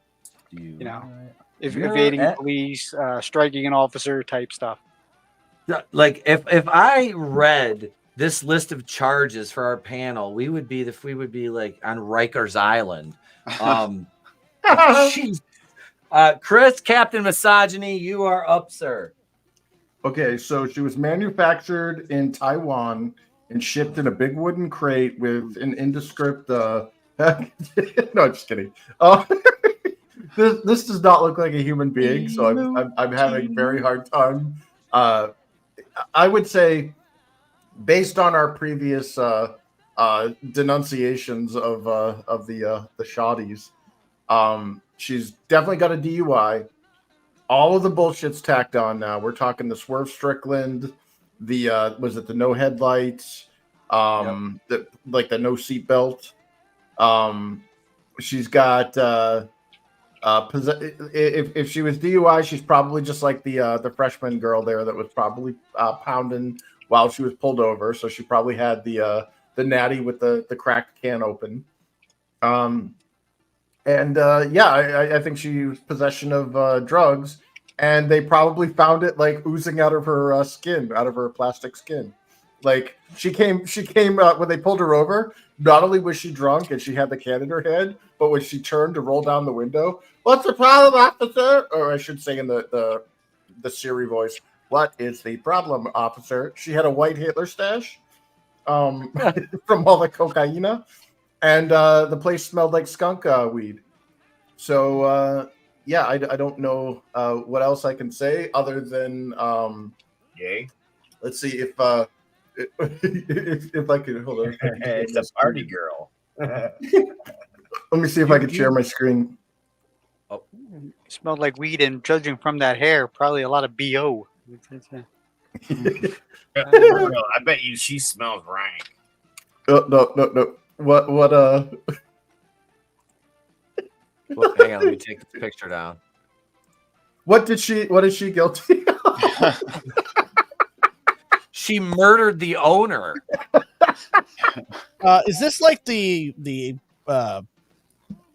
S7: evading police, striking an officer type stuff.
S2: If I read this list of charges for our panel, we would be on Rikers Island. Chris, Captain Misogyny, you are up, sir.
S8: Okay, so she was manufactured in Taiwan and shipped in a big wooden crate with an indescript. No, just kidding. This does not look like a human being, so I'm having a very hard time. I would say, based on our previous denunciations of the shoddies, she's definitely got a DUI. All of the bullshit's tacked on now. We're talking the Swerve Strickland, the no headlights, the no seatbelt. She's got if she was DUI, she's probably just like the freshman girl there that was probably pounding while she was pulled over. So she probably had the natty with the cracked can open. I think she was possession of drugs. and they probably found it like oozing out of her skin, out of her plastic skin. Like she came when they pulled her over. Not only was she drunk and she had the can in her head, but when she turned to roll down the window, "What's the problem, officer?" Or I should say in the Siri voice, "What is the problem, officer?" She had a white Hitler stash from all the cocaine, and the place smelled like skunk weed. So yeah, I don't know what else I can say other than
S4: yay.
S8: Let's see if I could hold on.
S4: It's a party girl.
S8: Let me see if I can share my screen.
S7: Oh, it smelled like weed, and judging from that hair, probably a lot of BO.
S4: I bet you she smells rank.
S8: No. What?
S2: Well, hang on, let me take this picture down.
S8: What is she guilty of?
S2: She murdered the owner.
S5: Is this like the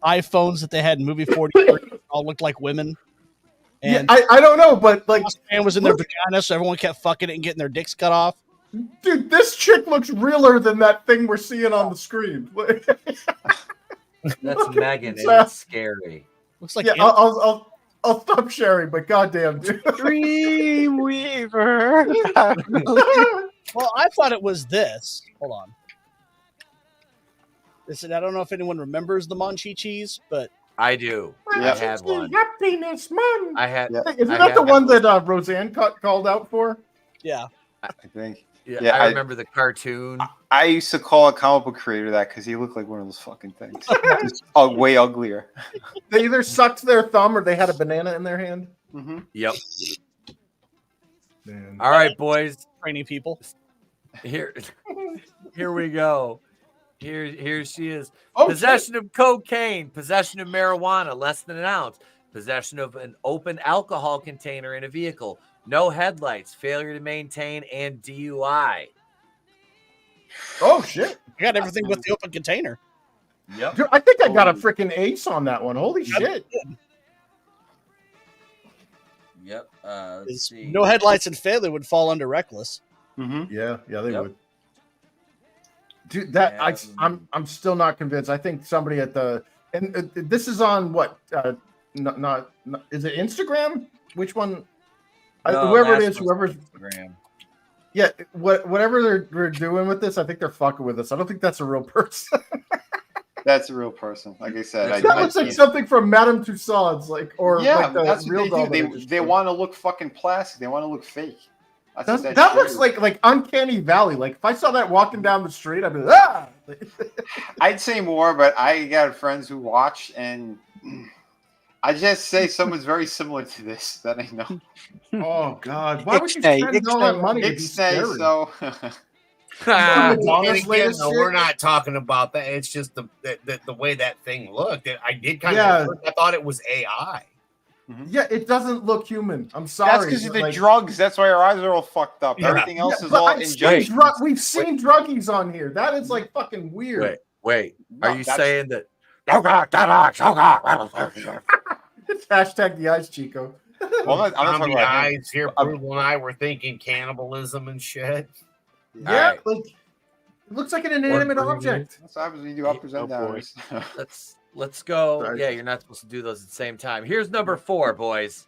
S5: iPhones that they had in movie 43 all looked like women? And
S8: yeah, I don't know, but like
S5: man was in their vagina, so everyone kept fucking it and getting their dicks cut off.
S8: Dude, this chick looks realer than that thing we're seeing on the screen.
S2: That's Megan, and it's scary.
S5: Looks like
S8: yeah. I'll stop sharing, but goddamn, dude.
S7: Dreamweaver.
S5: Well, I thought it was this. Hold on. Listen, I don't know if anyone remembers the Monchi-Cheese, but
S2: I do.
S8: Yep.
S2: I had one.
S8: Happiness, man.
S2: I had.
S8: Isn't that the one that Roseanne called out for?
S5: Yeah,
S6: I think.
S2: Yeah, I remember the cartoon.
S6: I used to call a comic book creator that because he looked like one of those fucking things. Just way uglier.
S8: They either sucked their thumb or they had a banana in their hand.
S6: Mm-hmm.
S2: Yep.
S8: Man.
S2: All right, boys.
S5: Training people.
S2: Here we go. Here she is.
S8: Oh,
S2: possession of cocaine, possession of marijuana, less than an ounce, possession of an open alcohol container in a vehicle, no headlights, failure to maintain, and DUI.
S8: Oh shit!
S5: I got everything with the open container.
S2: Yep.
S8: Dude, I think I got a freaking ace on that one. Holy shit!
S2: Yep. Let's see.
S5: No headlights and failure would fall under reckless.
S6: Mm-hmm.
S8: Yeah, they would. Dude, I'm still not convinced. I think somebody at the this is on what? Not is it Instagram? Which one?
S2: No,
S8: whoever it is, whoever's
S2: Instagram.
S8: Yeah, whatever they're doing with this, I think they're fucking with us. I don't think that's a real person.
S6: That's a real person. Like I said,
S8: that looks like something from Madame Tussauds, like like the
S6: that's
S8: real
S6: what they
S8: doll.
S6: do. They want to look fucking plastic. They want to look fake.
S8: That looks like Uncanny Valley. Like if I saw that walking down the street, I'd be like, ah.
S6: I'd say more, but I got friends who watch, and I just say someone's very similar to this that I know.
S8: Oh God! Why would you spend all that money to be scary?
S6: So.
S4: And again, no, we're not talking about that. It's just the way that thing looked. I did kind of. I thought it was AI.
S8: Yeah, it doesn't look human. I'm sorry.
S6: That's because of the drugs. That's why our eyes are all fucked up. Everything else is all injections.
S8: We've seen druggies on here. That is like fucking weird.
S2: Wait. Are you saying that?
S8: It's hashtag the eyes, Chico.
S6: Well, I'm not talking about
S4: eyes here. Brutal and I were thinking cannibalism and shit.
S8: Yeah, like it looks like an inanimate object.
S6: That's what happens when you do uppers and downs.
S2: Let's go. Sorry. Yeah, you're not supposed to do those at the same time. Here's number 4, boys.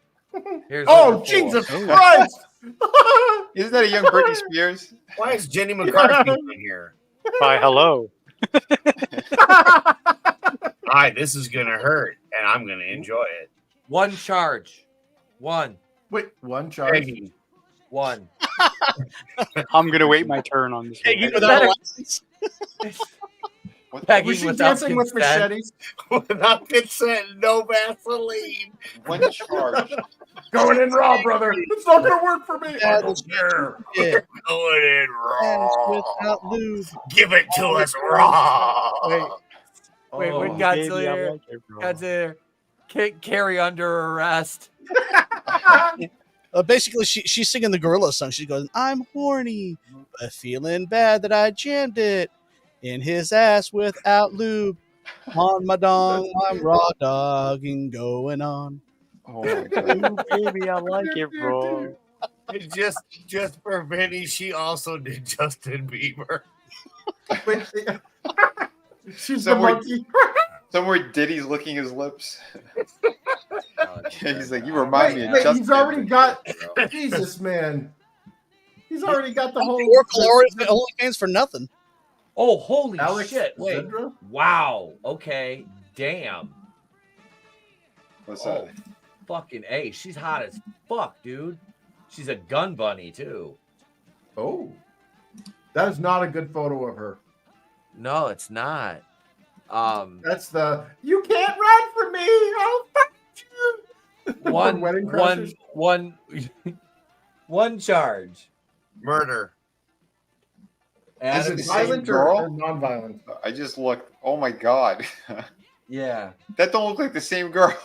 S2: Here's
S8: Jesus Christ!
S6: Isn't that a young Britney Spears?
S4: Why is Jenny McCarthy in here?
S7: Hi, hello.
S4: Hi, this is gonna hurt, and I'm gonna enjoy it.
S2: One charge. One.
S8: Wait, one charge.
S2: One.
S7: I'm gonna wait my turn on this.
S8: Was she dancing with machetes?
S4: Without consent, no Vaseline.
S6: One charge.
S8: Going in raw, brother. It's not gonna work for me.
S4: Going in raw.
S5: Without lube.
S4: Give it to us raw.
S2: Wait, when God's there. Carrie under arrest.
S5: Basically, she's singing the gorilla song. She goes, "I'm horny, but feeling bad that I jammed it in his ass without lube. On my dong, I'm raw dogging going on."
S6: Oh my god.
S7: Baby, I like it, bro.
S4: Just for Vinny, she also did Justin Bieber.
S8: She's the monkey.
S6: Somewhere Diddy's licking his lips. He's like, you remind me of
S8: Wait,
S6: Justin.
S8: he's already got Jesus, man. He's already got the whole
S5: OnlyFans for nothing.
S1: Oh, holy
S8: Alex
S1: shit! Wait,
S8: Zedra?
S1: wow. Okay, damn.
S6: What's that?
S1: Fucking A. She's hot as fuck, dude. She's a gun bunny too.
S8: Oh, that is not a good photo of her.
S2: No, it's not.
S8: That's the you can't run from me. I'll fight you.
S2: One charge.
S4: Murder.
S8: Is it
S6: the
S8: violent
S6: same
S8: or
S6: girl?
S8: non-violent?
S6: I just looked. Oh my god.
S2: Yeah.
S6: That don't look like the same girl.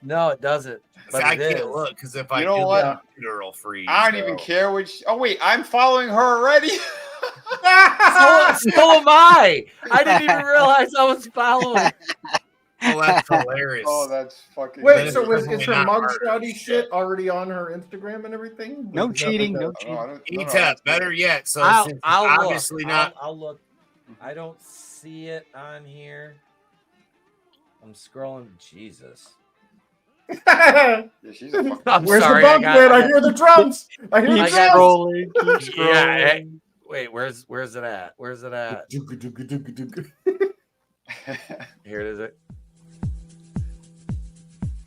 S2: No, it doesn't. But
S4: I
S2: it
S4: can't
S2: is.
S4: look because if I
S6: You know
S4: do
S6: what?
S4: that, it'll freeze.
S6: I don't even care which. Oh wait, I'm following her already.
S2: So am I. I didn't even realize I was following.
S4: Oh, that's hilarious.
S6: Oh, that's fucking.
S8: Wait, so is her
S4: definitely not
S8: mugshotty shit already on her Instagram and everything?
S7: No
S8: Is that
S7: cheating,
S8: like
S7: no
S8: a-
S7: cheating.
S4: Etep, better yet. So
S2: I'll
S4: since
S2: look.
S4: obviously not.
S2: I'll look. I don't see it on here. I'm scrolling. Jesus.
S6: Yeah, she's a fucking.
S2: I'm
S8: Where's
S2: sorry,
S8: the bunk, man? I hear the drums. I hear the
S2: I got-
S8: drums.
S7: Scrolling, keep scrolling.
S2: Yeah. Wait, where's it at? Where's it at? Here it is.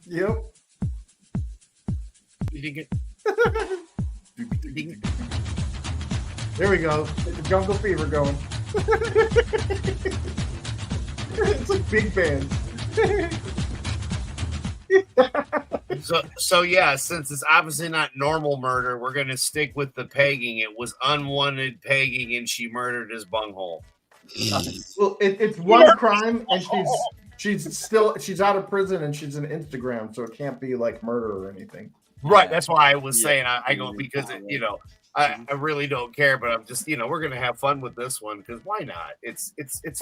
S8: Yep.
S4: You didn't get.
S8: There we go. Get the jungle fever going. It's like big band.
S4: So yeah, since it's obviously not normal murder, we're gonna stick with the pegging. It was unwanted pegging, and she murdered his bunghole.
S8: Well, it's one crime, and she's out of prison, and she's an Instagram, so it can't be like murder or anything.
S4: Right. That's why I was saying I go because I really don't care, but I'm just we're gonna have fun with this one because why not? It's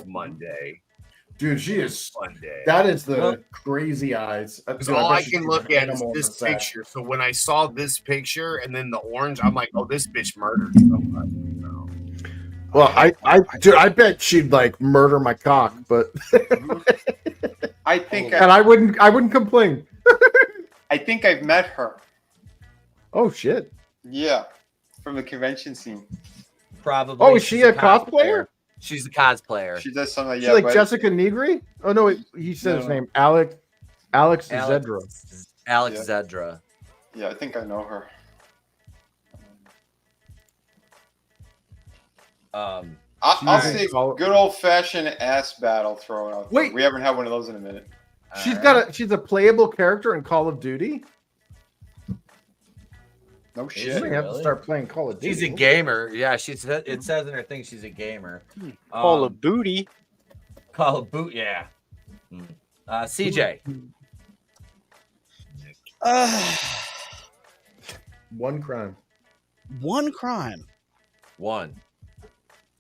S4: Monday.
S8: Dude, she is.
S4: Monday.
S8: That is the crazy eyes.
S4: Because all I can look at is this picture. So when I saw this picture and then the orange, I'm like, oh, this bitch murdered somebody.
S8: Well, I bet she'd like murder my cock, but
S6: I think.
S8: and I wouldn't complain.
S6: I think I've met her.
S8: Oh shit!
S6: Yeah, from the convention scene.
S2: Probably.
S8: Oh, is she a cosplayer?
S2: She's a cosplayer.
S6: She does something like
S8: She's like Jessica Negri. Oh no, he said his name. Alex Zedra.
S2: Alex
S6: Yeah.
S2: Zedra.
S6: Yeah, I think I know her. I'll say good old fashioned ass battle thrown out.
S8: Wait.
S6: We haven't had one of those in a minute.
S8: She's a playable character in Call of Duty.
S6: No
S8: She
S6: shit.
S8: may have to start playing Call of Duty.
S2: She's a gamer. Yeah, it says in her thing she's a gamer.
S7: Call of Booty.
S2: Call of Boot. Yeah. CJ.
S8: One crime.
S5: One crime.
S2: One.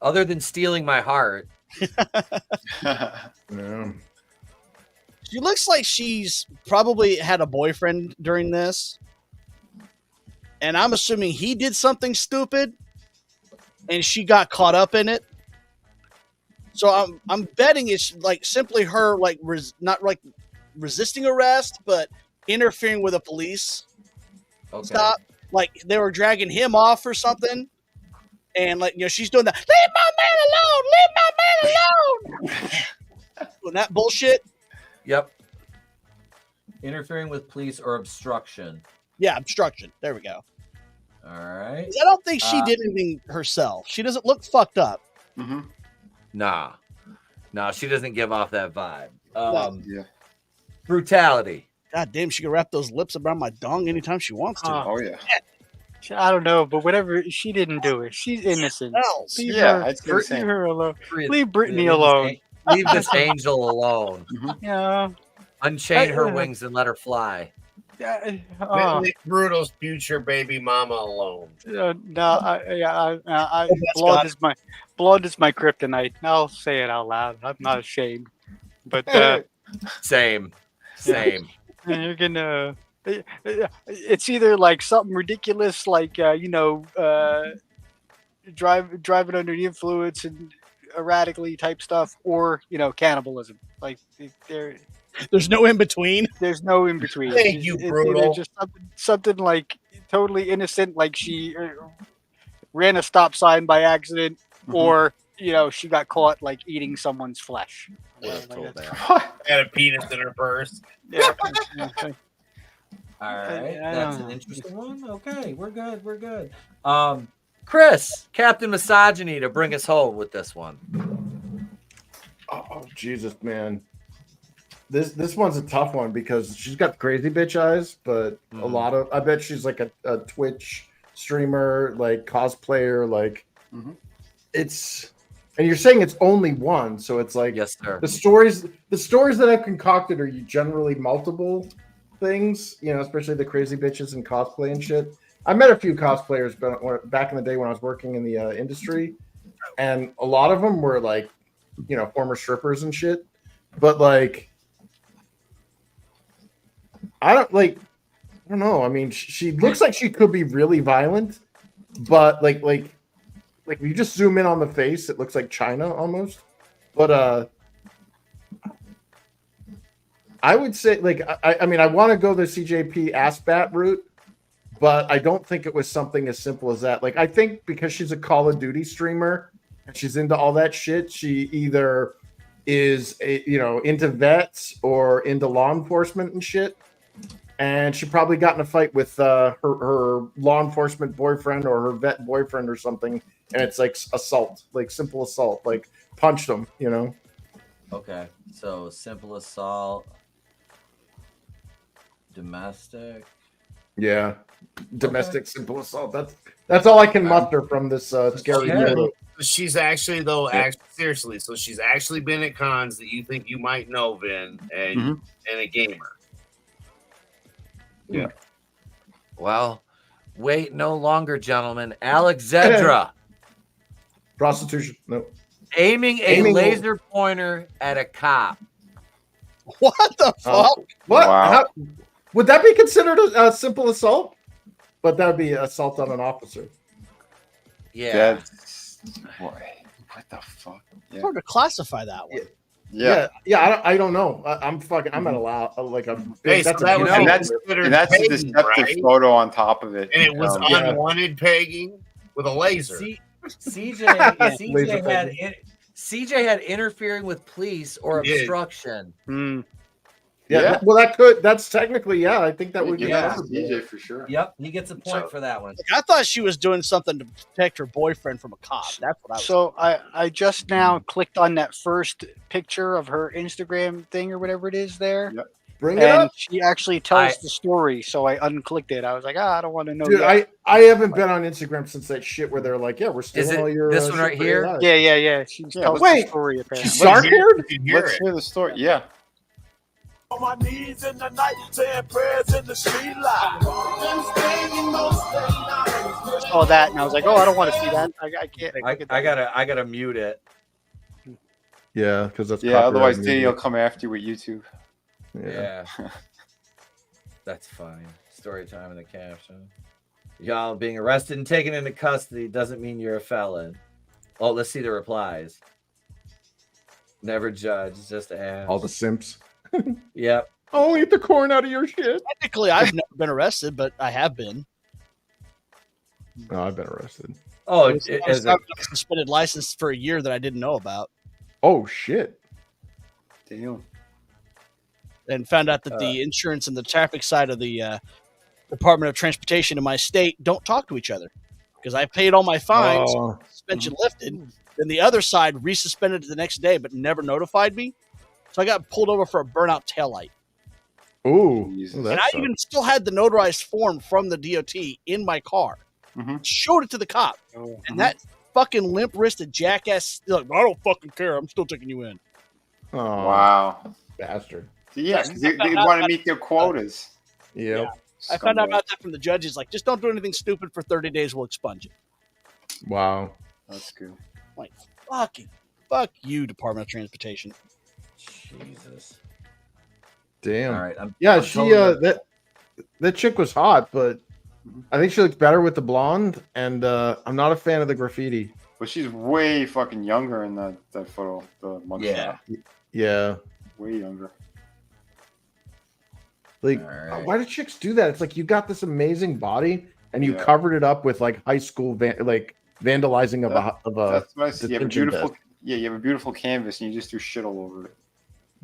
S2: Other than stealing my heart.
S8: No.
S5: She looks like she's probably had a boyfriend during this. And I'm assuming he did something stupid and she got caught up in it. So I'm betting it's like simply her like not like resisting arrest, but interfering with the police.
S2: Okay.
S5: Stop. Like they were dragging him off or something. And like, she's doing that. Leave my man alone. Leave my man alone. Doing that bullshit.
S2: Yep. Interfering with police or obstruction.
S5: Yeah, obstruction. There we go.
S2: All right.
S5: I don't think she did anything herself. She doesn't look fucked up.
S6: Mm-hmm.
S2: Nah, she doesn't give off that vibe.
S6: Yeah.
S2: Brutality.
S5: God damn, she can wrap those lips around my dong anytime she wants to.
S6: Oh yeah.
S7: I don't know, but whatever, she didn't do it. She's innocent. Leave
S6: Yeah,
S7: her,
S6: I'd say the same.
S7: leave her alone.
S2: Leave
S7: Leave Brittany
S2: this
S7: alone.
S2: Leave this angel alone.
S7: Yeah.
S2: Unchain her wings and let her fly.
S4: Leave Brutal's future baby mama alone.
S7: Blood is my kryptonite. I'll say it out loud. I'm not ashamed. But
S2: Same.
S7: you're gonna It's either like something ridiculous, like driving under the influence and erratically type stuff, or cannibalism. Like
S5: there's no in between.
S7: There's no in between.
S4: Thank you,
S7: It's
S4: brutal.
S7: either just something like totally innocent, like she ran a stop sign by accident, or she got caught like eating someone's flesh.
S4: Had a penis in her purse.
S7: Yeah.
S2: All right, that's an interesting one. Okay, we're good. We're good. Chris, Captain Misogyny, to bring us home with this one.
S8: Oh Jesus, man. This one's a tough one because she's got crazy bitch eyes, but a lot of I bet she's like a Twitch streamer, like cosplayer, like it's. And you're saying it's only one, so it's like
S2: yes, sir.
S8: The stories that I've concocted are generally multiple things, especially the crazy bitches and cosplay and shit. I met a few cosplayers back in the day when I was working in the industry, and a lot of them were like, former strippers and shit. But like, I don't know. I mean, she looks like she could be really violent, but like if you just zoom in on the face, it looks like China almost. But I would say, like, I mean, I want to go the CJP ass bat route, but I don't think it was something as simple as that. Like, I think because she's a Call of Duty streamer and she's into all that shit, she either is into vets or into law enforcement and shit. And she probably got in a fight with her law enforcement boyfriend or her vet boyfriend or something. And it's like assault, like simple assault, like punched him,
S2: Okay, so simple assault, domestic.
S8: Yeah, domestic simple assault. That's all I can muster from this scary movie.
S4: She's actually seriously. So she's actually been at cons that you think you might know, Vin, and a gamer.
S2: Yeah. Well, wait no longer, gentlemen. Alexandra.
S8: Prostitution. No.
S2: Aiming a laser pointer at a cop.
S5: What the fuck?
S8: What?
S6: Wow.
S8: How, would that be considered a simple assault? But that would be assault on an officer.
S2: Yeah.
S6: What the fuck?
S5: It's hard to classify that one.
S8: Yeah. I don't know. I'm at a lot. Like
S4: and
S6: that's a deceptive photo on top of it.
S4: And it was unwanted pegging with a laser.
S2: CJ had interfering with police or obstruction.
S8: Yeah. Well, that's technically, I think that would be
S6: CJ for sure.
S2: Yep, he gets a point for that one.
S5: I thought she was doing something to protect her boyfriend from a cop. That's what I was.
S7: So I just now clicked on that first picture of her Instagram thing or whatever it is there.
S8: Yep. Bring it up.
S7: She actually tells the story, so I unclicked it. I was like, I don't want to know.
S8: Dude,
S7: yet.
S8: I haven't been on Instagram since that shit where they're like, we're stealing all your.
S2: This one right here?
S7: Yeah. She tells the story apparently.
S8: She's dark-haired?
S6: Let's hear the story. Yeah.
S9: On my knees in the night, saying prayers in the street light.
S7: Saw that, and I was like, I don't want to see that. I can't.
S2: I gotta mute it.
S8: Yeah, because that's
S6: otherwise Diddy will come after you with YouTube.
S2: Yeah. That's funny. Story time in the caption. Y'all being arrested and taken into custody doesn't mean you're a felon. Oh, let's see the replies. Never judge, just ask.
S8: All the simps.
S2: Yep.
S8: I'll eat the corn out of your shit.
S5: Technically, I've never been arrested, but I have been.
S8: No, I've been arrested.
S2: Oh,
S5: I've got a suspended license for a year that I didn't know about.
S8: Oh shit!
S6: Damn.
S5: And found out that the insurance and the traffic side of the Department of Transportation in my state don't talk to each other because I paid all my fines, suspension lifted. Then the other side resuspended the next day, but never notified me. So I got pulled over for a burnout taillight.
S8: Ooh,
S5: and I even still had the notarized form from the DOT in my car. Showed it to the cop, and that fucking limp-wristed jackass. Like, I don't fucking care. I'm still taking you in.
S8: Oh
S6: wow,
S8: bastard!
S6: Yeah, they want to meet their quotas.
S8: Yeah.
S5: I found out about that from the judges. Like, just don't do anything stupid for 30 days. We'll expunge it.
S8: Wow,
S6: that's good.
S5: Like, fuck you, Department of Transportation.
S2: Jesus.
S8: Damn.
S2: All right.
S8: She the chick was hot, but I think she looks better with the blonde, and I'm not a fan of the graffiti.
S6: But she's way fucking younger in that photo, the mugshot.
S8: Yeah.
S6: Way younger.
S8: Like, why do chicks do that? It's like you got this amazing body, and you covered it up with like high school vandalizing of a.
S6: That's what I see. You have a beautiful,
S8: desk.
S6: you have a beautiful canvas, and you just do shit all over it.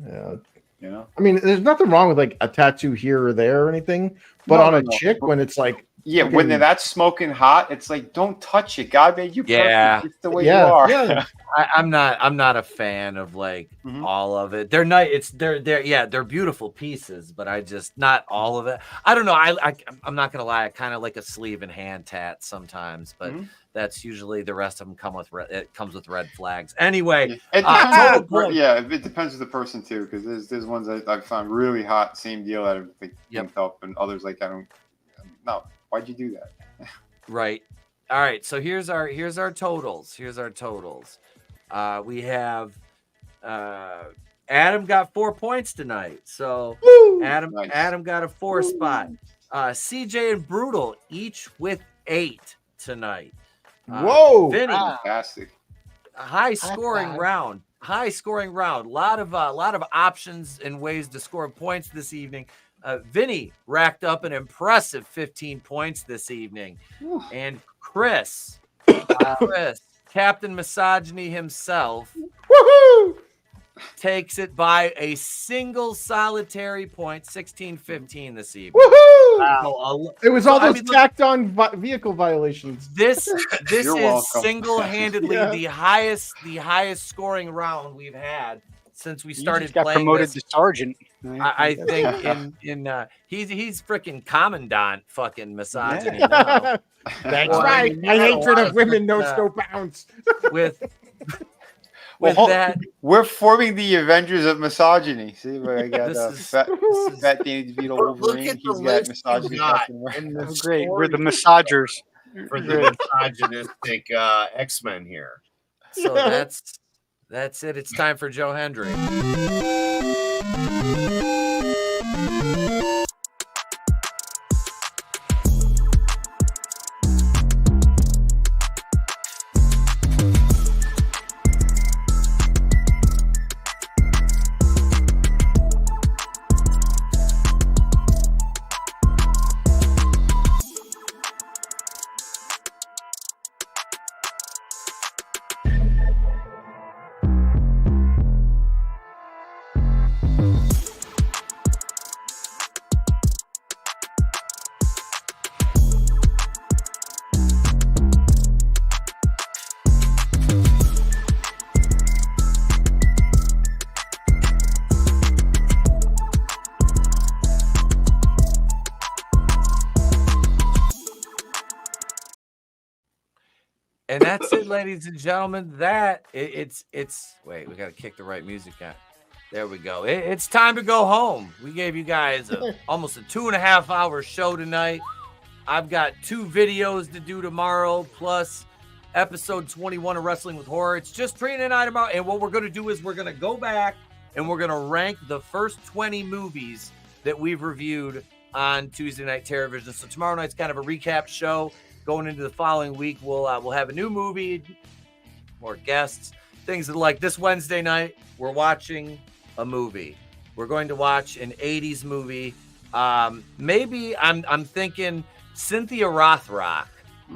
S8: Yeah.
S6: You know.
S8: I mean, there's nothing wrong with like a tattoo here or there or anything, but on a chick when it's like.
S6: Yeah, when they're that smoking hot, it's like don't touch it. God made you perfect.
S2: Yeah.
S6: It's the way you are.
S8: Yeah.
S2: I'm not a fan of like all of it. They're nice. They're beautiful pieces, but I just not all of it. I don't know. I'm not gonna lie. I kind of like a sleeve and hand tat sometimes, but that's usually the rest of them come with it comes with red flags. Anyway,
S6: it depends on the person too, because there's ones that I've found really hot. Same deal that have like pinked up, and others like I don't. No, why'd you do that?
S2: Right. All right. So here's our totals. We have Adam got 4 points tonight. So Adam got a 4 spot. CJ and Brutal each with 8 tonight.
S8: Whoa!
S2: Vinny,
S6: fantastic.
S2: High scoring round. A lot of options and ways to score points this evening. Vinny racked up an impressive 15 points this evening. And Chris, Captain Misogyny himself, takes it by a single solitary point, 16-15 this evening.
S8: Woohoo!
S2: Wow.
S8: It was all those tacked on vehicle violations.
S2: This is
S8: welcome.
S2: single-handedly the highest scoring round we've had since we started
S7: got
S2: playing
S7: promoted
S2: this.
S7: to sergeant.
S2: I think he's freaking commandant fucking misogyny. Now.
S8: That's right. My hatred of women knows no bounds.
S6: We're forming the Avengers of misogyny. See, where I got fat Danny DeVito Wolverine. He's got misogyny.
S7: Great, we're the massagers
S4: for the misogynistic X-Men here.
S2: So that's it. It's time for Joe Hendry. And that's it, ladies and gentlemen. It's wait, we got to kick the right music out. There we go. It's time to go home. We gave you guys almost a 2.5 hour show tonight. I've got 2 videos to do tomorrow, plus episode 21 of Wrestling with Horror. It's just Trina and I tomorrow. And what we're going to do is we're going to go back and we're going to rank the first 20 movies that we've reviewed on Tuesday Night Terrorvision. So tomorrow night's kind of a recap show. Going into the following week, we'll have a new movie, more guests, things like this Wednesday night. We're watching a movie. We're going to watch an 80s movie. Maybe I'm thinking Cynthia Rothrock.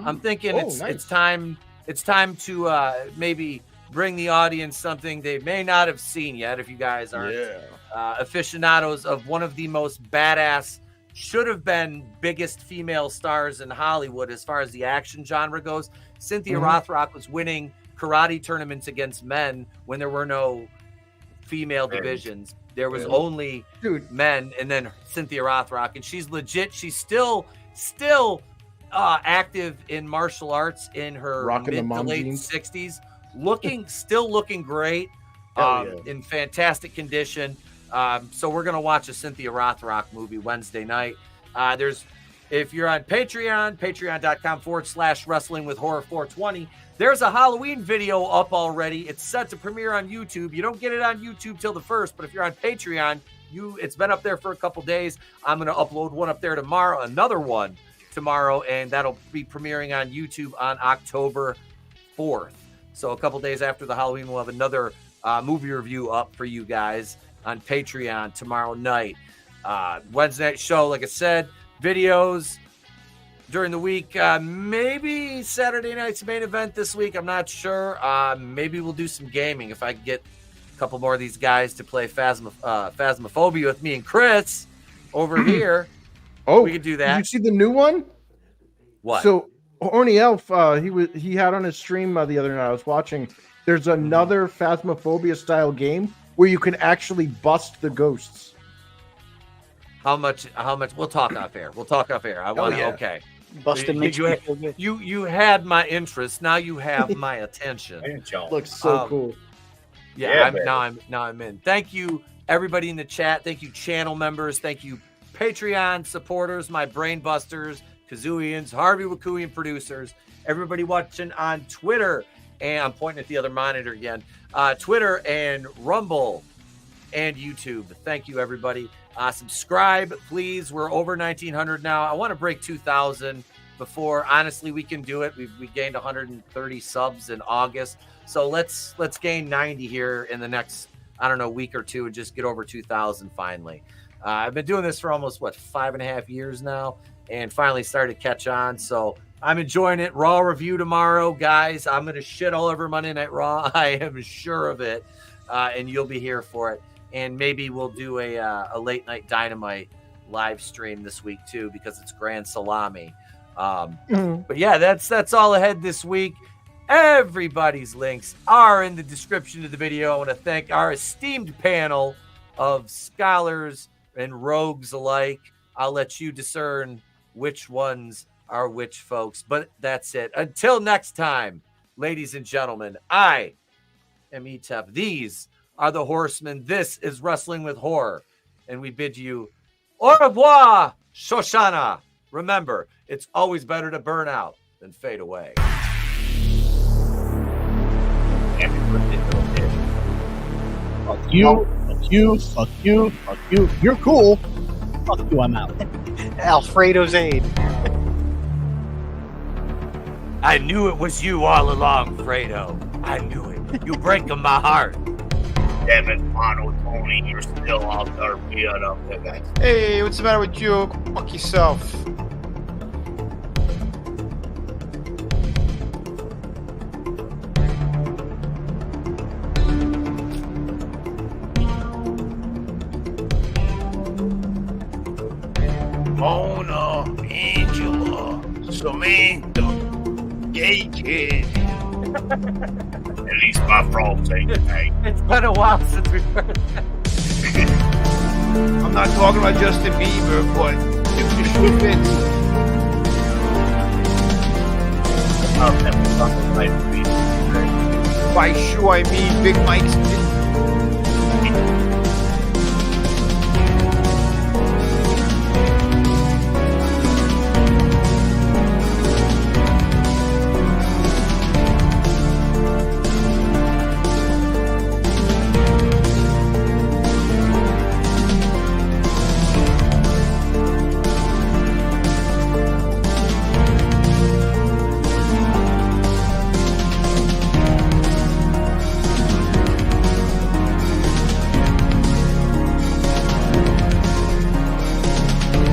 S2: I'm thinking it's time to maybe bring the audience something they may not have seen yet. If you guys aren't aficionados of one of the most badass, should have been biggest female stars in Hollywood as far as the action genre goes. Cynthia Rothrock was winning karate tournaments against men when there were no female divisions. There was only men, and then Cynthia Rothrock, and she's legit. She's still active in martial arts in her mid to late 60s, still looking great, in fantastic condition. So we're going to watch a Cynthia Rothrock movie Wednesday night. If you're on Patreon, patreon.com/wrestling with horror 420, there's a Halloween video up already. It's set to premiere on YouTube. You don't get it on YouTube till the 1st, but if you're on Patreon, it's been up there for a couple days. I'm going to upload one up there tomorrow, another one tomorrow, and that'll be premiering on YouTube on October 4th. So a couple days after the Halloween, we'll have another movie review up for you guys on Patreon tomorrow night. Wednesday night show, like I said, videos during the week. Maybe Saturday night's main event this week. I'm not sure. Maybe we'll do some gaming if I can get a couple more of these guys to play Phasmophobia with me and Chris over here.
S8: Oh,
S2: we could do that.
S8: Did you see the new one?
S2: What?
S8: So Horny Elf, he had on his stream the other night. I was watching. There's another Phasmophobia style game where you can actually bust the ghosts.
S2: How much? We'll talk off air. I want to. Okay.
S7: Busted makes me feel good.
S2: You had my interest. Now you have my attention.
S8: Looks so cool.
S2: Yeah, now I'm in. Thank you, everybody in the chat. Thank you, channel members. Thank you, Patreon supporters, my brain busters, Kazooians, Harvey Wakuian producers, everybody watching on Twitter. And I'm pointing at the other monitor again. Twitter and Rumble and YouTube. Thank you, everybody. Subscribe, please. We're over 1,900 now. I want to break 2,000 before. Honestly, we can do it. We gained 130 subs in August. So let's gain 90 here in the next, week or two and just get over 2,000 finally. I've been doing this for almost, 5.5 years now, and finally started to catch on. So I'm enjoying it. Raw review tomorrow, guys. I'm going to shit all over Monday Night Raw. I am sure of it, and you'll be here for it. And maybe we'll do a late night Dynamite live stream this week too, because it's Grand Salami. But yeah, that's all ahead this week. Everybody's links are in the description of the video. I want to thank our esteemed panel of scholars and rogues alike. I'll let you discern which ones are which, folks. But that's it. Until next time, ladies and gentlemen, I am Etep. These are the Horsemen. This is Wrestling with Horror. And we bid you au revoir, Shoshana. Remember, it's always better to burn out than fade away.
S5: Fuck you, fuck you, fuck you, fuck you. You're cool. Fuck you, I'm out.
S7: Alfredo's aid.
S2: I knew it was you all along, Fredo. I knew it. You breaking my heart.
S4: Damn it, monoTony, you're still out there being up there, guys.
S6: Hey, what's the matter with you? Fuck yourself.
S4: Mona, Angela, Samantha, gay kid. At least my frogs ain't gay.
S2: It's been a while since we've heard that.
S6: I'm not talking about Justin Bieber, but if the shoe fits. By shoe, I mean Big Mike's